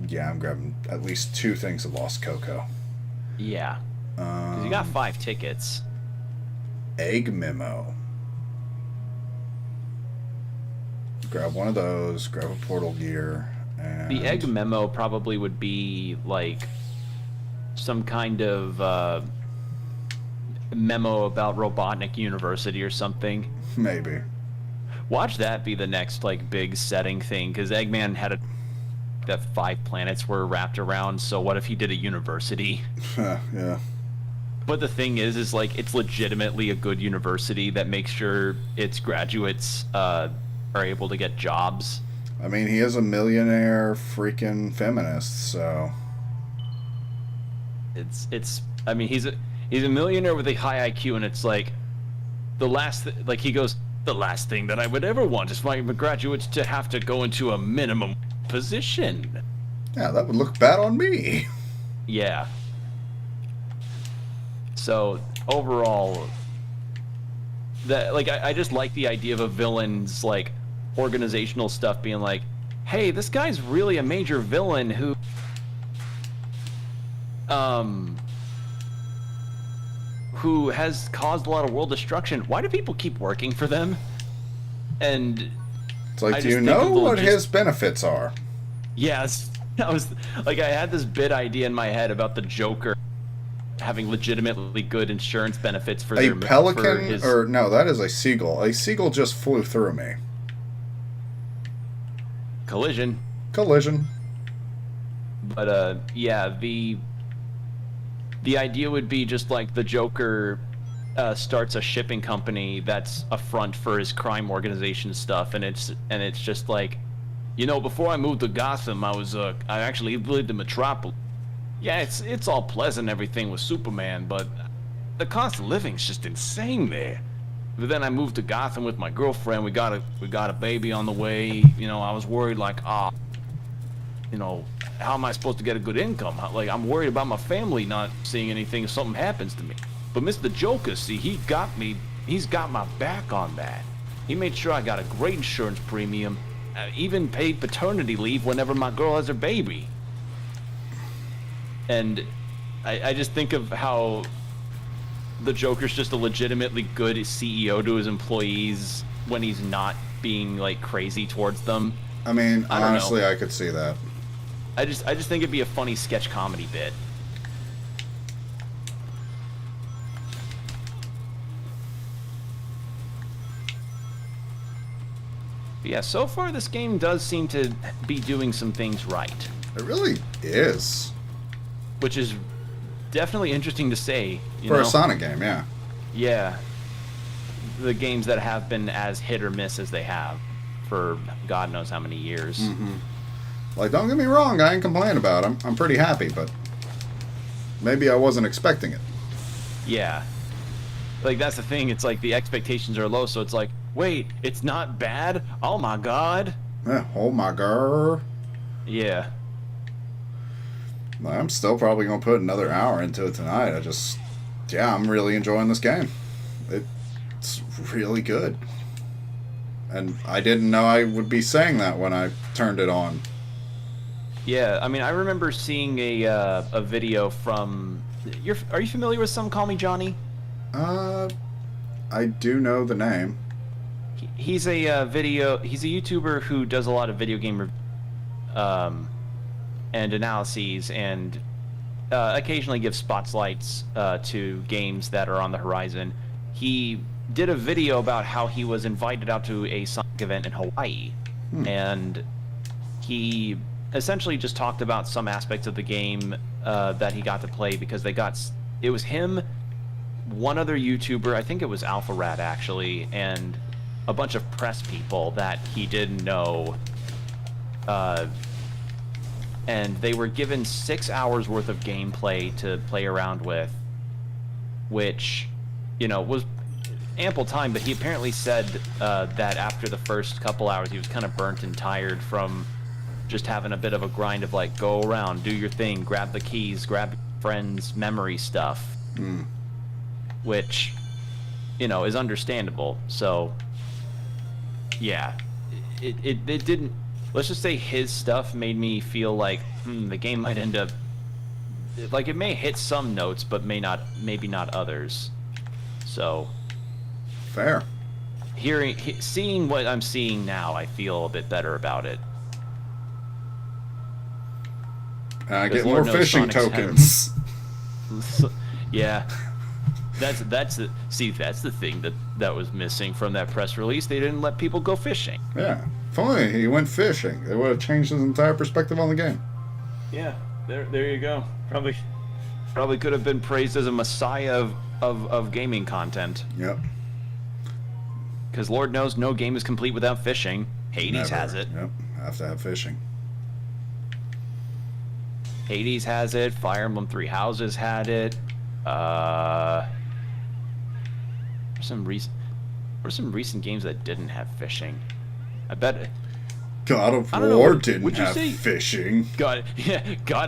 Yeah, I'm grabbing at least 2 things of Lost Coco. Yeah. 'Cause you got 5 tickets. Egg Memo. Grab one of those, grab a portal gear, and... The egg memo probably would be like some kind of memo about Robotnik University or something. Maybe. Watch that be the next like big setting thing, because Eggman had a that 5 planets were wrapped around. So what if he did a university? Yeah. But the thing is like it's legitimately a good university that makes sure its graduates are able to get jobs. I mean, he is a millionaire freaking feminist, so It's I mean he's a millionaire with a high IQ, and it's like like he goes, the last thing that I would ever want is my graduates to have to go into a minimum position. yeah, that would look bad on me. Yeah. So overall, that like I just like the idea of a villain's like organizational stuff being like, hey, this guy's really a major villain who has caused a lot of world destruction. Why do people keep working for them? And It's like, I do just you think know of the what his benefits are? yes, I was like, I had this bit idea in my head about the Joker having legitimately good insurance benefits for A their pelican, for his, or no, that is a seagull. A seagull just flew through me. collision. Collision. But yeah, the idea would be just like the Joker starts a shipping company that's a front for his crime organization stuff, and it's just like, you know, before I moved to Gotham, I actually lived in Metropolis. Yeah, it's all pleasant, everything with Superman, but the cost of living's just insane there. But then I moved to Gotham with my girlfriend. We got a baby on the way. You know, I was worried like, you know, how am I supposed to get a good income? Like, I'm worried about my family not seeing anything if something happens to me. But Mr. Joker, see, he's got my back on that. He made sure I got a great insurance premium, even paid paternity leave whenever my girl has her baby. And I just think of how the Joker's just a legitimately good CEO to his employees when he's not being like crazy towards them. I mean, I don't honestly, know. I could see that. I just think it'd be a funny sketch comedy bit. But yeah, so far this game does seem to be doing some things right, It really is. which is definitely interesting to say. You For know? a Sonic game, yeah. Yeah. The games that have been as hit or miss as they have for God knows how many years. Mm-hmm. Like, don't get me wrong, I ain't complaining about it. I'm pretty happy, but maybe I wasn't expecting it. Yeah. Like, that's the thing. It's like the expectations are low, so it's like, wait, it's not bad? Oh my god. Oh my god. Yeah. I'm still probably going to put another hour into it tonight. I'm really enjoying this game. It's really good. And I didn't know I would be saying that when I turned it on. Yeah, I mean, I remember seeing a video from... Are you familiar with Some Call Me Johnny? I do know the name. He's a he's a YouTuber who does a lot of video game and analyses, and occasionally gives spotlights to games that are on the horizon. He did a video about how he was invited out to a Sonic event in Hawaii, and he essentially just talked about some aspects of the game that he got to play, because it was him, one other YouTuber, I think it was AlphaRad actually, and a bunch of press people that he didn't know, and they were given 6 hours worth of gameplay to play around with, which, you know, was ample time, but he apparently said that after the first couple hours he was kind of burnt and tired from just having a bit of a grind of like, go around, do your thing, grab the keys, grab your friends' memory stuff. Which, you know, is understandable. So yeah, it didn't, let's just say his stuff made me feel like the game might end up like, it may hit some notes but maybe not others. So Fair. seeing what I'm seeing now, I feel a bit better about it. And I Because get more Lord knows fishing Sonic's tokens. Yeah. That's that's the thing that was missing from that press release. They didn't let people go fishing. Yeah. If only he went fishing, it would have changed his entire perspective on the game. Yeah, there you go. Probably could have been praised as a messiah of gaming content. Yep. Because Lord knows no game is complete without fishing. Hades Never. has it. Yep. Have to have fishing. Hades has it. Fire Emblem Three Houses had it. For some recent games that didn't have fishing. I bet God of I don't know, War would didn't you have say- fishing. God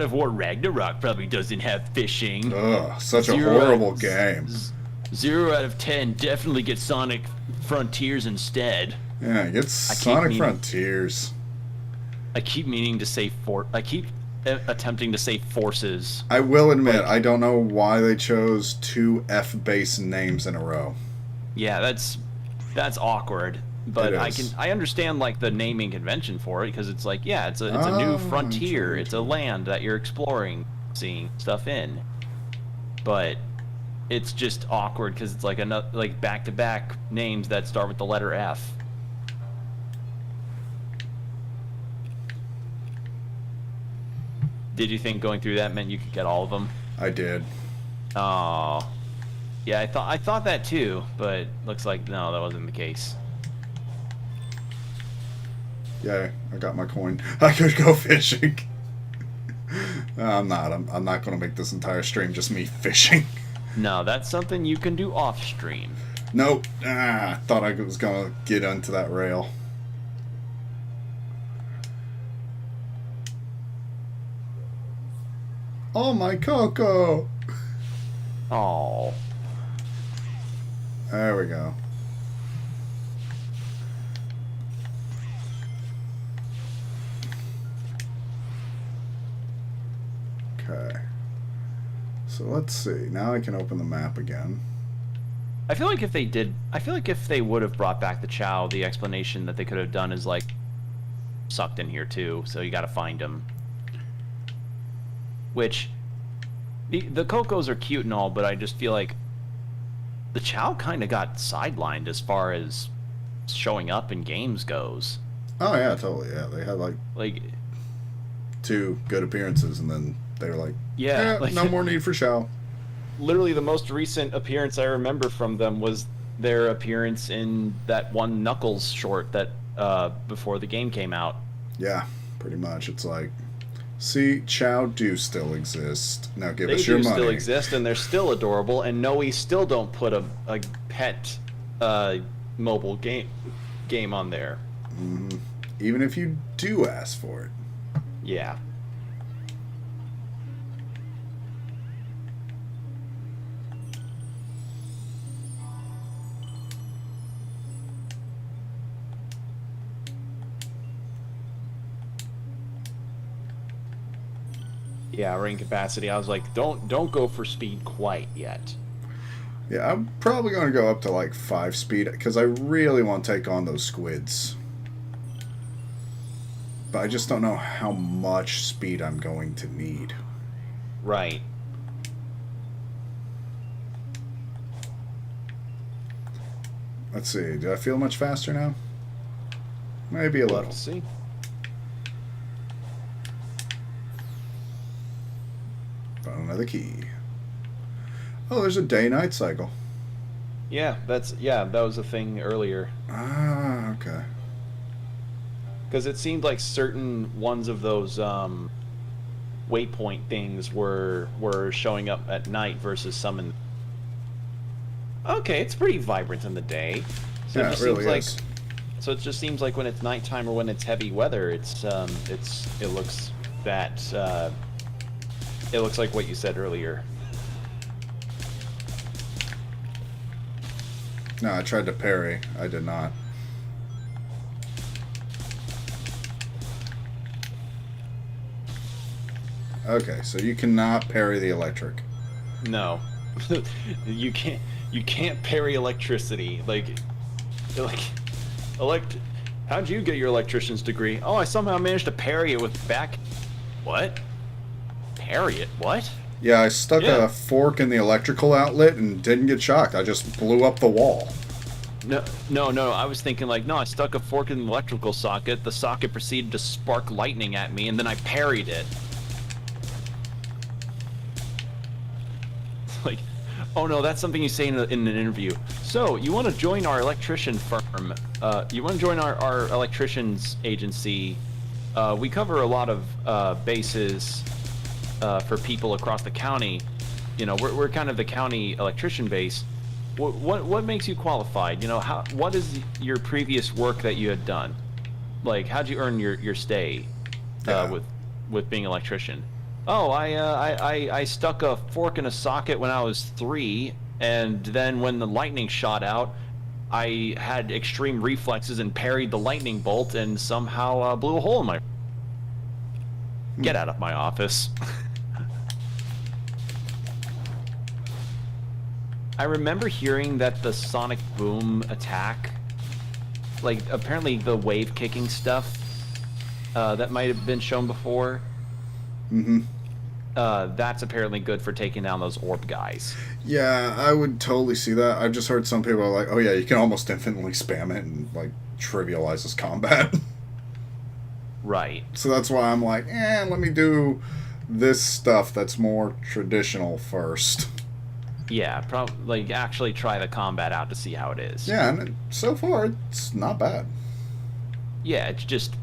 of War Ragnarok probably doesn't have fishing. Ugh, such a Zero- horrible game. 0 out of 10 definitely get Sonic Frontiers instead. Yeah, get keep Sonic meaning- Frontiers. I keep meaning to say I keep attempting to say Forces. I will admit, I don't know why they chose 2 F-based names in a row. Yeah, that's awkward. But It I is. understand like the naming convention for it because it's like it's a new Oh, frontier. true, It's a land that you're exploring, seeing stuff in. But it's just awkward because it's like back-to-back names that start with the letter F. Did you think going through that meant you could get all of them? I did. Oh, yeah, I thought that too, but looks like no, that wasn't the case. Yay, I got my coin. I could go fishing. I'm not going to make this entire stream just me fishing. No, that's something you can do off stream. Nope. Thought I was going to get onto that rail. Oh, my Coco. Oh, There we go. Okay. So let's see. Now I can open the map again. I feel like if they would have brought back the Chow, the explanation that they could have done is like sucked in here too. So you got to find them. Which the Cocos are cute and all, but I just feel like the Chow kind of got sidelined as far as showing up in games goes. Oh yeah, totally. Yeah, they had like Like 2 good appearances, and then they were like, yeah, like, no more need for Shao. literally the most recent appearance I remember from them was their appearance in that one Knuckles short that before the game came out. Yeah, pretty much. It's like, see, Chow do still exist. Now give They us your do money. still exist and they're still adorable, and no, we still don't put a pet mobile game on there. Even if you do ask for it. Yeah. Yeah, ring capacity. I was like, don't go for speed quite yet. Yeah, I'm probably going to go up to like 5 speed because I really want to take on those squids. But I just don't know how much speed I'm going to need. Right. Let's see, do I feel much faster now? Maybe a little. Let's see. Found another key. Oh, there's a day-night cycle. Yeah, that was a thing earlier. Ah, okay. Because it seemed like certain ones of those waypoint things were showing up at night versus some in. Okay, it's pretty vibrant in the day. So Yeah, it really like, is. So it just seems like when it's nighttime or when it's heavy weather, it looks that it looks like what you said earlier. No, I tried to parry. I did not. Okay, so you cannot parry the electric. No, you can't parry electricity. How'd you get your electrician's degree? Oh, I somehow managed to parry it with back. What? Parry it? What? Yeah, I stuck Yeah. a fork in the electrical outlet and didn't get shocked. I just blew up the wall. No. I was thinking like, no, I stuck a fork in the electrical socket. The socket proceeded to spark lightning at me, and then I parried it. Like, oh no, that's something you say in an interview. So, you want to join our electrician firm? You want to join our electricians agency? We cover a lot of bases for people across the county. You know, we're kind of the county electrician base. What makes you qualified? You know, what is your previous work that you had done? Like, how'd you earn your stay Yeah. with being an electrician? Oh, I stuck a fork in a socket when I was 3, and then when the lightning shot out, I had extreme reflexes and parried the lightning bolt and somehow blew a hole in my... Get out of my office. I remember hearing that the Sonic Boom attack, like, apparently the wave kicking stuff, that might have been shown before, Mm-hmm. that's apparently good for taking down those orb guys. Yeah, I would totally see that. I've just heard some people are like, oh yeah, you can almost infinitely spam it and, like, trivializes combat. Right. So that's why I'm like, let me do this stuff that's more traditional first. Yeah, like, actually try the combat out to see how it is. Yeah, and so far, it's not bad. Yeah, it's just,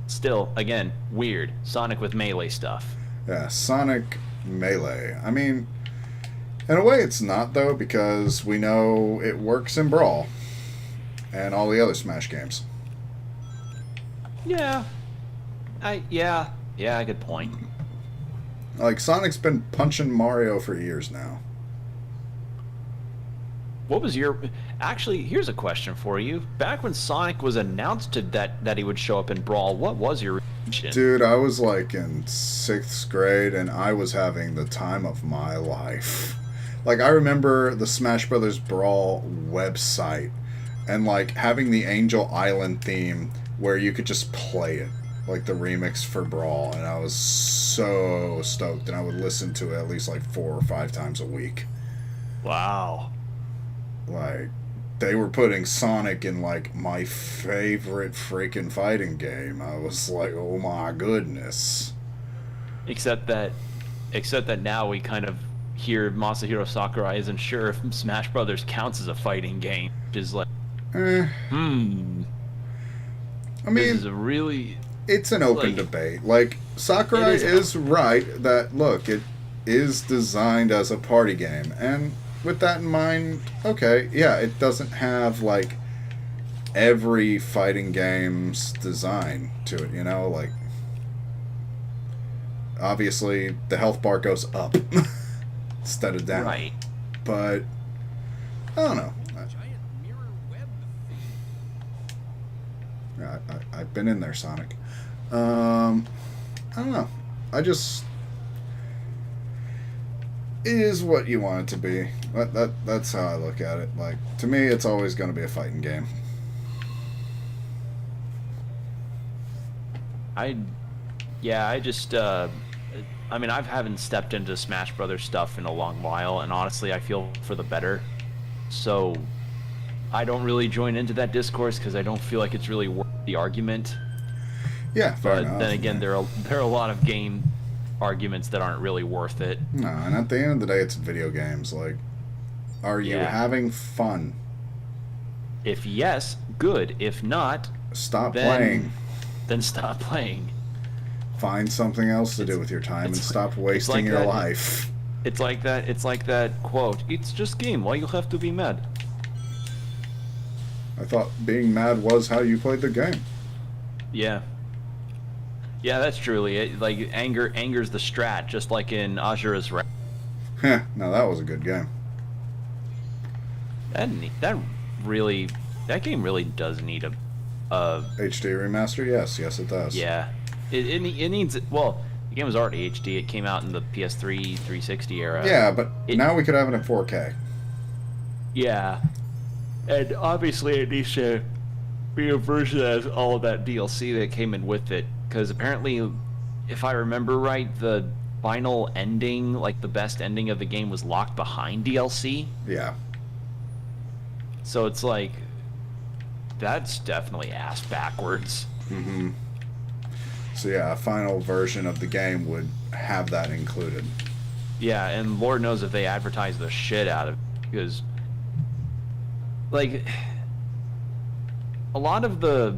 still, again, weird. Sonic with melee stuff. Yeah, Sonic Melee. I mean, in a way it's not, though, because we know it works in Brawl and all the other Smash games. Yeah. Yeah, good point. Like, Sonic's been punching Mario for years now. What was your... Actually, here's a question for you. Back when Sonic was announced that he would show up in Brawl, what was your reaction? Dude, I was like in 6th grade and I was having the time of my life. Like, I remember the Smash Brothers Brawl website and like having the Angel Island theme where you could just play it, like the remix for Brawl, and I was so stoked, and I would listen to it at least like 4 or 5 times a week. Wow. Like, they were putting Sonic in like my favorite freaking fighting game. I was like, oh my goodness. Except that now we kind of hear Masahiro Sakurai isn't sure if Smash Brothers counts as a fighting game, which is like, I this mean, is a really... it's an open like, debate. Like, Sakurai it is right that, look, it is designed as a party game. And with that in mind, okay, yeah, it doesn't have, like, every fighting game's design to it, you know? Like, obviously, the health bar goes up instead of down. Right. But, I don't know. Giant mirror web thing. I've been in there, Sonic. I don't know. It is what you want it to be. That's how I look at it. Like, to me, it's always going to be a fighting game. I mean, I haven't stepped into Smash Brothers stuff in a long while, and honestly, I feel for the better. So, I don't really join into that discourse because I don't feel like it's really worth the argument. Yeah, fair But enough. then again, there are a lot of game arguments that aren't really worth it. No, and at the end of the day, it's video games. Like, are you Yeah. having fun? If yes, good. If not, Stop then playing. Then stop playing. Find something else to do with your time and it's- stop it's wasting like your that- life. It's like that quote. It's just game. Why you have to be mad? I thought being mad was how you played the game. Yeah. Yeah, that's truly it. Like anger's the strat, just like in Azura's Wrath. Heh, now that was a good game. That game really does need a HD remaster? Yes, it does. yeah. It needs, well, the game was already HD. It came out in the PS3 360 era. Yeah, but now we could have it in 4K. Yeah. And obviously it needs to be a version that has all of that DLC that came in with it. Because apparently, if I remember right, the final ending, like the best ending of the game, was locked behind DLC. Yeah. So it's like, that's definitely ass backwards. Mm-hmm. So yeah, a final version of the game would have that included. Yeah, and Lord knows if they advertise the shit out of it, because, like, a lot of the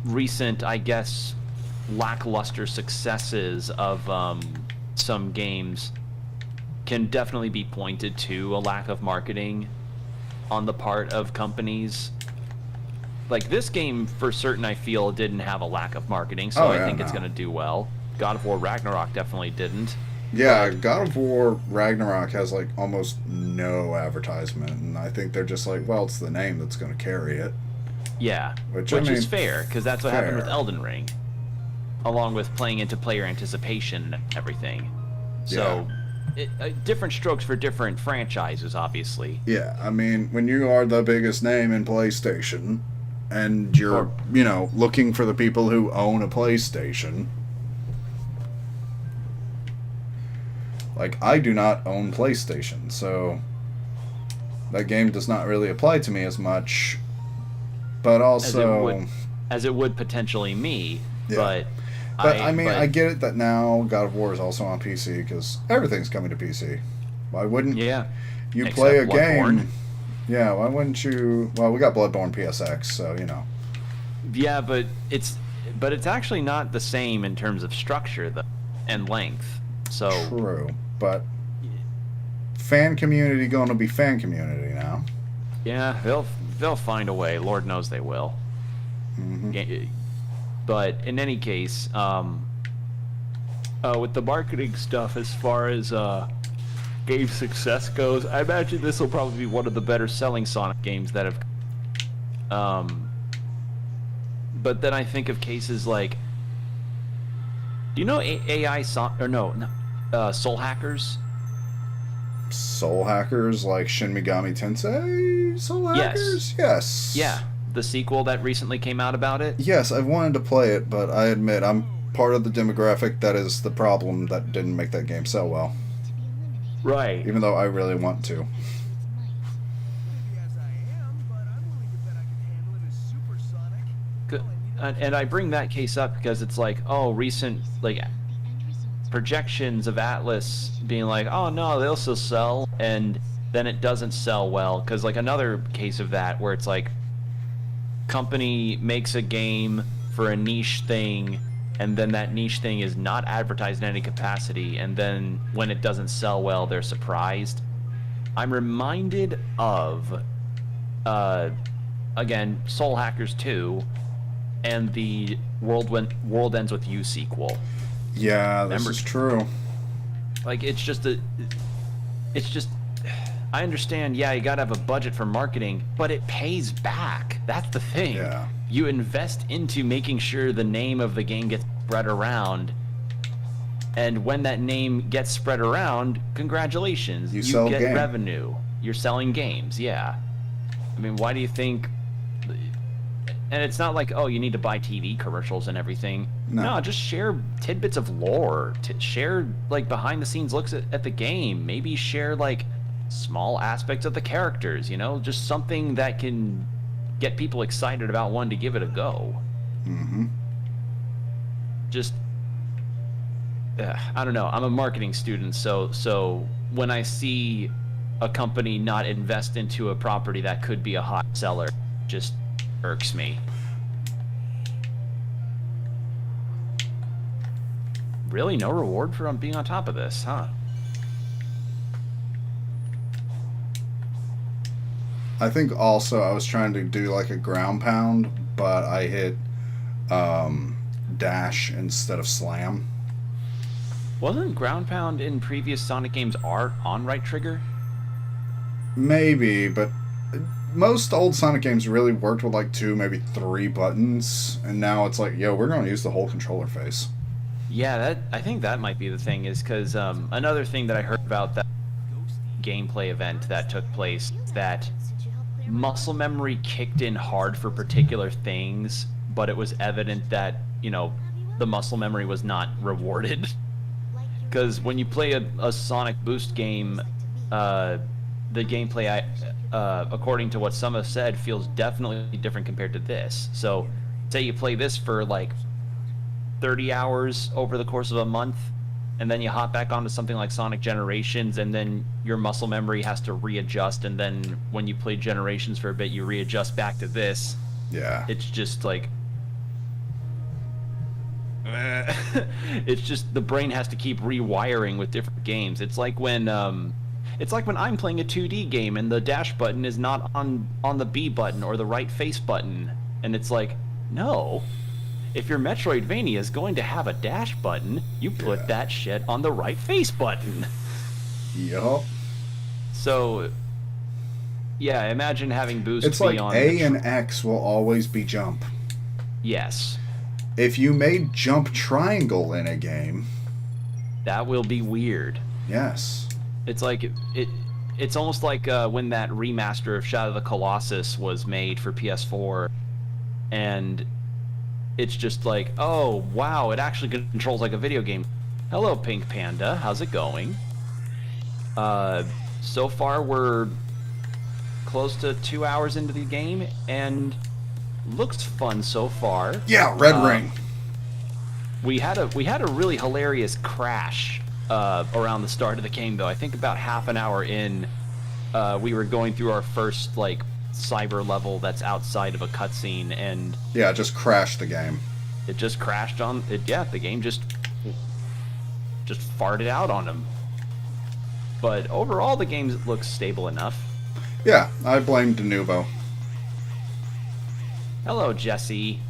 recent, I guess, lackluster successes of some games can definitely be pointed to a lack of marketing on the part of companies. Like, this game, for certain, I feel, didn't have a lack of marketing, so I think it's going to do well. God of War Ragnarok definitely didn't. Yeah, God of War Ragnarok has like almost no advertisement, and I think they're just like, well, it's the name that's going to carry it. Yeah, Which which I mean, is fair, because that's what happened with fair. Elden Ring, along with playing into player anticipation and everything. So, different strokes for different franchises, obviously. Yeah, I mean, when you are the biggest name in PlayStation, and you're, you know, looking for the people who own a PlayStation. Like, I do not own PlayStation, so that game does not really apply to me as much. But also, as it would potentially me, Yeah. but I mean, I get it that now God of War is also on PC, because everything's coming to PC. Why wouldn't yeah, you except play a Bloodborne. game? Yeah, why wouldn't you? Well, we got Bloodborne PSX, so, you know. Yeah, but it's actually not the same in terms of structure though, and length. So True, but fan community going to be fan community now. yeah, they'll find a way. Lord knows they will. Mhm. But in any case, with the marketing stuff, as far as game success goes, I imagine this will probably be one of the better selling Sonic games that have. But then I think of cases like, do you know AI Soul Hackers? Soul Hackers like Shin Megami Tensei Soul Yes. Hackers? Yes. Yeah, the sequel that recently came out about it. Yes, I've wanted to play it, but I admit I'm part of the demographic that is the problem that didn't make that game sell well. To be eliminated. Right. Even though I really want to. Its might. Maybe as I am, but I'm willing to bet I can handle it as Super Sonic. Good. All I need And I bring that case up because it's like, oh, recent like The end results. projections of Atlas being like, oh no, they'll still sell, and then it doesn't sell well. Because like another case of that where it's like, company makes a game for a niche thing, and then that niche thing is not advertised in any capacity, and then when it doesn't sell well, they're surprised. I'm reminded of, again, Soul Hackers 2, and the World Ends With You sequel. Yeah, this Remember- is true. Like, it's just I understand, yeah, you gotta have a budget for marketing, but it pays back. That's the thing. Yeah. You invest into making sure the name of the game gets spread around, and when that name gets spread around, congratulations, You sell get game. revenue. You're selling games, yeah. I mean, why do you think? And it's not like, oh, you need to buy TV commercials and everything. No. Just share tidbits of lore. Share, like, behind-the-scenes looks at the game. Maybe share, like, small aspects of the characters, you know? Just something that can get people excited about wanting to give it a go. Mm-hmm. Just, I don't know. I'm a marketing student, so when I see a company not invest into a property that could be a hot seller, it just irks me. Really, no reward for being on top of this, huh? I think also I was trying to do like a ground pound, but I hit dash instead of slam. Wasn't ground pound in previous Sonic games on right trigger? Maybe, but most old Sonic games really worked with like 2, maybe 3 buttons, and now it's like, yo, we're going to use the whole controller face. Yeah, I think that might be the thing, is because another thing that I heard about that gameplay event that took place, that Since you helped clear my muscle memory kicked in hard for particular things, but it was evident that, you know, the muscle memory was not rewarded. like Because when you play a Sonic Boost game, the gameplay, according to what some have said, feels definitely different compared to this. So, say you play this for like 30 hours over the course of a month, and then you hop back onto something like Sonic Generations, and then your muscle memory has to readjust, and then when you play Generations for a bit, you readjust back to this. Yeah. It's just like... it's just the brain has to keep rewiring with different games. It's like when I'm playing a 2D game and the dash button is not on the B button or the right face button, and it's like, no, if your Metroidvania is going to have a dash button, you put that shit on the right face button. Yup. So yeah, imagine having boost It's be like on A and X will always be jump. yes, If you made jump triangle in a game, that will be weird. yes. It's like it's almost like when that remaster of Shadow of the Colossus was made for PS4, and it's just like, oh wow, it actually controls like a video game. Hello, Pink Panda, how's it going? So far we're close to 2 hours into the game, and looks fun so far. Yeah, Red Ring. We had a really hilarious crash around the start of the game, though. I think about half an hour in, we were going through our first like cyber level that's outside of a cutscene, and Yeah, just crashed the game. it just crashed on it. Yeah, the game just farted out on him. But overall, the game looks stable enough. Yeah, I blame Denuvo. Hello, Jesse.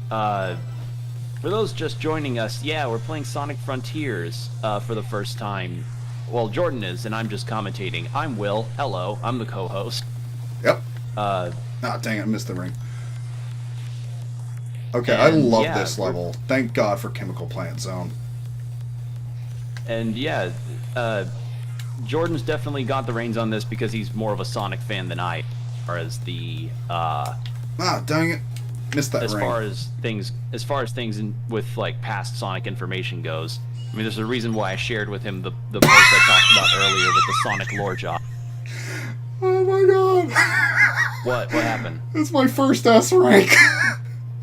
For those just joining us, yeah, we're playing Sonic Frontiers for the first time. Well, Jordan is, and I'm just commentating. I'm Will. Hello, I'm the co-host. Yep. Ah, dang it, I missed the ring. Okay, I And, love yeah, this we're- level. Thank God for Chemical Plant Zone. And yeah, Jordan's definitely got the reins on this because he's more of a Sonic fan than I, as the Ah, dang it. Missed that as ring. far as things with like past Sonic information goes. I mean, there's a reason why I shared with him the post I talked about earlier with the Sonic lore job. Oh my God. What happened? It's my first S rank.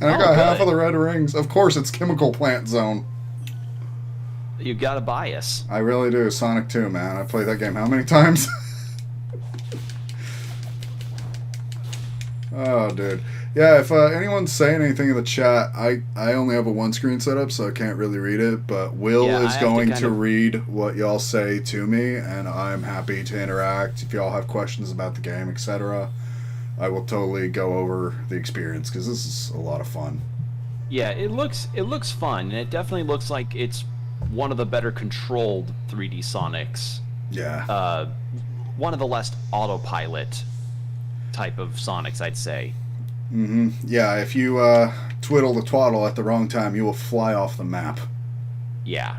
And I Oh, got half good. of the red rings. Of course, it's Chemical Plant Zone. You got a bias. I really do. Sonic 2, man. I played that game how many times? Oh, dude. Yeah, if anyone's saying anything in the chat, I only have a one-screen setup, so I can't really read it, but Will Yeah, I is have to going kind to of- read what y'all say to me, and I'm happy to interact. If y'all have questions about the game, etc., I will totally go over the experience, because this is a lot of fun. Yeah, it looks fun, and it definitely looks like it's one of the better controlled 3D Sonics. Yeah. One of the less autopilot type of Sonics, I'd say. Mm-hmm. Yeah, if you twiddle the twaddle at the wrong time, you will fly off the map. Yeah.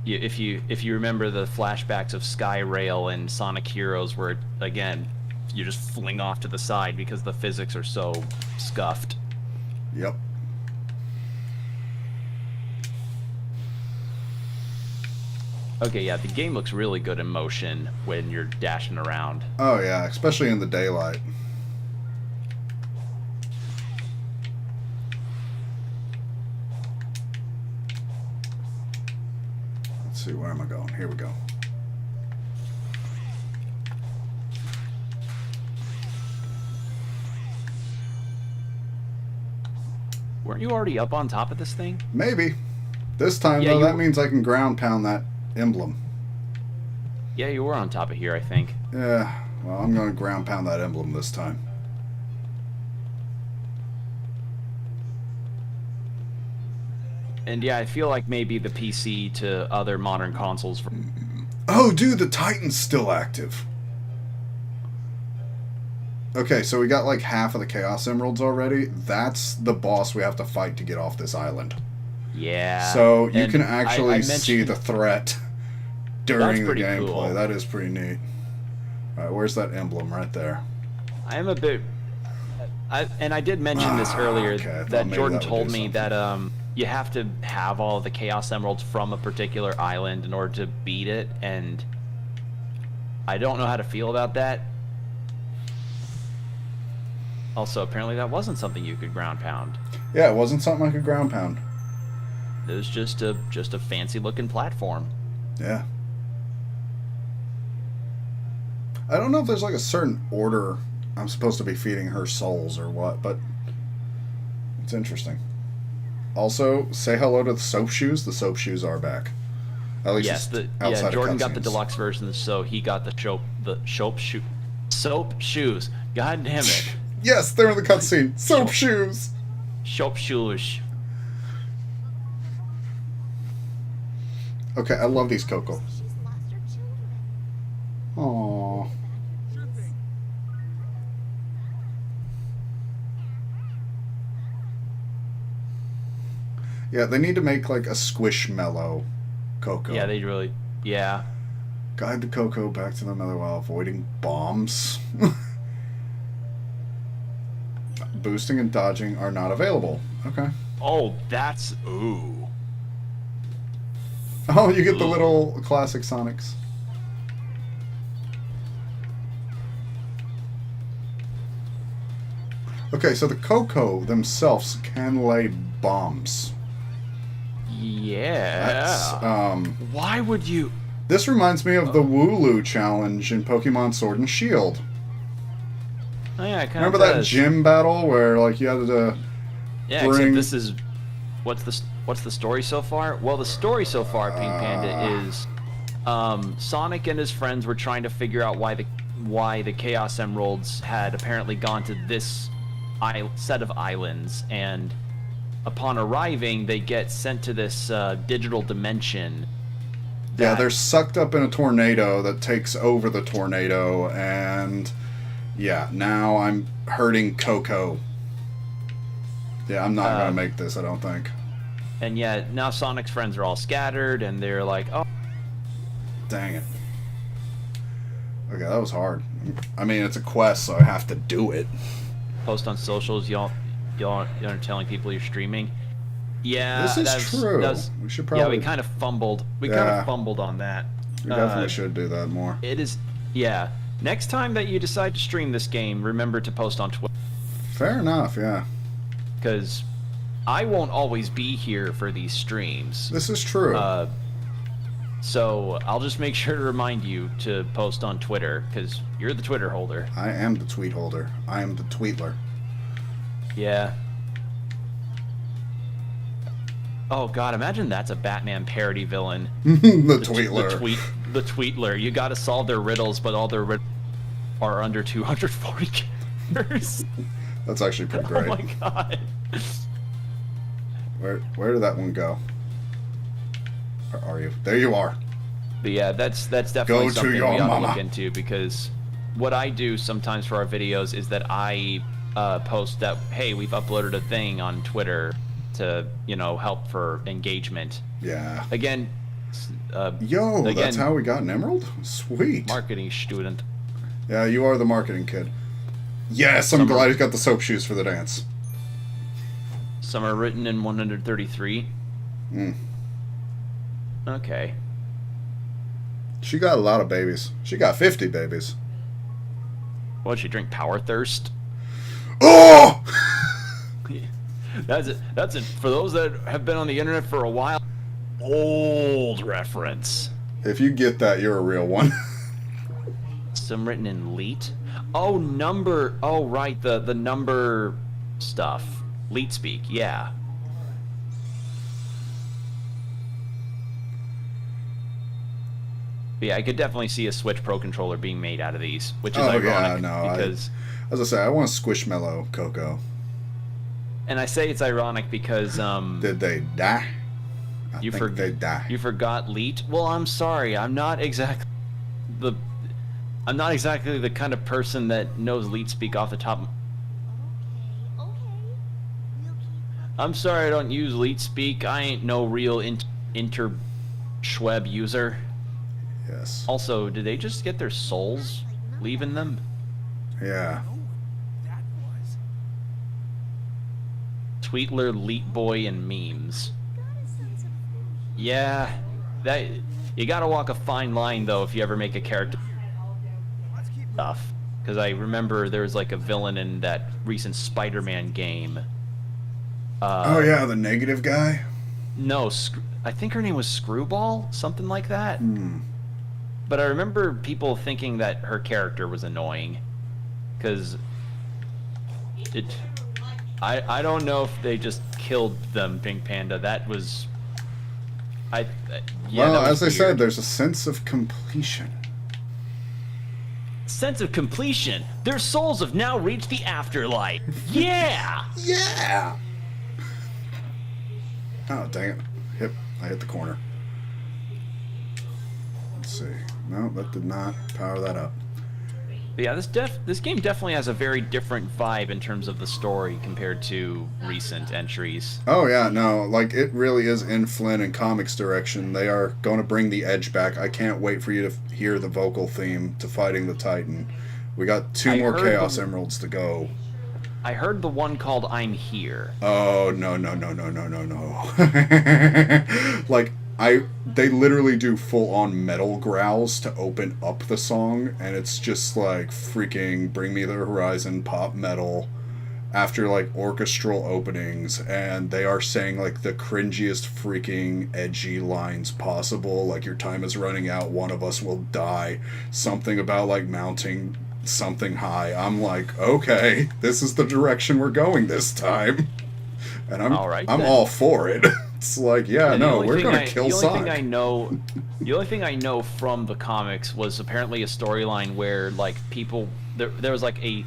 If you remember the flashbacks of Skyrail and Sonic Heroes, where again you just fling off to the side because the physics are so scuffed. Yep. Okay, yeah, the game looks really good in motion when you're dashing around. Oh yeah, especially in the daylight. Let's see, where am I going? Here we go. Weren't you already up on top of this thing? Maybe. This time, Yeah, though, you- that means I can ground pound that emblem. Yeah, you were on top of here, I think. Yeah, well, I'm going to ground pound that emblem this time. And yeah, I feel like maybe the PC to other modern consoles. Oh, dude, the Titan's still active. Okay, so we got like half of the Chaos Emeralds already. That's the boss we have to fight to get off this island. Yeah. So you and can I actually see mentioned- the threat during the pretty gameplay. cool. That is pretty neat. Alright, where's that emblem? Right there. I am a bit. I did mention this earlier okay, I thought that maybe Jordan that would told do me something. that you have to have all of the Chaos Emeralds from a particular island in order to beat it, and I don't know how to feel about that. Also, apparently that wasn't something you could ground pound. Yeah, it wasn't something I could ground pound. It was just a fancy looking platform. Yeah. I don't know if there's like a certain order I'm supposed to be feeding her souls or what, but it's interesting. Also, say hello to the soap shoes. The soap shoes are back. At least Yes, outside Jordan of got the cutscenes. deluxe version, so he got the soap shoes. God damn it. Yes, they're in the cutscene. Soap shoes. Soap shoes. Okay, I love these Coco. She's lost her children. Aww. Sure thing. Yeah, they need to make like a Squishmallow Coco. Yeah, they really. Yeah. Guide the Coco back to the mother while avoiding bombs. Boosting and dodging are not available. Okay. Oh, that's. Ooh. Oh, you get the little classic Sonics. Okay, so the Coco themselves can lay bombs. Yeah. That's, Why would you. this reminds me of the Wooloo challenge in Pokemon Sword and Shield. Oh, yeah, it kind Remember of that does. gym battle where like you had to Yeah, bring- except this is. What's the story so far? Well, the story so far, Pink Panda, is Sonic and his friends were trying to figure out why the Chaos Emeralds had apparently gone to this set of islands, and upon arriving, they get sent to this digital dimension. Yeah, that- they're sucked up in a tornado that takes over the tornado, and yeah, now I'm hurting Coco. Yeah, I'm not gonna make this, I don't think. And yeah, now Sonic's friends are all scattered, and they're like, oh, Dang it. Okay, that was hard. I mean, it's a quest, so I have to do it. post on socials, y'all are telling people you're streaming. Yeah, This is that's true. that's- We should Yeah, probably. we kind of fumbled. We kind Yeah. of fumbled on that. We definitely Uh, should do that more. It is, yeah. Next time that you decide to stream this game, remember to post on Twitter, Fair enough, yeah. because I won't always be here for these streams. This is true. So I'll just make sure to remind you to post on Twitter, because you're the Twitter holder. I am the tweet holder. I am the tweetler. Yeah. Oh god, imagine that's a Batman parody villain. The tweetler. The tweetler. You gotta solve their riddles, but all their riddles are under 240 characters. That's actually pretty Oh great. my god. Where did that one go? Where are you? There you are. But yeah, that's definitely Go to something we your ought to mama. look into, because what I do sometimes for our videos is that I post that, hey, we've uploaded a thing on Twitter to, help for engagement. Yeah. Again, Yo, again, that's how we got an emerald? Sweet. marketing student. Yeah, you are the marketing kid. Yes, I'm glad he's got the soap shoes for the dance. Some are written in 133. Mm. Okay. She got a lot of babies. She got 50 babies. What'd she drink? Power Thirst? Oh! That's it. That's it. For those that have been on the internet for a while, old reference. If you get that, you're a real one. Some written in Leet. Oh, number. Oh, right. The number stuff. Leet speak. Yeah. But yeah, I could definitely see a Switch Pro controller being made out of these, which is Oh, ironic yeah, no, because. As I say, I want a Squishmallow Coco. And I say it's ironic because Did they die? I You think they die. You forgot Leet? Well, I'm sorry. I'm not exactly the kind of person that knows Leet speak off the top. Okay. We'll keep I'm sorry I don't use Leet speak. I ain't no real inter-Schweb user. Yes. Also, did they just get their souls leaving them? Yeah. Know what that was. Tweetler, Leet Boy, and memes. Got a sense of who Yeah, that you gotta walk a fine line though if you ever make a character Let's keep moving. stuff. Because I remember there was like a villain in that recent Spider-Man game. Oh yeah, the negative guy. No, I think her name was Screwball, something like that. Hmm. But I remember people thinking that her character was annoying, because I don't know if they just killed them, Pink Panda. That was, yeah. Well, that was as I said, weird. there's a sense of completion. Sense of completion. Their souls have now reached the afterlife. Yeah. Yeah. Oh dang it! I hit the corner. Let's see. No, that did not power that up. But yeah, this game definitely has a very different vibe in terms of the story compared to recent entries. Oh yeah, no, like it really is in Flynn and comics direction. They are going to bring the edge back. I can't wait for you to hear the vocal theme to Fighting the Titan. We got 2 I more heard Chaos Emeralds to go. I heard the one called "I'm Here." Oh no. Like they literally do full on metal growls to open up the song, and it's just like freaking Bring Me the Horizon pop metal after like orchestral openings, and they are saying like the cringiest freaking edgy lines possible, like your time is running out, one of us will die, something about like mounting something high. I'm like, okay, this is the direction we're going this time. And I'm All right, I'm then. all for it. It's like, yeah, And the no, only we're thing gonna kill The only thing I Sonic. know, the only thing I know from the comics was apparently a storyline where like people there was like a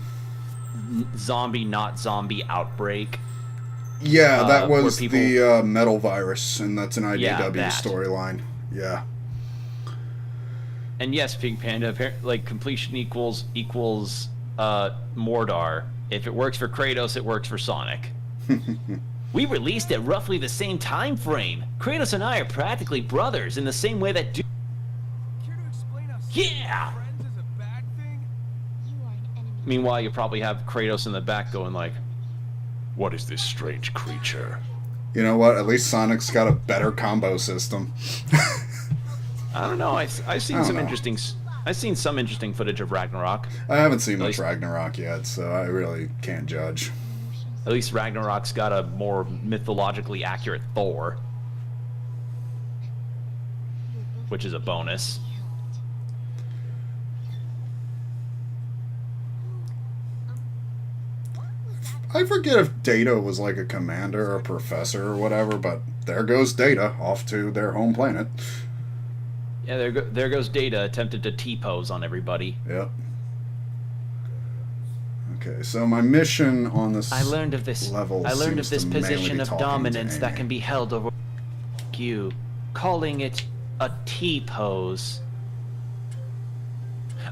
zombie not zombie outbreak. Yeah, that where was people- the metal virus, and that's an Yeah, IDW that. storyline. Yeah. And yes, Pink Panda, like completion equals Mordor. If it works for Kratos, it works for Sonic. We released at roughly the same time frame. Kratos and I are practically brothers in the same way that Care to explain how Yeah! friends is a bad thing? you are an enemy. Meanwhile, you probably have Kratos in the back going like, "What is this strange creature?" You know what? At least Sonic's got a better combo system. I don't know. I've seen I don't some know. interesting. I've seen some interesting footage of Ragnarok. I haven't seen much least- Ragnarok yet, so I really can't judge. At least Ragnarok's got a more mythologically accurate Thor, which is a bonus. I forget if Data was like a commander or a professor or whatever, but there goes Data off to their home planet. Yeah, there goes Data attempted to T-pose on everybody. Yep. Okay, so my mission on this I learned of this. level I learned of seems this to mainly position be of talking to dominance that Amy. can be held over you, calling it a T-pose.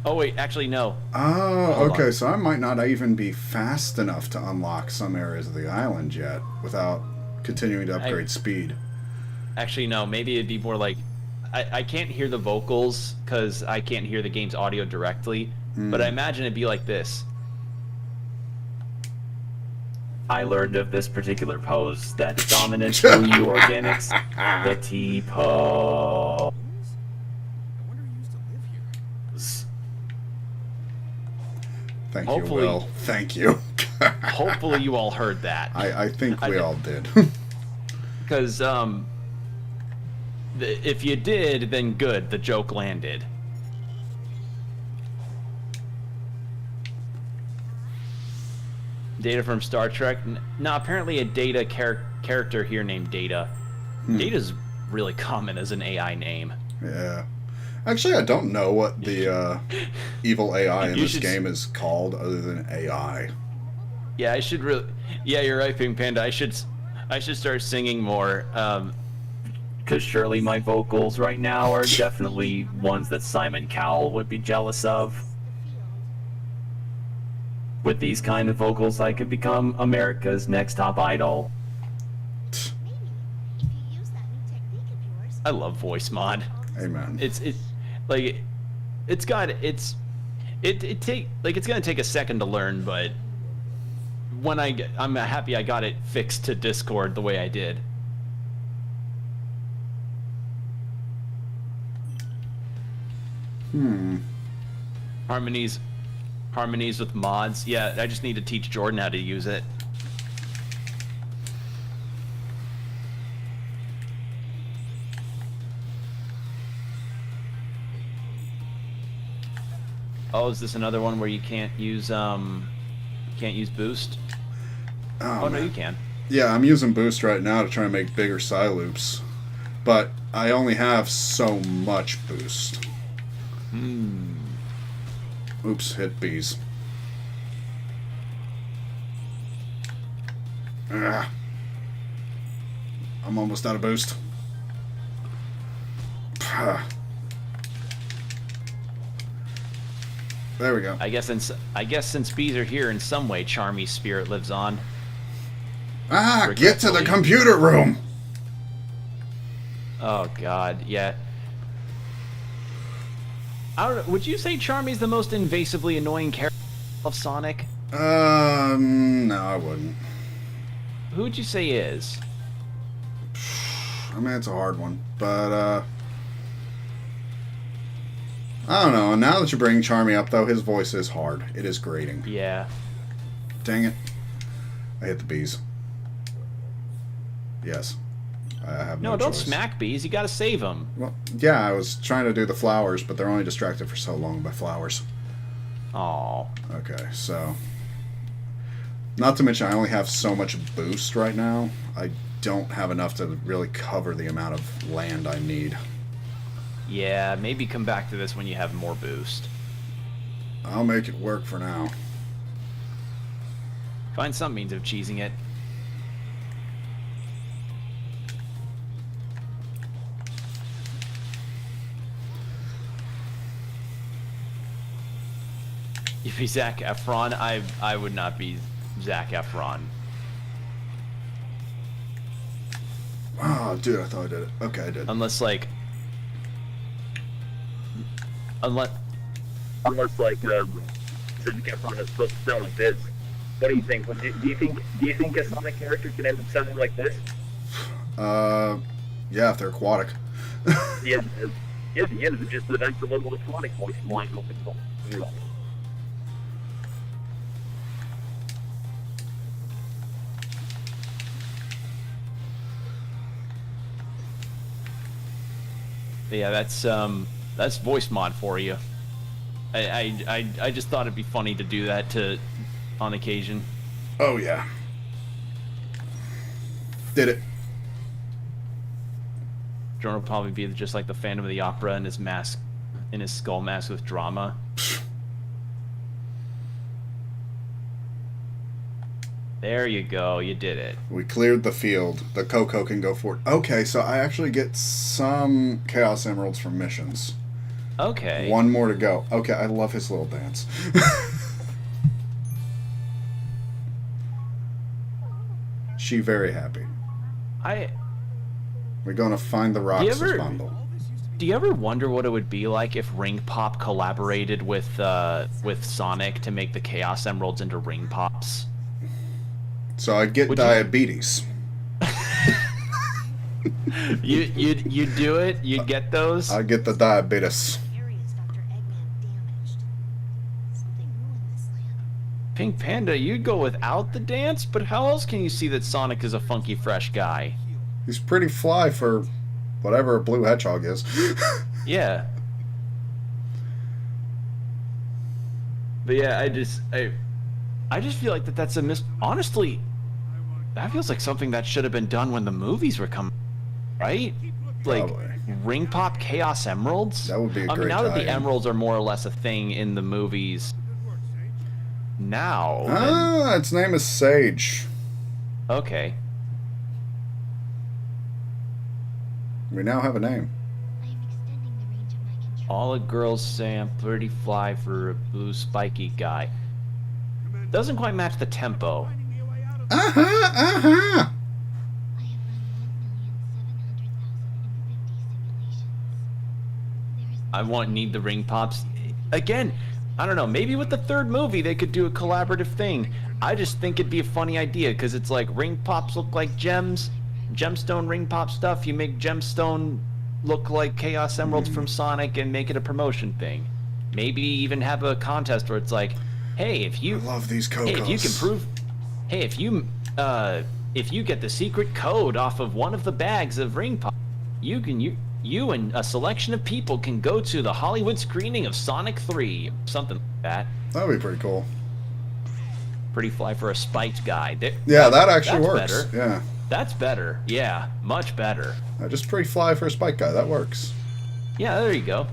Oh wait, actually no. Oh, Hold okay, on. so I might not even be fast enough to unlock some areas of the island yet without continuing to upgrade speed. Actually no. Maybe it'd be more like, I can't hear the vocals because I can't hear the game's audio directly. But I imagine it'd be like this. I learned of this particular pose that's dominant through you organics, the T-pose. I wonder who used to live here. Thank Hopefully- you, Will. Thank you. Hopefully you all heard that. I think we I- all did. Because, if you did, then good, the joke landed. Data from Star Trek? No, apparently a Data character here named Data. Data's really common as an AI name. Yeah. Actually, I don't know what the evil AI in You this should game is called other than AI. Yeah, I should really... Yeah, you're right, Pink Panda. I should start singing more. Because surely my vocals right now are definitely ones that Simon Cowell would be jealous of. With these kind of vocals, I could become America's next top idol. Maybe if you use that new technique of yours. I love voice mod. Amen. It's gonna take a second to learn, but I'm happy I got it fixed to Discord the way I did. Harmonies with mods. Yeah, I just need to teach Jordan how to use it. Oh, is this another one where you can't use boost? Oh no, man. you can. Yeah, I'm using boost right now to try and make bigger side loops, but I only have so much boost. Oops, hit bees. Ah. I'm almost out of boost. There we go. I guess since bees are here, in some way, Charmy's spirit lives on. Ah, get to the Regretfully. computer room! Oh God, yeah. I don't know. Would you say Charmy's the most invasively annoying character of Sonic? No, I wouldn't. Who would you say is? I mean, it's a hard one, but, I don't know. Now that you bring Charmy up, though, his voice is hard. It is grating. Yeah. Dang it. I hit the bees. Yes. I have no No, don't choice. smack bees. You gotta save them. Well, yeah, I was trying to do the flowers, but they're only distracted for so long by flowers. Oh. Okay, so... Not to mention, I only have so much boost right now. I don't have enough to really cover the amount of land I need. Yeah, maybe come back to this when you have more boost. I'll make it work for now. Find some means of cheesing it. If he's Zac Efron, I would not be Zac Efron. Oh, dude, I thought I did it. Okay, I did. Unless like Zac Efron is supposed to sound like this. What do you think? Do you think a Sonic character can end up sounding like this? Yeah, if they're aquatic. Yeah, just the nice little electronic voice line open. Yeah, that's voice mod for you. I just thought it'd be funny to do that on occasion. Oh, yeah. Did it. Jordan will probably be just like the Phantom of the Opera in his mask, in his skull mask with drama. There you go, you did it. We cleared the field. The Coco can go forward. Okay, so I actually get some Chaos Emeralds from missions. Okay. One more to go. Okay, I love his little dance. She very happy. We're gonna find the Roxas bundle. Do you ever wonder what it would be like if Ring Pop collaborated with Sonic to make the Chaos Emeralds into Ring Pops? So I'd get Would you- diabetes. You'd do it? You'd get those? I'd get the diabetes. Areas Dr. Eggman damaged. Something ruined this land. Pink Panda, you'd go without the dance, but how else can you see that Sonic is a funky, fresh guy? He's pretty fly for whatever a blue hedgehog is. Yeah. But yeah, I just feel like that's a honestly, that feels like something that should have been done when the movies were coming, right? Like Probably. Ring Pop Chaos Emeralds. That would be a I mean, great now that the tie-in. emeralds are more or less a thing in the movies now. Ah, its name is Sage. Okay. We now have a name. I am extending the range of my control. All the girls say I'm pretty fly for a blue spiky guy. Doesn't quite match the tempo. Uh-huh, uh-huh. I have run 1,700,050 simulations. There is Need the ring pops. Again, I don't know, maybe with the third movie they could do a collaborative thing. I just think it'd be a funny idea because it's like ring pops look like gems, gemstone ring pop stuff. You make gemstone look like Chaos Emeralds from Sonic and make it a promotion thing. Maybe even have a contest where it's like, hey, if I you love these Cocos. hey, if you can prove, hey, if you get the secret code off of one of the bags of ring pop, you and a selection of people can go to the Hollywood screening of Sonic 3, something like that. That'd be pretty cool. Pretty fly for a spiked guy. Yeah, that actually that's works. better. Yeah. That's better. Yeah, much better. Just pretty fly for a spike guy. That works. Yeah, there you go.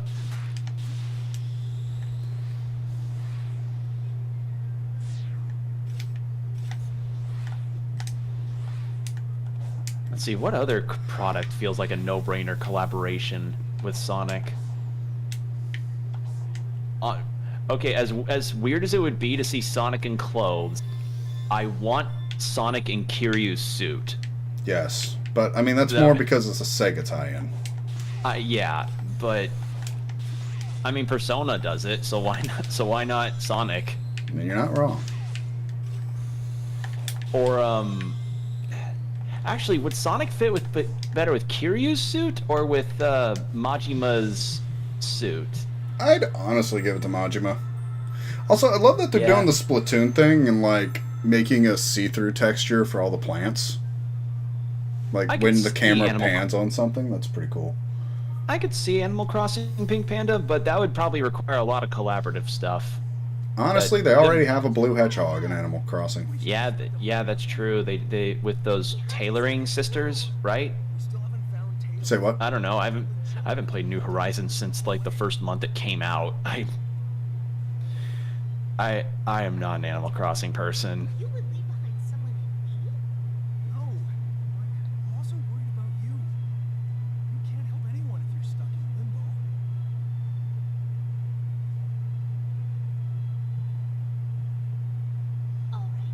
Let's see, what other product feels like a no-brainer collaboration with Sonic? Okay, as weird as it would be to see Sonic in clothes, I want Sonic in Kiryu's suit. Yes. But, I mean, that's That- more because it's a Sega tie-in. Yeah, but I mean Persona does it, so why not? So why not Sonic? I mean, you're not wrong. Or actually, would Sonic fit with better with Kiryu's suit or with Majima's suit? I'd honestly give it to Majima. Also, I love that they're Yeah. doing the Splatoon thing and, like, making a see-through texture for all the plants. Like, I could when the see camera Animal pans on something, that's pretty cool. I could see Animal Crossing Pink Panda, but that would probably require a lot of collaborative stuff. Honestly, they already have a blue hedgehog in Animal Crossing. Yeah, yeah, that's true. They with those tailoring sisters, right? We still haven't found Taylor. Say what? I don't know. I haven't played New Horizons since like the first month it came out. I am not an Animal Crossing person. You would leave behind someone in need? No. I'm also worried about you. You can't help anyone if you're stuck in limbo. All right.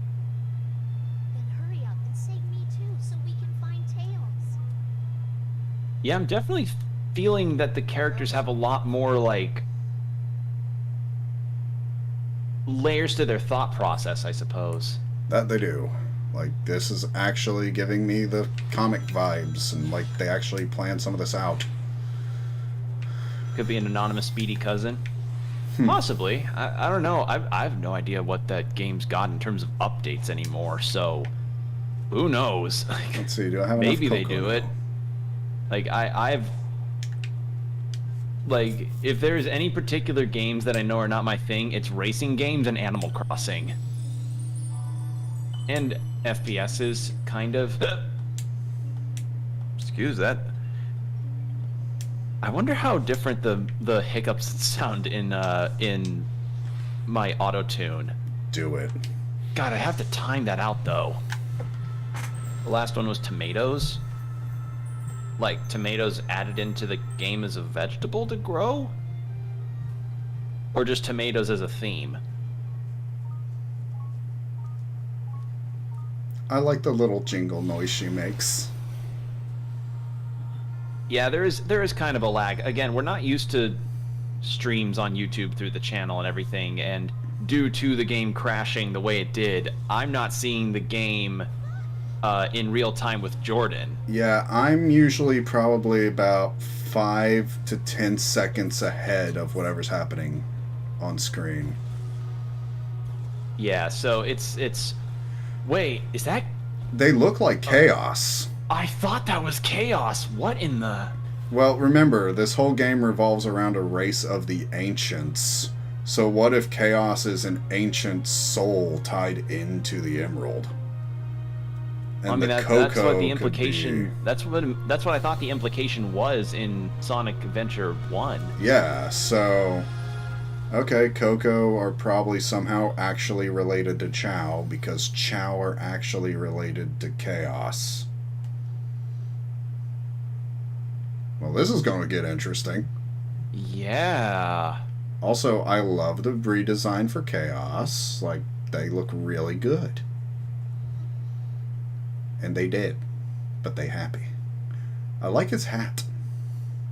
Then hurry up and save me too, so we can find Tails. Yeah, I'm definitely feeling that the characters have a lot more like layers to their thought process, I suppose. That they do. Like, this is actually giving me the comic vibes, and, like, they actually planned some of this out. Could be an anonymous Speedy cousin. Possibly. I don't know. I have no idea what that game's got in terms of updates anymore, so who knows? Let's see, do I have Maybe enough they cocoa do now? it. Like I've like if there's any particular games that I know are not my thing, it's racing games and Animal Crossing. And FPSs, kind of. Excuse that. I wonder how different the hiccups sound in my auto tune. Do it. God, I have to time that out though. The last one was tomatoes. Like tomatoes added into the game as a vegetable to grow? Or just tomatoes as a theme? I like the little jingle noise she makes. Yeah, there is kind of a lag. Again, we're not used to streams on YouTube through the channel and everything, and due to the game crashing the way it did, I'm not seeing the game in real time with Jordan. Yeah, I'm usually probably about 5 to 10 seconds ahead of whatever's happening on screen. Yeah, so it's wait, is that They look like chaos. I thought that was Chaos. What in the Well, remember, this whole game revolves around a race of the ancients. So what if chaos is an ancient soul tied into the emerald? And I mean, that's cocoa what the could implication. be- That's what I thought the implication was in Sonic Adventure 1. Yeah, so... Okay, Coco are probably somehow actually related to Chao, because Chao are actually related to Chaos. Well, this is going to get interesting. Yeah. Also, I love the redesign for Chaos. Like, they look really good. And they did. But they happy. I like his hat.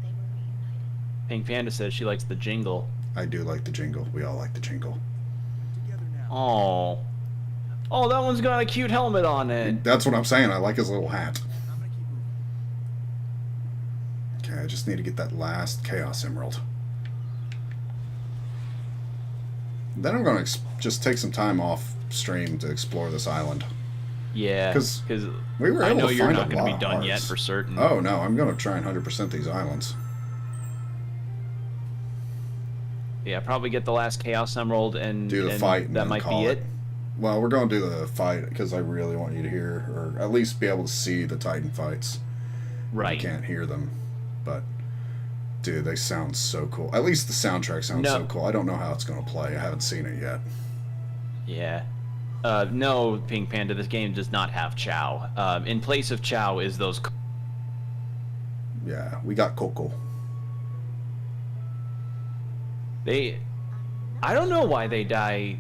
They were reunited. Pink Panda says she likes the jingle. I do like the jingle. We all like the jingle. Together now. Oh. Oh, that one's got a cute helmet on it. That's what I'm saying. I like his little hat. I'm gonna keep moving. Okay, I just need to get that last Chaos Emerald. Then I'm going to just take some time off stream to explore this island. Yeah, 'Cause because We were I able know to you're find not a going to lot be of done yet hearts. for certain. Oh no, I'm going to try and 100% these islands. Yeah, probably get the last Chaos Emerald and Do the and fight and that then might call be it. it. Well, we're going to do the fight because I really want you to hear, or at least be able to see the Titan fights. Right. You can't hear them, but dude, they sound so cool. At least the soundtrack sounds No. so cool. I don't know how it's going to play. I haven't seen it yet. Yeah. No, Pink Panda, this game does not have Chow. In place of Chow is those... Yeah, we got Coco. I don't know why they die.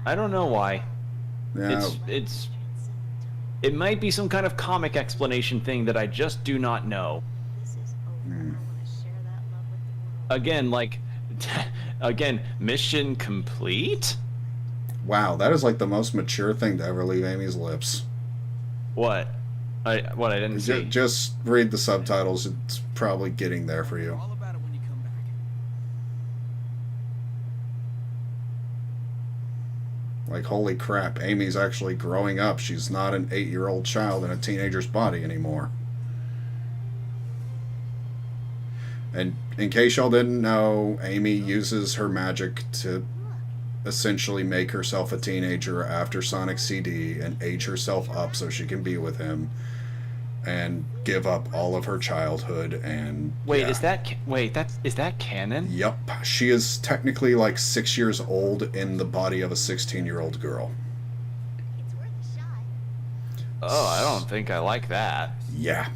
I don't know why. Yeah, It might be some kind of comic explanation thing that I just do not know. This is over. Hmm. I want to share that love with the world. Again, like... Again, mission complete? wow, that is like the most mature thing to ever leave Amy's lips. What? I didn't see. Just read the subtitles. It's probably getting there for you. All about it when you come back. Like, holy crap, Amy's actually growing up. She's not an 8-year-old child in a teenager's body anymore. And in case y'all didn't know, Amy uses her magic to essentially make herself a teenager after Sonic CD and age herself up so she can be with him and give up all of her childhood and Wait, yeah. is that canon? Yep, she is technically like 6 years old in the body of a 16-year-old girl. It's worth a shot. Oh, I don't think I like that. Yeah.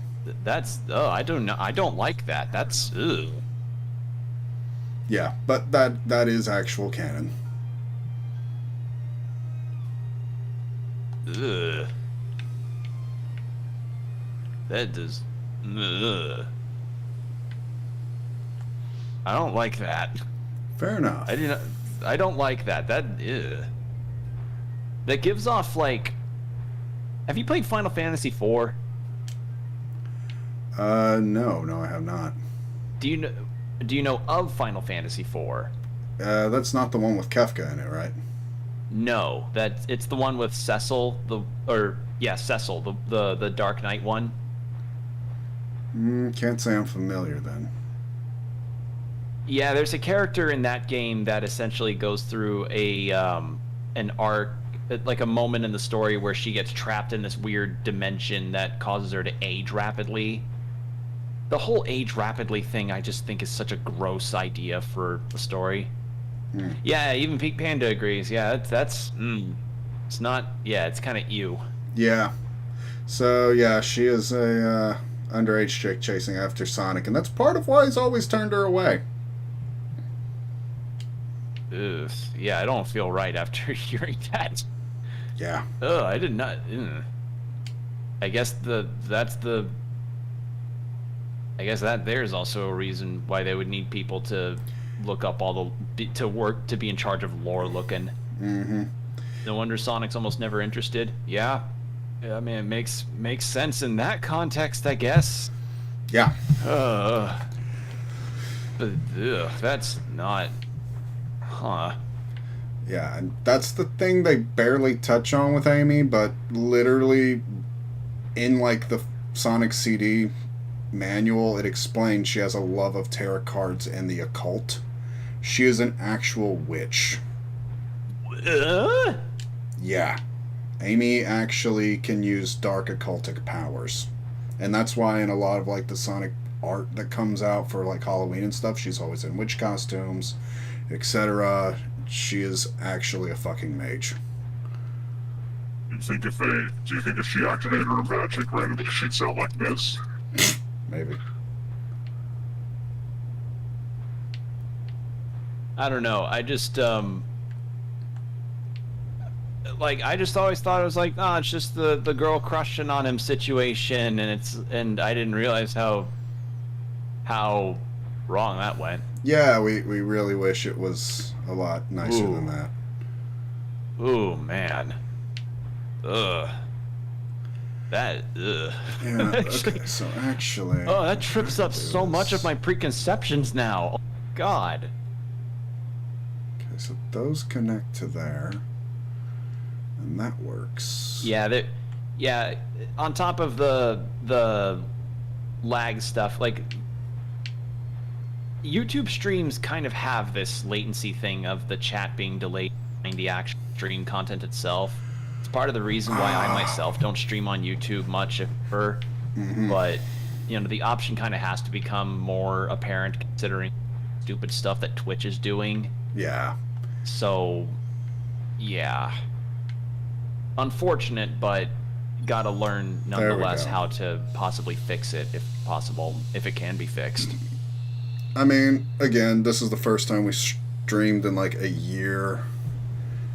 I don't know. I don't like that. That's ugh. Yeah, but that is actual canon. Ugh. That does. Ugh. I don't like that. Fair enough. I don't like that. Ugh. That gives off like. Have you played Final Fantasy IV? No, I have not. Do you know of Final Fantasy IV? That's not the one with Kefka in it, right? No, it's the one with Cecil, Cecil, the Dark Knight one. Can't say I'm familiar then. Yeah, there's a character in that game that essentially goes through an arc, like a moment in the story where she gets trapped in this weird dimension that causes her to age rapidly. The whole age rapidly thing, I just think is such a gross idea for the story. Yeah, even Pink Panda agrees. Yeah, it's not. Yeah, it's kind of ew. Yeah. So yeah, she is a underage chick chasing after Sonic, and that's part of why he's always turned her away. Ugh. Yeah, I don't feel right after hearing that. Yeah. Ugh, I did not. I guess I guess that there's also a reason why they would need people to look up to be in charge of lore looking. Mm-hmm. No wonder Sonic's almost never interested. Yeah, I mean it makes sense in that context, I guess. Yeah. But that's not. Huh. Yeah, and that's the thing they barely touch on with Amy, but literally in like the Sonic CD manual, it explains she has a love of tarot cards and the occult. She is an actual witch. Yeah. Amy actually can use dark occultic powers. And that's why in a lot of like the Sonic art that comes out for like Halloween and stuff, she's always in witch costumes, etc. She is actually a fucking mage. Do you think if she activated her magic randomly, she'd sound like this? Maybe. I don't know. I just I just always thought it was like, oh, it's just the girl crushing on him situation, and I didn't realize how wrong that went. Yeah, we really wish it was a lot nicer than that. Ooh, man. Ugh. That, ugh. Yeah, Actually- okay, so actually... Oh, that trips up do so much of this. my preconceptions now. Oh, God. Okay, so those connect to there. And that works. Yeah, yeah. On top of the lag stuff, like YouTube streams kind of have this latency thing of the chat being delayed behind the actual stream content itself. It's part of the reason why I myself don't stream on YouTube much, ever. But you know, the option kind of has to become more apparent considering stupid stuff that Twitch is doing. Yeah. So, yeah. Unfortunate, but gotta learn There we nonetheless go. how to possibly fix it, if possible, if it can be fixed. I mean, again, this is the first time we streamed in like a year,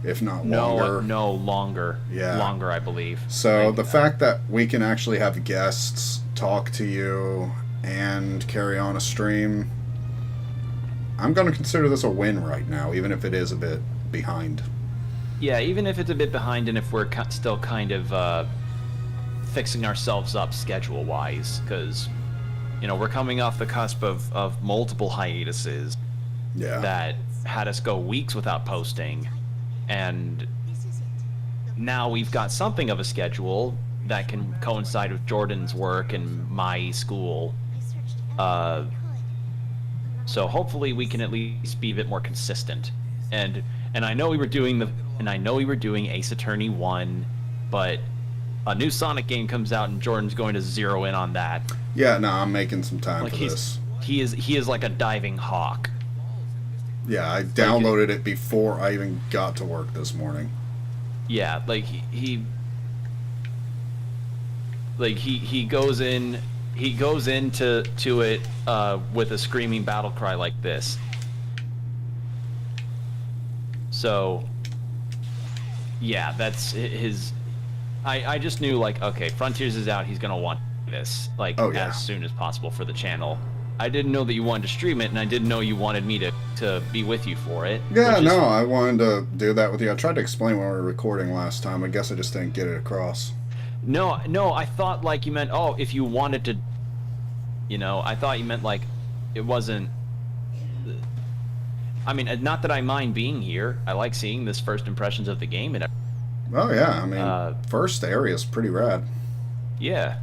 if not longer. No, longer. Yeah. Longer, I believe. So Like, the fact that we can actually have guests talk to you and carry on a stream, I'm going to consider this a win right now, even if it is a bit behind. yeah, even if it's a bit behind and if we're still kind of fixing ourselves up schedule-wise, because, you know, we're coming off the cusp of multiple hiatuses Yeah. that had us go weeks without posting, and This is it. now we've got something of a schedule that can coincide with Jordan's work and my school. I searched Uh, everything I could. So hopefully we can at least be a bit more consistent. And I know we were doing Ace Attorney 1, but a new Sonic game comes out and Jordan's going to zero in on that. Yeah, no, I'm making some time Like for this. he is like a diving hawk. Yeah, I downloaded it before I even got to work this morning. Yeah, like he goes into it with a screaming battle cry like this. So yeah, that's his. I just knew, like, okay, Frontiers is out, he's gonna want this like Oh, yeah. as soon as possible for the channel. I didn't know that you wanted to stream it, and I didn't know you wanted me to be with you for it. Yeah, which is- no, I wanted to do that with you. I tried to explain when we were recording last time. I guess I just didn't get it across. No, I thought like you meant, oh, if you wanted to, you know, I thought you meant like it wasn't. I mean, not that I mind being here. I like seeing this first impressions of the game, and Oh, yeah, I mean, first area's pretty rad. yeah,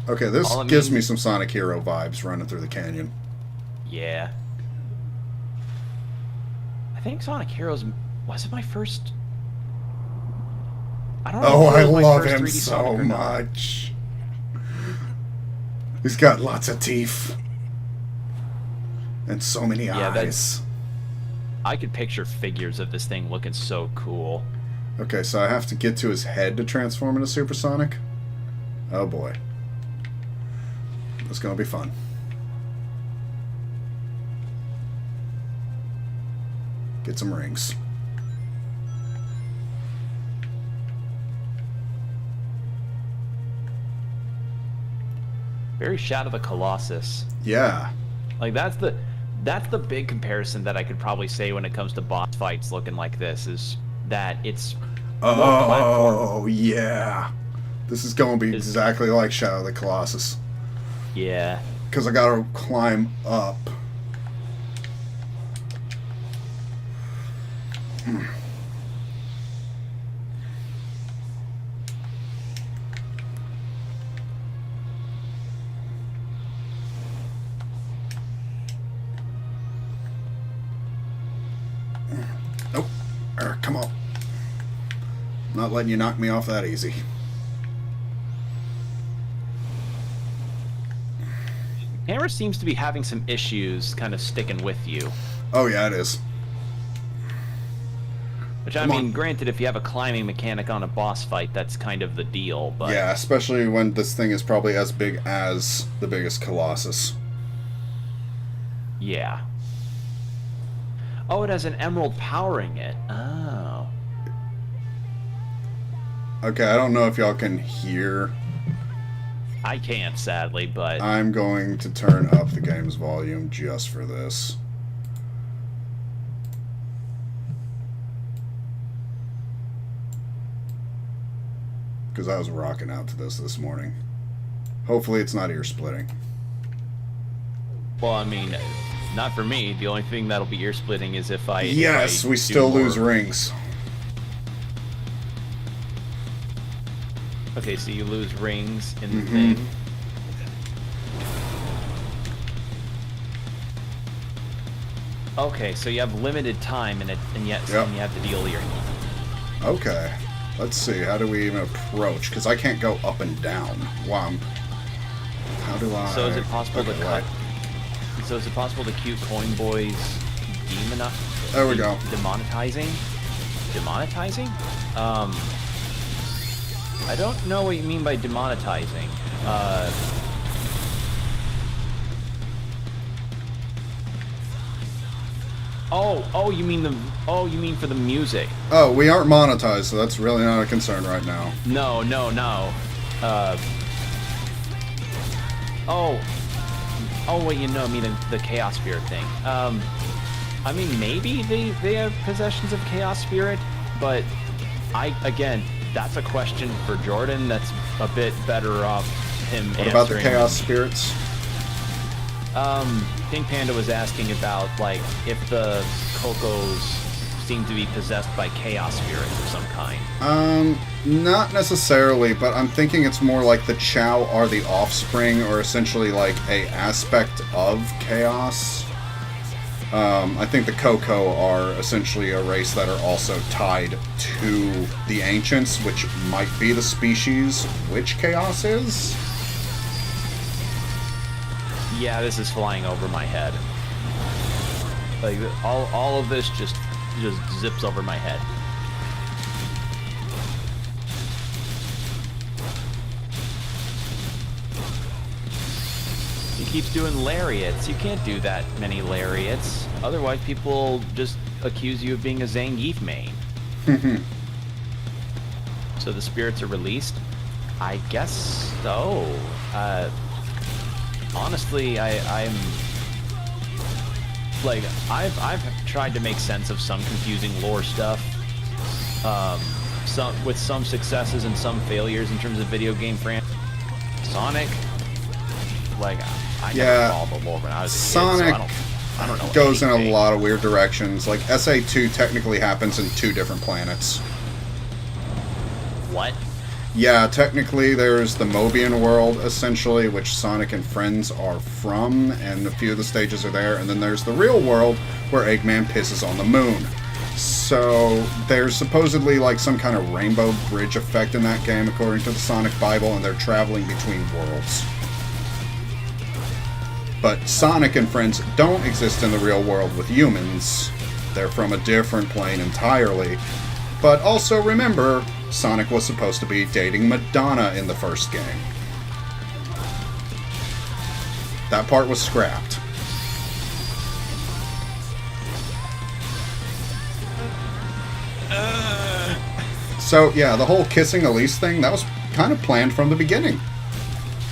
Okay, this All it gives means- me some Sonic Hero vibes running through the canyon. yeah. I think Sonic Heroes was it my first. I don't know. Oh, if it I was my love first him 3D so Sonic or not. much. He's got lots of teeth. And so many Yeah, eyes. that's- I could picture figures of this thing looking so cool. Okay, so I have to get to his head to transform into Supersonic? Oh boy. It's gonna be fun. Get some rings. Very Shadow of the Colossus. Yeah. Like that's the big comparison that I could probably say when it comes to boss fights looking like this is that it's more platform. Oh, yeah. This is gonna be exactly like Shadow of the Colossus. Yeah. Because I gotta climb up. Nope. Come on. Not letting you knock me off that easy. Camera seems to be having some issues kind of sticking with you. Oh, yeah, it is. Which, I Come mean, on. granted, if you have a climbing mechanic on a boss fight, that's kind of the deal, but... Yeah, especially when this thing is probably as big as the biggest Colossus. Yeah. Oh, it has an emerald powering it. Oh. Okay, I don't know if y'all can hear. I can't, sadly, but... I'm going to turn up the game's volume just for this. because I was rocking out to this morning. Hopefully it's not ear splitting. Well, I mean, not for me. The only thing that'll be ear splitting is if I. Yes, if I we do still more- lose rings. Okay, so you lose rings in the Mhm. thing. Okay, so you have limited time, and yet Yep. and you have to deal your. Okay. Let's see. How do we even approach? Because I can't go up and down. Wow. How do I? So is it possible to Okay, cut? right. So is it possible to cue Coin Boys There we go. demonetizing? Demonetizing? I don't know what you mean by demonetizing. You mean you mean for the music? Oh, we aren't monetized, so that's really not a concern right now. No. Wait, you know, I mean the Chaos Spirit thing. I mean, maybe they have possessions of Chaos Spirit, but again, that's a question for Jordan. That's a bit better off him What about the answering. Chaos Spirits? Pink Panda was asking about, like, if the Cocos seem to be possessed by Chaos Spirits of some kind. Not necessarily, but I'm thinking it's more like the Chow are the offspring, or essentially like a aspect of Chaos. I think the Coco are essentially a race that are also tied to the Ancients, which might be the species which Chaos is. Yeah, this is flying over my head. Like, all of this just zips over my head. He keeps doing lariats. You can't do that many lariats. Otherwise, people just accuse you of being a Zangief main. So the spirits are released? I guess so. Honestly, I'm like, I've tried to make sense of some confusing lore stuff. With some successes and some failures in terms of video game franchise. Sonic, like, I Yeah. never followed the lore when I was a Sonic kid, so I don't know. Goes in a anything. lot of weird directions. Like, SA2 technically happens in 2 different planets. What? Yeah, technically there's the Mobian world, essentially, which Sonic and friends are from, and a few of the stages are there, and then there's the real world, where Eggman pisses on the moon. So, there's supposedly like some kind of rainbow bridge effect in that game, according to the Sonic Bible, and they're traveling between worlds. But Sonic and friends don't exist in the real world with humans. They're from a different plane entirely. But also remember, Sonic was supposed to be dating Madonna in the first game. That part was scrapped. So, yeah, the whole kissing Elise thing, that was kind of planned from the beginning.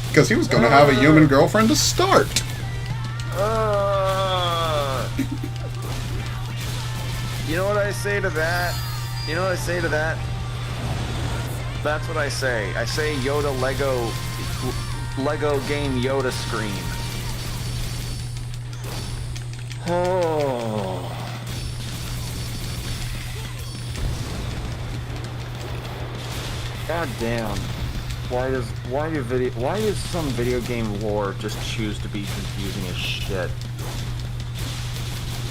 Because he was going to have a human girlfriend to start. You know what I say to that? You know what I say to that? That's what I say. I say Yoda Lego game Yoda scream. Oh. God damn. Why does some video game lore just choose to be confusing as shit?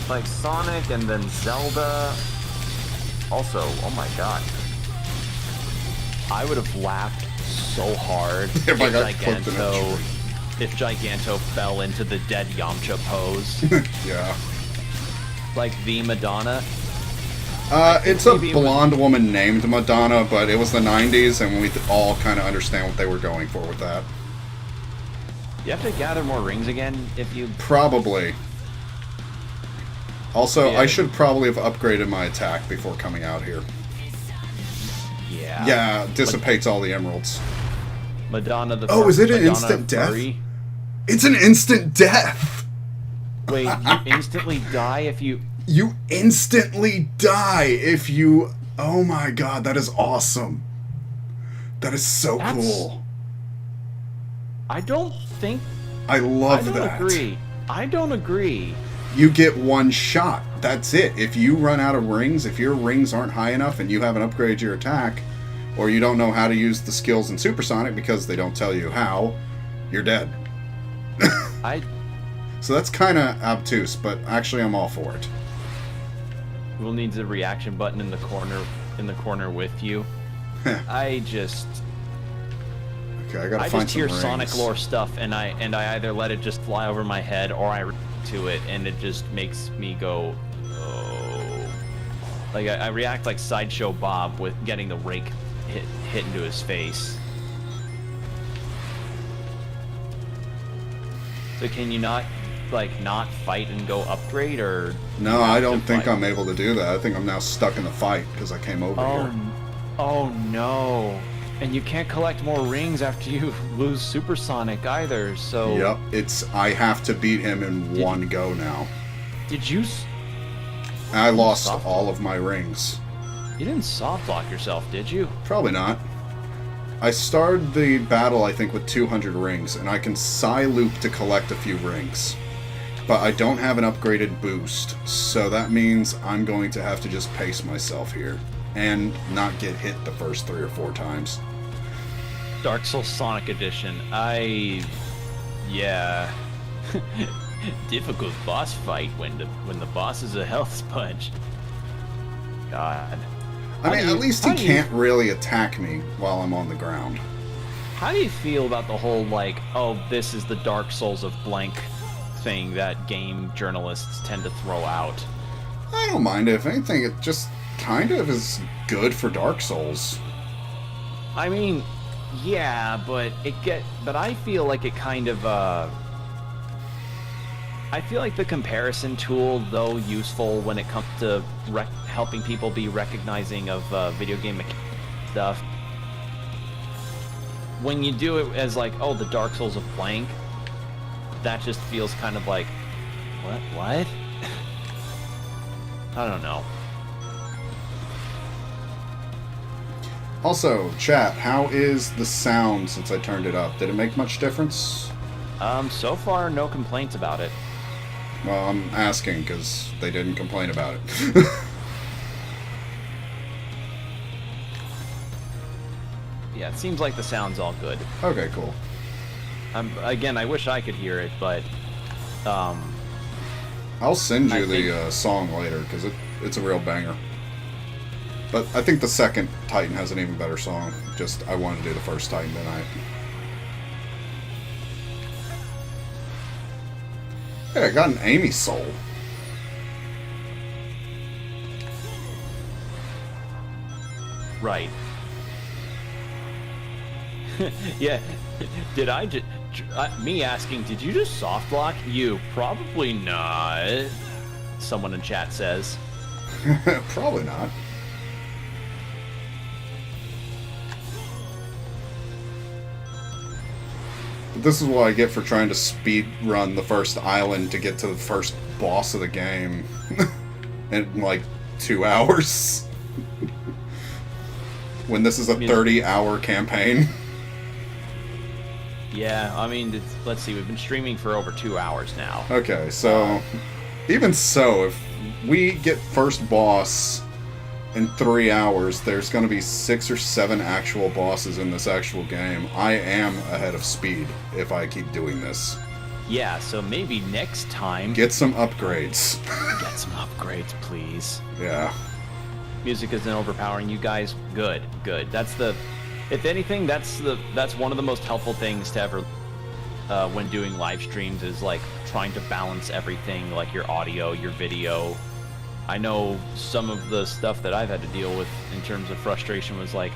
Like Sonic and then Zelda. Also, oh my god. I would have laughed so hard If I got clipped in a if Giganto fell into the dead Yamcha pose. Yeah. Like the Madonna. It's a maybe it was- blonde woman named Madonna, but it was the 90s, and we all kind of understand what they were going for with that. You have to gather more rings again if you... Probably. Also, Yeah. I should probably have upgraded my attack before coming out here. Yeah. Yeah, dissipates all the emeralds. Madonna the... Oh, is it an Madonna instant death? furry. It's an instant death! Wait, you instantly die if you... You instantly die if you... Oh my god, that is awesome. That is so That's- cool. I don't think. I love I don't that. agree. I don't agree. You get one shot. That's it. If you run out of rings, if your rings aren't high enough and you haven't upgraded your attack, or you don't know how to use the skills in Supersonic because they don't tell you how, you're dead. I So that's kind of obtuse, but actually I'm all for it. will need the reaction button in the corner with you. I just Okay, I gotta I find just some hear rings. Sonic lore stuff, and I either let it just fly over my head, or I react to it, and it just makes me go, oh. Like I react like Sideshow Bob with getting the rake hit into his face. So can you not fight and go upgrade, or? No, you have I to don't think fight? I'm able to do that. I think I'm now stuck in the fight because I came over Oh, here. oh no. And you can't collect more rings after you lose Supersonic either, so... Yep, I have to beat him in Did- one go now. Did you... I lost Soft- all of my rings. You didn't soft lock yourself, did you? Probably not. I started the battle, I think, with 200 rings, and I can Psy Loop to collect a few rings. But I don't have an upgraded boost, so that means I'm going to have to just pace myself here. And not get hit the first 3 or 4 times. Dark Souls Sonic Edition. Yeah. Difficult boss fight when the boss is a health sponge. God. I mean, at least he how do you- can't really attack me while I'm on the ground. How do you feel about the whole, like, oh, this is the Dark Souls of blank thing that game journalists tend to throw out? I don't mind it. If anything, it just kind of is good for Dark Souls. I mean, yeah, but I feel like it kind of, I feel like the comparison tool, though useful when it comes to helping people be recognizing of video game stuff, when you do it as like, oh, the Dark Souls of blank, that just feels kind of like, what? I don't know. Also, chat, how is the sound since I turned it up? Did it make much difference? So far, no complaints about it. Well, I'm asking because they didn't complain about it. Yeah, it seems like the sound's all good. Okay, cool. Again, I wish I could hear it, but I'll send you I think- the song later because it's a real banger. But I think the second Titan has an even better song. Just, I wanted to do the first Titan tonight. Hey, I got an Amy Soul. right. Yeah. Did I just... me asking, did you just soft lock? You. Probably not. Someone in chat says. Probably not. But this is what I get for trying to speed run the first island to get to the first boss of the game in like 2 hours. When this is a 30-hour campaign. Yeah, I mean, let's see, we've been streaming for over 2 hours now. Okay, so even so, if we get first boss in 3 hours, there's going to be 6 or 7 actual bosses in this actual game. I am ahead of speed if I keep doing this. Yeah, so maybe next time... Get some upgrades. Get some upgrades, please. Yeah. Music isn't overpowering you guys. Good. That's the... If anything, that's one of the most helpful things to ever... when doing live streams is, like, trying to balance everything, like your audio, your video. I know some of the stuff that I've had to deal with in terms of frustration was like,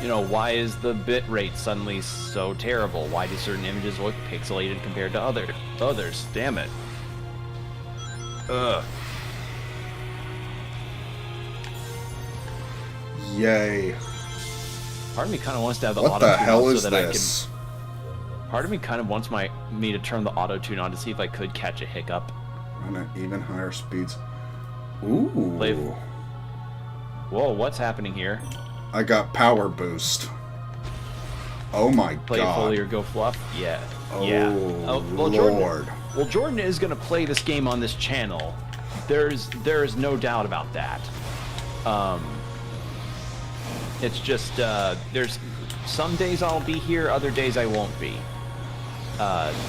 you know, why is the bit rate suddenly so terrible? Why do certain images look pixelated compared to others? Damn it. Ugh. Yay. Part of me kind of wants to have the What the auto-tune hell on is so that this? Part of me kind of wants me to turn the auto-tune on to see if I could catch a hiccup. Run at even higher speeds. Ooh. Whoa, what's happening here? I got power boost. Oh my Play god. fully or go fluff? Yeah. Oh, yeah. Lord. Jordan is going to play this game on this channel. There is no doubt about that. It's just there's some days I'll be here, other days I won't be.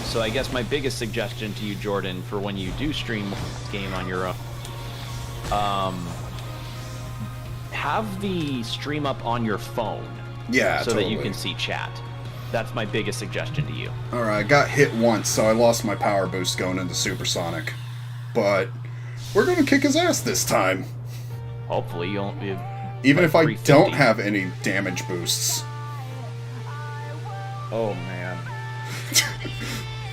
So I guess my biggest suggestion to you, Jordan, for when you do stream this game on your own, have the stream up on your phone. Yeah, so totally. that you can see chat. That's my biggest suggestion to you. Alright, I got hit once, so I lost my power boost going into Supersonic. But we're gonna kick his ass this time. Hopefully you'll be Even like if I 350. don't have any damage boosts. Oh man.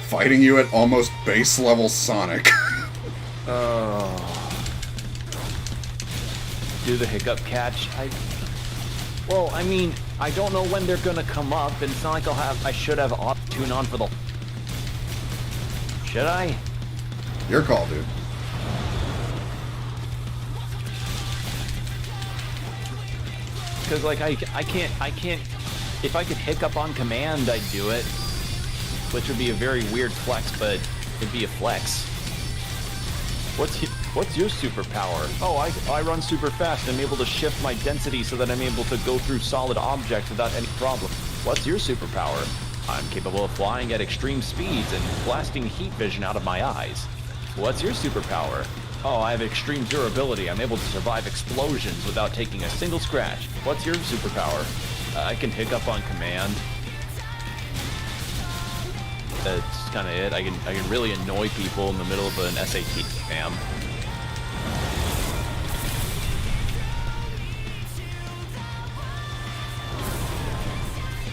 Fighting you at almost base level Sonic. Oh. Do the hiccup catch. Well, I mean, I don't know when they're gonna come up, and it's not like I should have auto-tune on for the... Should I? Your call, dude. Because, like, I can't... If I could hiccup on command, I'd do it. Which would be a very weird flex, but it'd be a flex. What's your superpower? Oh, I run super fast. I'm able to shift my density so that I'm able to go through solid objects without any problem. What's your superpower? I'm capable of flying at extreme speeds and blasting heat vision out of my eyes. What's your superpower? Oh, I have extreme durability. I'm able to survive explosions without taking a single scratch. What's your superpower? I can hiccup on command. That's kind of it. I can really annoy people in the middle of an SAT exam.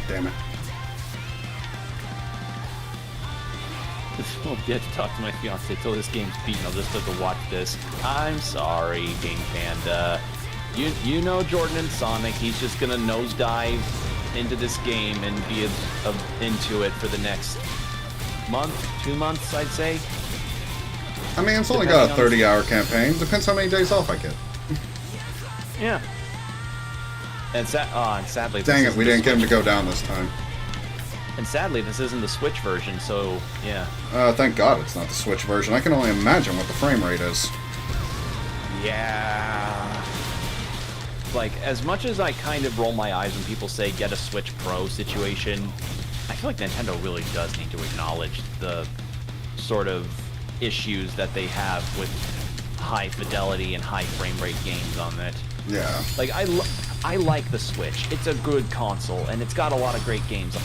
Damn it. I'll get to talk to my fiance till this game's beaten. I'll just have to watch this. I'm sorry, Game Panda. You know Jordan and Sonic. He's just gonna nosedive into this game and be into it for the next month, 2 months, I'd say. I mean, it's only got a 30-hour campaign. Depends how many days off I get. Yeah. And sadly, Dang this it, we isn't didn't the get him to Switch- go down this time. And sadly, this isn't the Switch version, so yeah. Thank God it's not the Switch version. I can only imagine what the frame rate is. Yeah. Like, as much as I kind of roll my eyes when people say get a Switch Pro situation, I feel like Nintendo really does need to acknowledge the sort of issues that they have with high fidelity and high frame rate games on it. Yeah. Like, I like the Switch. It's a good console, and it's got a lot of great games.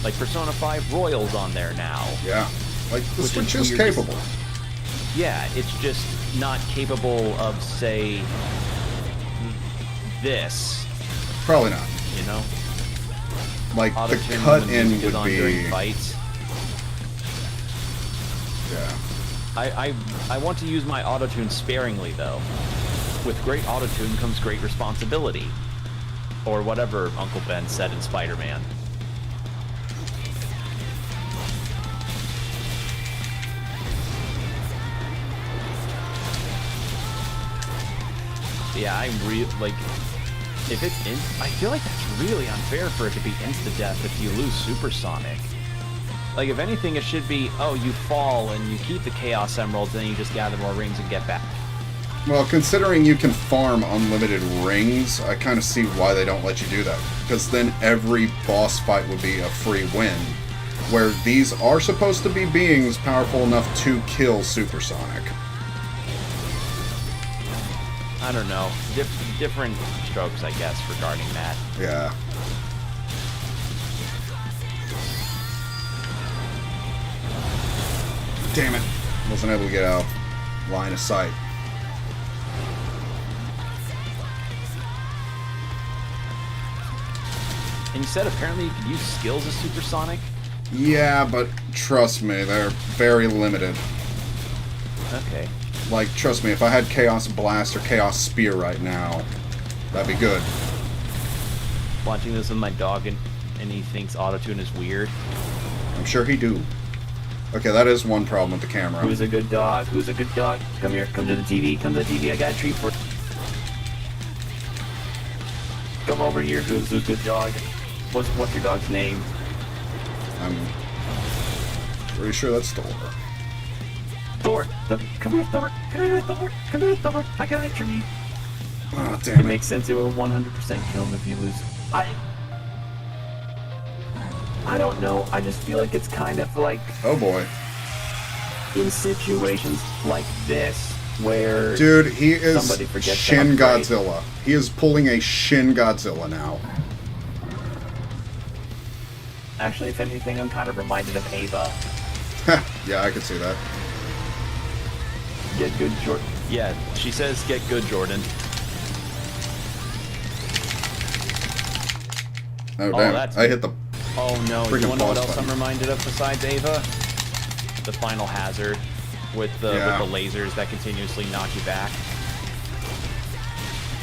Like Persona 5 Royals on there now. Yeah. Like, the Which Switch is is weird. capable. Yeah, it's just not capable of, say, this, Probably not. you know? Like, the Auto-tune when cut-in music is would on be... during fights. Yeah. I want to use my auto-tune sparingly, though. With great auto-tune comes great responsibility. Or whatever Uncle Ben said in Spider-Man. Yeah, like, if it's I feel like that's really unfair for it to be insta-death if you lose Supersonic. Like, if anything, it should be, oh, you fall and you keep the Chaos Emeralds, then you just gather more rings and get back. Well, considering you can farm unlimited rings, I kind of see why they don't let you do that. Because then every boss fight would be a free win. Where these are supposed to be beings powerful enough to kill Supersonic. I don't know. Different strokes, I guess, regarding that. Yeah. Damn it. Wasn't able to get out of line of sight. And you said apparently you could use skills as Supersonic? Yeah, but trust me, they're very limited. Okay. Like, trust me, if I had Chaos Blast or Chaos Spear right now, that'd be good. Watching this with my dog and he thinks autotune is weird. I'm sure he do. Okay, that is one problem with the camera. Who's a good dog? Who's a good dog? Come here. Come to the TV. Come to the TV. I got a treat for you. come over here. Who's a good dog? What's your dog's name? I'm pretty sure that's Thor. Thor. Come here, Thor. Come here, Thor. Come here, Thor. I got a tree. Oh, It damn it. makes sense. It will 100% kill him if you lose. I don't know. I just feel like it's kind of like Oh, boy. in situations like this where Dude, he is Somebody forgets to Shin upgrade. Godzilla. He is pulling a Shin Godzilla now. actually, if anything, I'm kind of reminded of Ava. Yeah, I could see that. Get good, Jordan. Yeah, she says get good, Jordan. Oh, damn. that's- I hit the... Oh no, Freaking you wanna know what pause else button. I'm reminded of besides Ava? The final hazard with the lasers that continuously knock you back.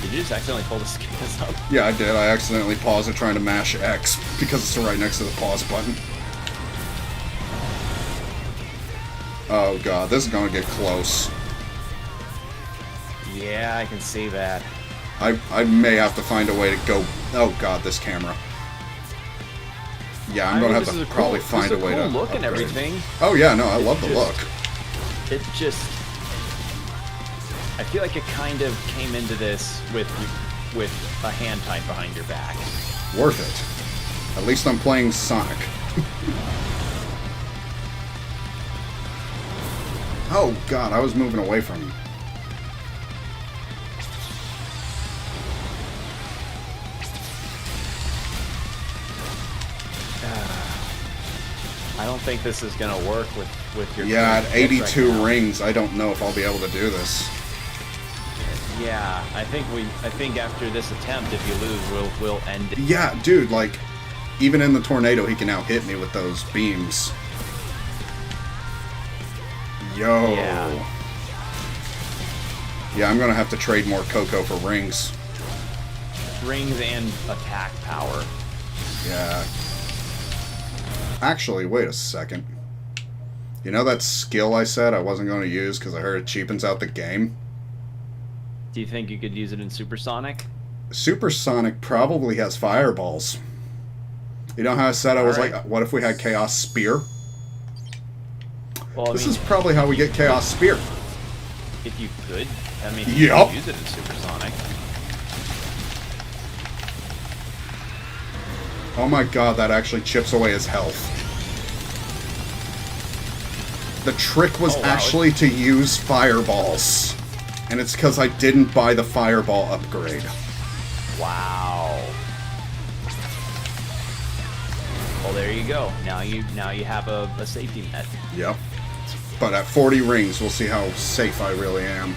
Did you just accidentally pull the skins up? Yeah, I did. I accidentally paused it trying to mash X because it's right next to the pause button. Oh, God. This is going to get close. Yeah, I can see that. I may have to find a way to go... Oh, God, this camera. Yeah, I'm going to have to probably find a way to... look and upgrade. everything. Oh, yeah, no, I love the just- look. It just... I feel like it kind of came into this with a hand tied behind your back. Worth it. At least I'm playing Sonic. Oh, God, I was moving away from him. I don't think this is gonna work with your... Yeah, current at kit 82 right now. rings, I don't know if I'll be able to do this. Yeah, I think after this attempt, if you lose, we'll end it. Yeah, dude, like, even in the tornado, he can now hit me with those beams. Yo. Yeah. Yeah, I'm gonna have to trade more Coco for rings. Rings and attack power. Yeah. Actually, wait a second. You know that skill I said I wasn't going to use because I heard it cheapens out the game? Do you think you could use it in Supersonic? Supersonic probably has fireballs. You know how I said I was Alright. like, what if we had Chaos Spear? Well, I This mean, is probably how we get Chaos Spear. if you could, I mean, you Yup. could use it in Supersonic. Oh my god, that actually chips away his health. The trick was Oh, wow. actually to use fireballs. And it's because I didn't buy the fireball upgrade. Wow. Well, there you go. Now you have a safety net. Yep. But at 40 rings, we'll see how safe I really am.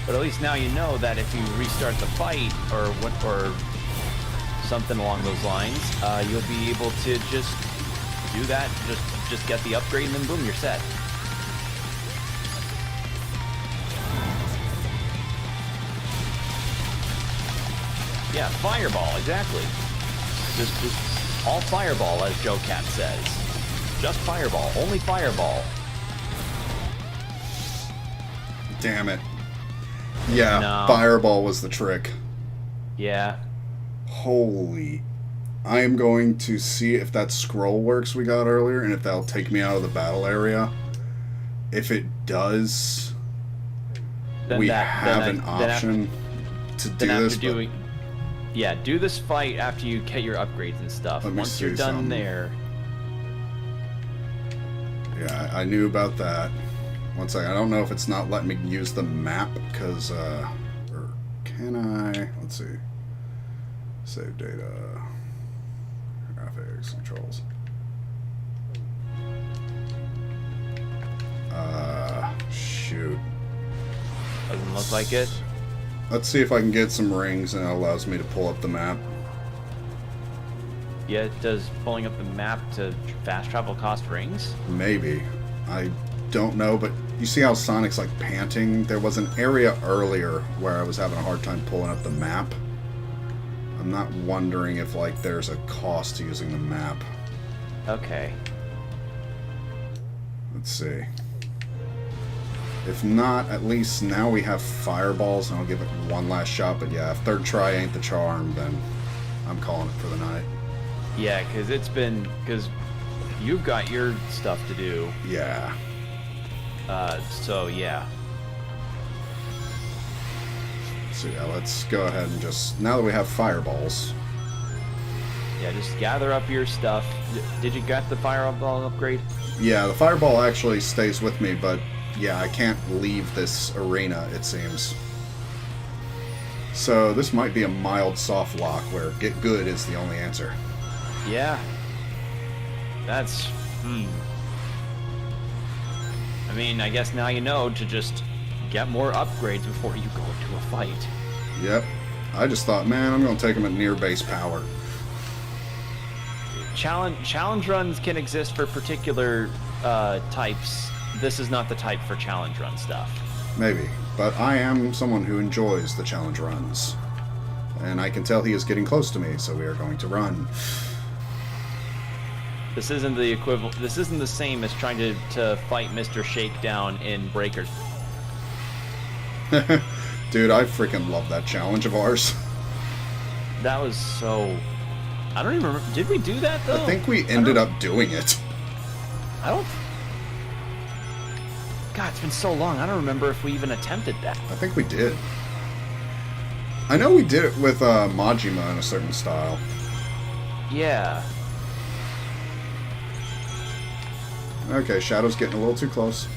But at least now you know that if you restart the fight or something along those lines, you'll be able to just do that. Just get the upgrade and then boom, you're set. Yeah, fireball, exactly. Just all fireball, as Joe Cat says. Just fireball, only fireball. Damn it. Yeah, No. fireball was the trick. Yeah. Holy. I am going to see if that scroll works we got earlier and if that'll take me out of the battle area. If it does, Then we that- have then an I- then option to do Then this. after doing, yeah, do this fight after you get your upgrades and stuff. Let me Once you're see done something. there, Yeah, I knew about that. One second. I don't know if it's not letting me use the map because, or can I? Let's see. Save data. Graphics, controls. Shoot. doesn't look like it. Let's see if I can get some rings and it allows me to pull up the map. Yeah, does pulling up the map to fast travel cost rings? Maybe. don't know, but you see how Sonic's like panting? There was an area earlier where I was having a hard time pulling up the map. I'm not wondering if like there's a cost to using the map. Okay. Let's see. If not, at least now we have fireballs, and I'll give it one last shot. But yeah, if third try ain't the charm, then I'm calling it for the night. Yeah, because you've got your stuff to do. Yeah. So yeah. So yeah, let's go ahead and just, now that we have fireballs. Yeah, just gather up your stuff. Did you get the fireball upgrade? Yeah, the fireball actually stays with me, but yeah, I can't leave this arena, it seems. So this might be a mild soft lock where get good is the only answer. Yeah. That's... I mean, I guess now you know to just get more upgrades before you go into a fight. Yep. I just thought, man, I'm going to take them at near base power. Challenge runs can exist for particular types. This is not the type for challenge run stuff. Maybe. But I am someone who enjoys the challenge runs. And I can tell he is getting close to me, so we are going to run. This isn't the equivalent. This isn't the same as trying to fight Mr. Shakedown in Breaker. Dude, I freaking love that challenge of ours. That was so... I don't even remember. Did we do that, though? I think we ended up doing it. I don't... God, it's been so long. I don't remember if we even attempted that. I think we did. I know we did it with Majima in a certain style. Yeah. Okay, Shadow's getting a little too close.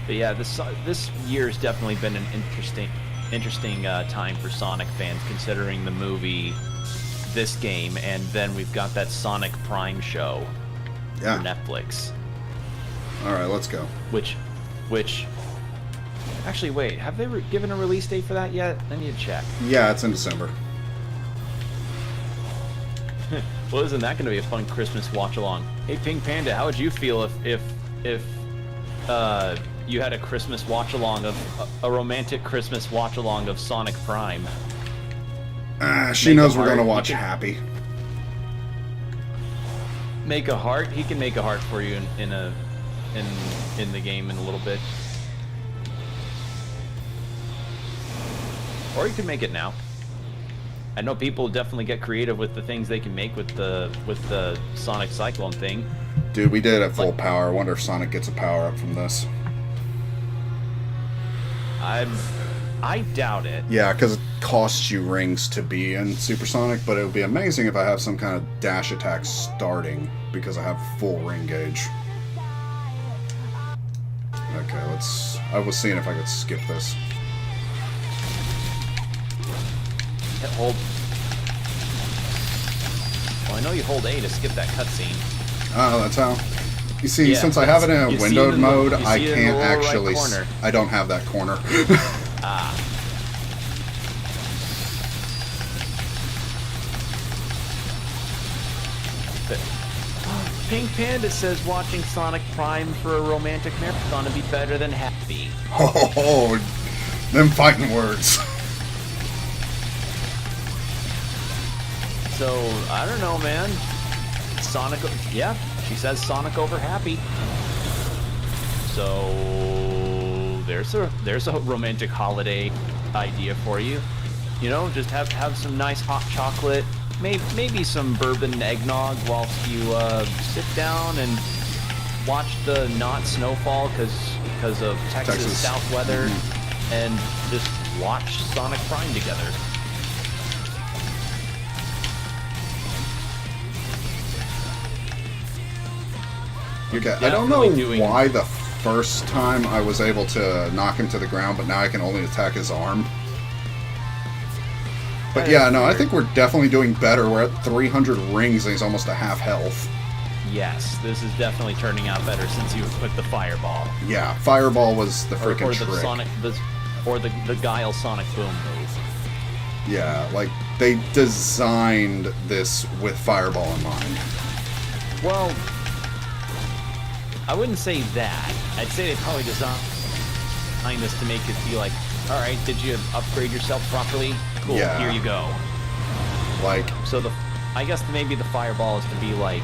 But yeah, this year's definitely been an interesting time for Sonic fans, considering the movie, this game, and then we've got that Sonic Prime show Yeah. for Netflix. Alright, let's go. Which, actually, wait, have they given a release date for that yet? I need to check. Yeah, it's in December. Well, isn't that going to be a fun Christmas watch-along? Hey, Pink Panda, how would you feel if you had a Christmas watch-along of a romantic Christmas watch-along of Sonic Prime? She Make knows a we're heart. gonna watch You can- Happy. Make a heart. He can make a heart for you in the game in a little bit, or you can make it now. I know people definitely get creative with the things they can make with the Sonic Cyclone thing. Dude, we did it at full power. I wonder if Sonic gets a power up from this. I doubt it. Yeah, because it costs you rings to be in Supersonic, but it would be amazing if I have some kind of dash attack starting because I have full ring gauge. Okay, I was seeing if I could skip this. Hit hold. Well, I know you hold A to skip that cutscene. Oh, that's how. You see, Yeah, since I have it in a you see it windowed in the- mode, you I see it in the can't lower right actually. corner. I don't have that corner. Ah. But- Pink Panda says watching Sonic Prime for a romantic marathon would be better than Happy. Oh, them fighting words. So, I don't know, man. Sonic, yeah, she says Sonic over Happy. So, there's a romantic holiday idea for you. You know, just have some nice hot chocolate, maybe some bourbon eggnog whilst you sit down and watch the not snowfall because of Texas south weather, and just watch Sonic Prime together. Okay, I You're don't know definitely doing- why the first time I was able to knock him to the ground, but now I can only attack his arm. But That yeah, is no, I weird. think we're definitely doing better. We're at 300 rings and he's almost a half health. Yes, this is definitely turning out better since you put the fireball. Yeah, Fireball was the Or freaking the trick. Sonic, the Guile Sonic Boom move. Yeah, like, they designed this with Fireball in mind. Well, I wouldn't say that. I'd say they probably designed this to make it be like, all right, did you upgrade yourself properly? Cool, Yeah. here you go. Like, So I guess maybe the fireball is to be like,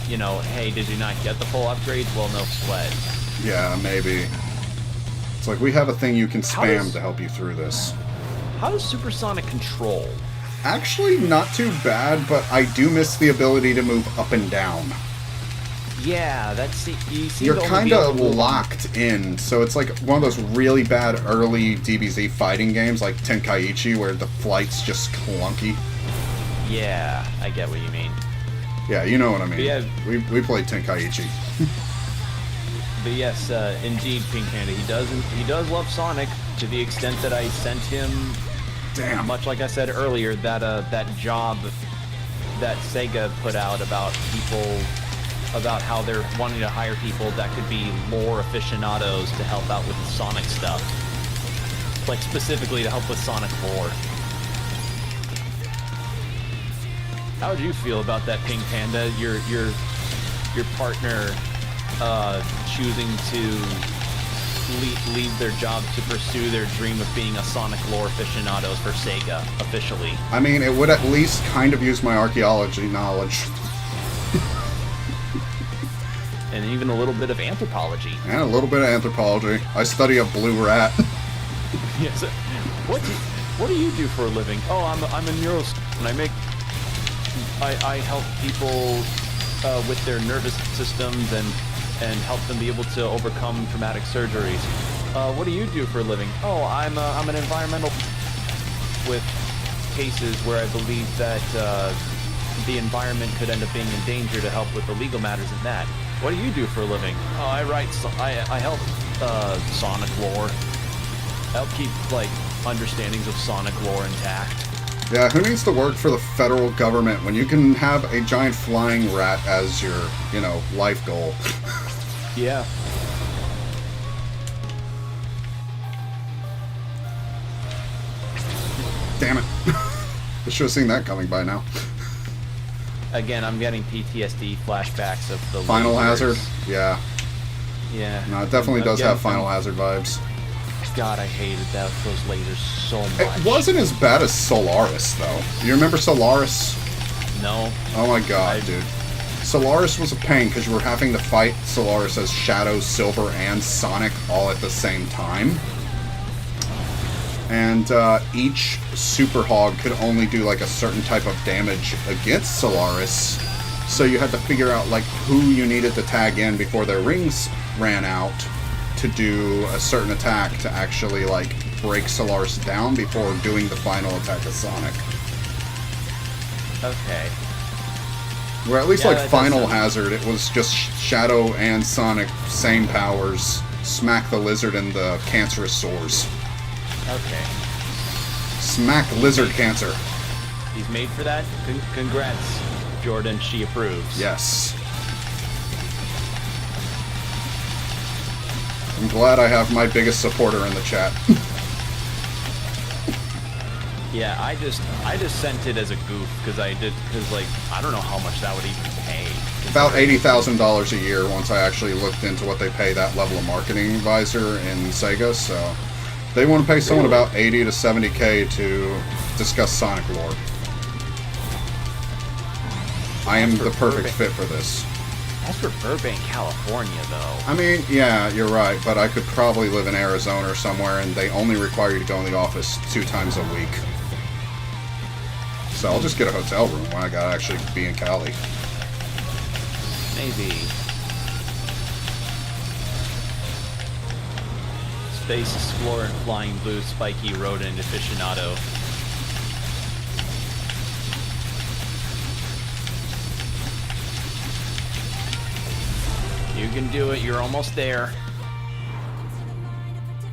you know, hey, did you not get the full upgrades? Well, no sweat. yeah, maybe. It's like, we have a thing you can How spam does- to help you through this. How does Supersonic control? Actually, not too bad, but I do miss the ability to move up and down. Yeah, that's you seem You're to only kind be able of to move- locked in, so it's like one of those really bad early DBZ fighting games like Tenkaichi where the flight's just clunky. Yeah, I get what you mean. Yeah, you know what I mean. Yeah. We played Tenkaichi. But yes, indeed, Pink Panda, he does love Sonic to the extent that I sent him, Damn. much like I said earlier, that job that Sega put out about how they're wanting to hire people that could be lore aficionados to help out with the Sonic stuff, like specifically to help with Sonic lore. How would you feel about that, Pink Panda? Your partner choosing to leave their job to pursue their dream of being a Sonic lore aficionados for Sega officially. I mean, it would at least kind of use my archaeology knowledge. And even a little bit of anthropology. And a little bit of anthropology. I study a blue rat. Yes. What do you do for a living? Oh, I'm a neuroscientist, and I help people with their nervous systems and help them be able to overcome traumatic surgeries. What do you do for a living? Oh, I'm an environmental with cases where I believe that the environment could end up being in danger to help with the legal matters in that. What do you do for a living? Oh, I help Sonic lore. I help keep like understandings of Sonic lore intact. Yeah, who needs to work for the federal government when you can have a giant flying rat as your, life goal? Yeah. Damn it. I should have seen that coming by now. Again, I'm getting PTSD flashbacks of the Final lasers. Hazard? Yeah. Yeah. No, it definitely does Again, have Final Hazard vibes. God, I hated those lasers so much. It wasn't as bad as Solaris, though. You remember Solaris? No. Oh my god, dude. Solaris was a pain because you were having to fight Solaris as Shadow, Silver, and Sonic all at the same time. And each Super Hog could only do like a certain type of damage against Solaris. So you had to figure out like who you needed to tag in before their rings ran out to do a certain attack to actually like break Solaris down before doing the final attack of Sonic. Okay. Where at least Yeah, like that does Final sound- Hazard, it was just Shadow and Sonic, same powers, smack the lizard and the cancerous sores. Okay. Smack lizard cancer. He's made for that? Congrats, Jordan. She approves. Yes. I'm glad I have my biggest supporter in the chat. Yeah, I just sent it as a goof because I don't know how much that would even pay. About $80,000 a year once I actually looked into what they pay that level of marketing advisor in Sega, so they want to pay someone Really? about 80 to 70K to discuss Sonic lore. I am for the perfect Burbank. fit for this. That's for Burbank, California, though. I mean, yeah, you're right, but I could probably live in Arizona or somewhere and they only require you to go in the office 2 times a week. So I'll just get a hotel room when I gotta actually be in Cali. Maybe. Space Explorer and Flying Blue Spiky Rodent Aficionado. You can do it, you're almost there.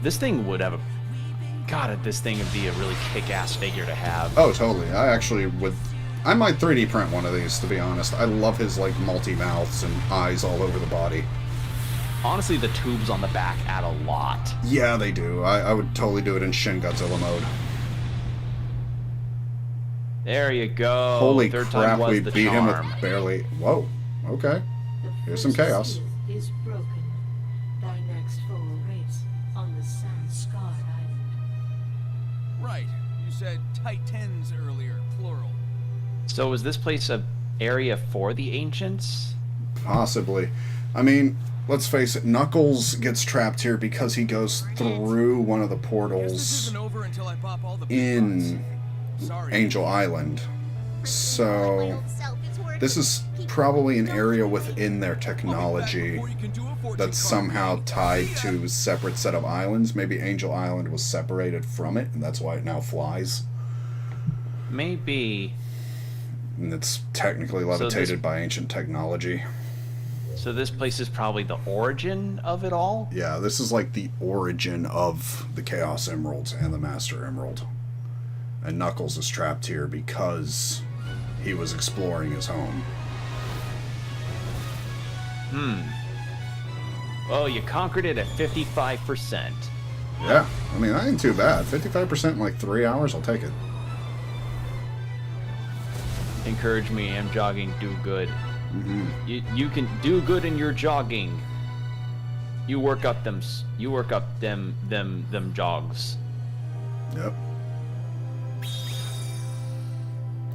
This thing would have a... God, this thing would be a really kick-ass figure to have. Oh, totally. I actually would... I might 3D print one of these, to be honest. I love his, like, multi-mouths and eyes all over the body. Honestly, the tubes on the back add a lot. Yeah, they do. I would totally do it in Shin Godzilla mode. There you go. Holy Third crap, time was we the beat him charm. with barely... Whoa, okay. The Here's some first chaos. seal is broken. Thy next foe awaits on the sun-scarred island. Right. You said Titans earlier, plural. So was this place a area for the ancients? Possibly. I mean, let's face it, Knuckles gets trapped here because he goes through one of the Guess this portals isn't over until I pop all the big in pots. Sorry. Angel Island. So, this is probably an area within their technology that's somehow tied to a separate set of islands. Maybe Angel Island was separated from it, and that's why it now flies. Maybe. And it's technically So this- levitated by ancient technology. So this place is probably the origin of it all? Yeah, this is like the origin of the Chaos Emeralds and the Master Emerald. And Knuckles is trapped here because he was exploring his home. Well, you conquered it at 55%. Yeah, I mean, that ain't too bad. 55% in like 3 hours, I'll take it. Encourage me, I'm jogging, do good. You can do good in your jogging. You work up them jogs. Yep.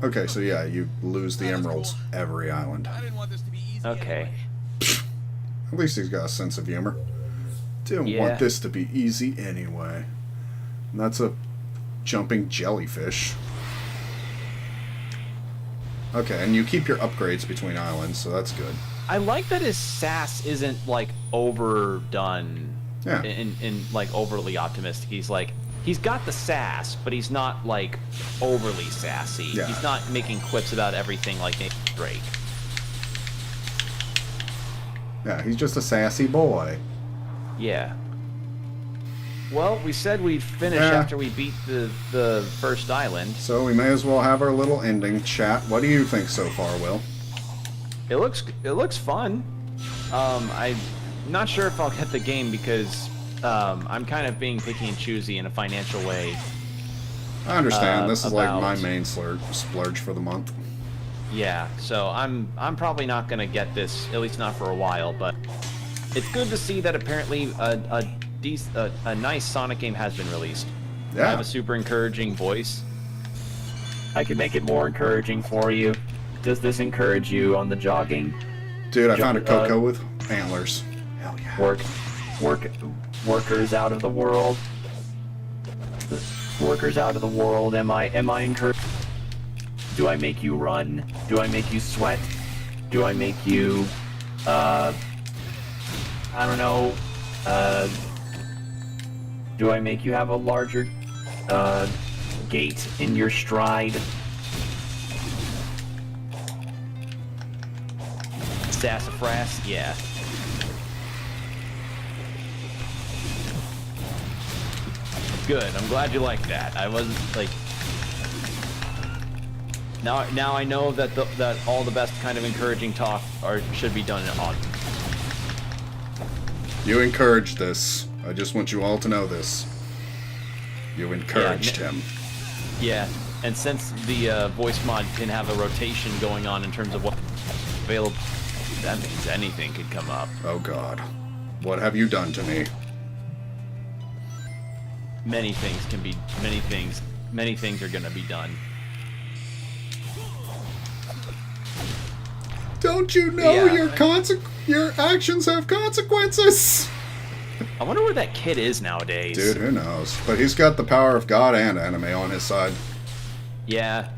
Okay, so yeah, you lose the Oh, that's emeralds cool. every island. I didn't want this to be easy. Okay. Anyway. At least he's got a sense of humor. Didn't Yeah. want this to be easy anyway. And that's a jumping jellyfish. Okay, and you keep your upgrades between islands, so that's good. I like that his sass isn't like overdone Yeah. in like overly optimistic. He's got the sass, but he's not like overly sassy. Yeah. He's not making quips about everything like Nathan Drake. Yeah, he's just a sassy boy. Yeah. Well, we said we'd finish Yeah. after we beat the first island. So we may as well have our little ending chat. What do you think so far, Will? It looks fun. I'm not sure if I'll get the game because I'm kind of being picky and choosy in a financial way. I understand. This is like my about- main splurge for the month. Yeah, so I'm probably not gonna get this, at least not for a while. But it's good to see that apparently a nice Sonic game has been released. I Yeah. have a super encouraging voice. I can make it more encouraging for you. Does this encourage you on the jogging? Dude, I found a Coco with antlers. Hell yeah. Workers out of the world. Workers out of the world. Am I encouraged? Do I make you run? Do I make you sweat? Do I make you, I don't know, do I make you have a larger, gait in your stride? Sassafras? Yeah. Good. I'm glad you like that. I wasn't like. Now I know that that all the best kind of encouraging talk should be done on. You encouraged this. I just want you all to know this. You encouraged him. Yeah, and since the voice mod can have a rotation going on in terms of what's available, that means anything could come up. Oh god. What have you done to me? Many things can be. Many things are gonna be done. Don't you know Yeah. your actions have consequences? I wonder where that kid is nowadays. Dude, who knows? But he's got the power of God and anime on his side. Yeah.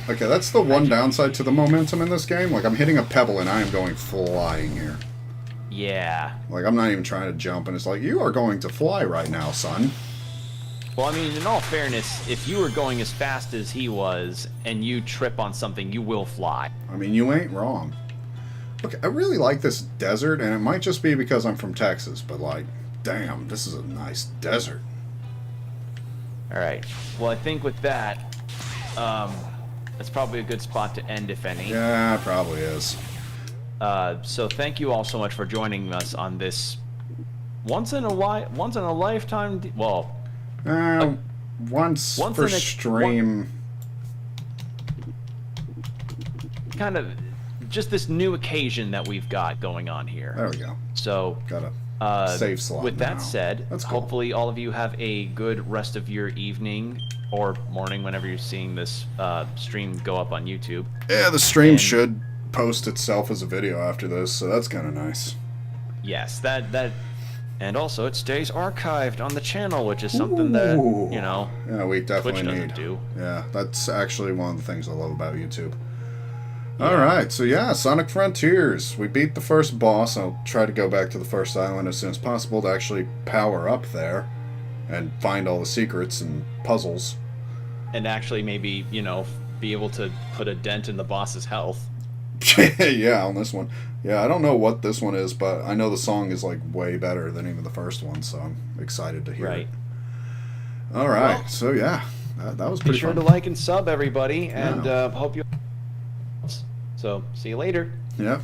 Okay, that's the one downside to the momentum in this game. Like, I'm hitting a pebble and I am going flying here. Yeah. Like, I'm not even trying to jump, and it's like, you are going to fly right now, son. Well, I mean, in all fairness, if you were going as fast as he was and you trip on something, you will fly. I mean, you ain't wrong. Look, I really like this desert, and it might just be because I'm from Texas, but like, damn, this is a nice desert. All right. Well, I think with that, that's probably a good spot to end, if any. Yeah, it probably is. So thank you all so much for joining us on this once in a lifetime. Well, Once Once for in a- stream. kind of just this new occasion that we've got going on here. There we go. So, Got a save slot with that now. said, That's cool. hopefully all of you have a good rest of your evening or morning whenever you're seeing this stream go up on YouTube. Yeah, the stream And- should post itself as a video after this, so that's kind of nice. Yes, that, and also it stays archived on the channel, which is something that, Ooh. you know, Yeah, we definitely Twitch need. doesn't do. Yeah, that's actually one of the things I love about YouTube. Alright, so yeah, Sonic Frontiers. We beat the first boss. I'll try to go back to the first island as soon as possible to actually power up there and find all the secrets and puzzles. and actually maybe, you know, be able to put a dent in the boss's health. Yeah, on this one. Yeah, I don't know what this one is, but I know the song is like way better than even the first one, so I'm excited to hear Right. it. Alright, Well, so yeah, that was Be pretty sure fun. to like and sub, everybody, and Yeah. hope you. So, see you later. Yeah.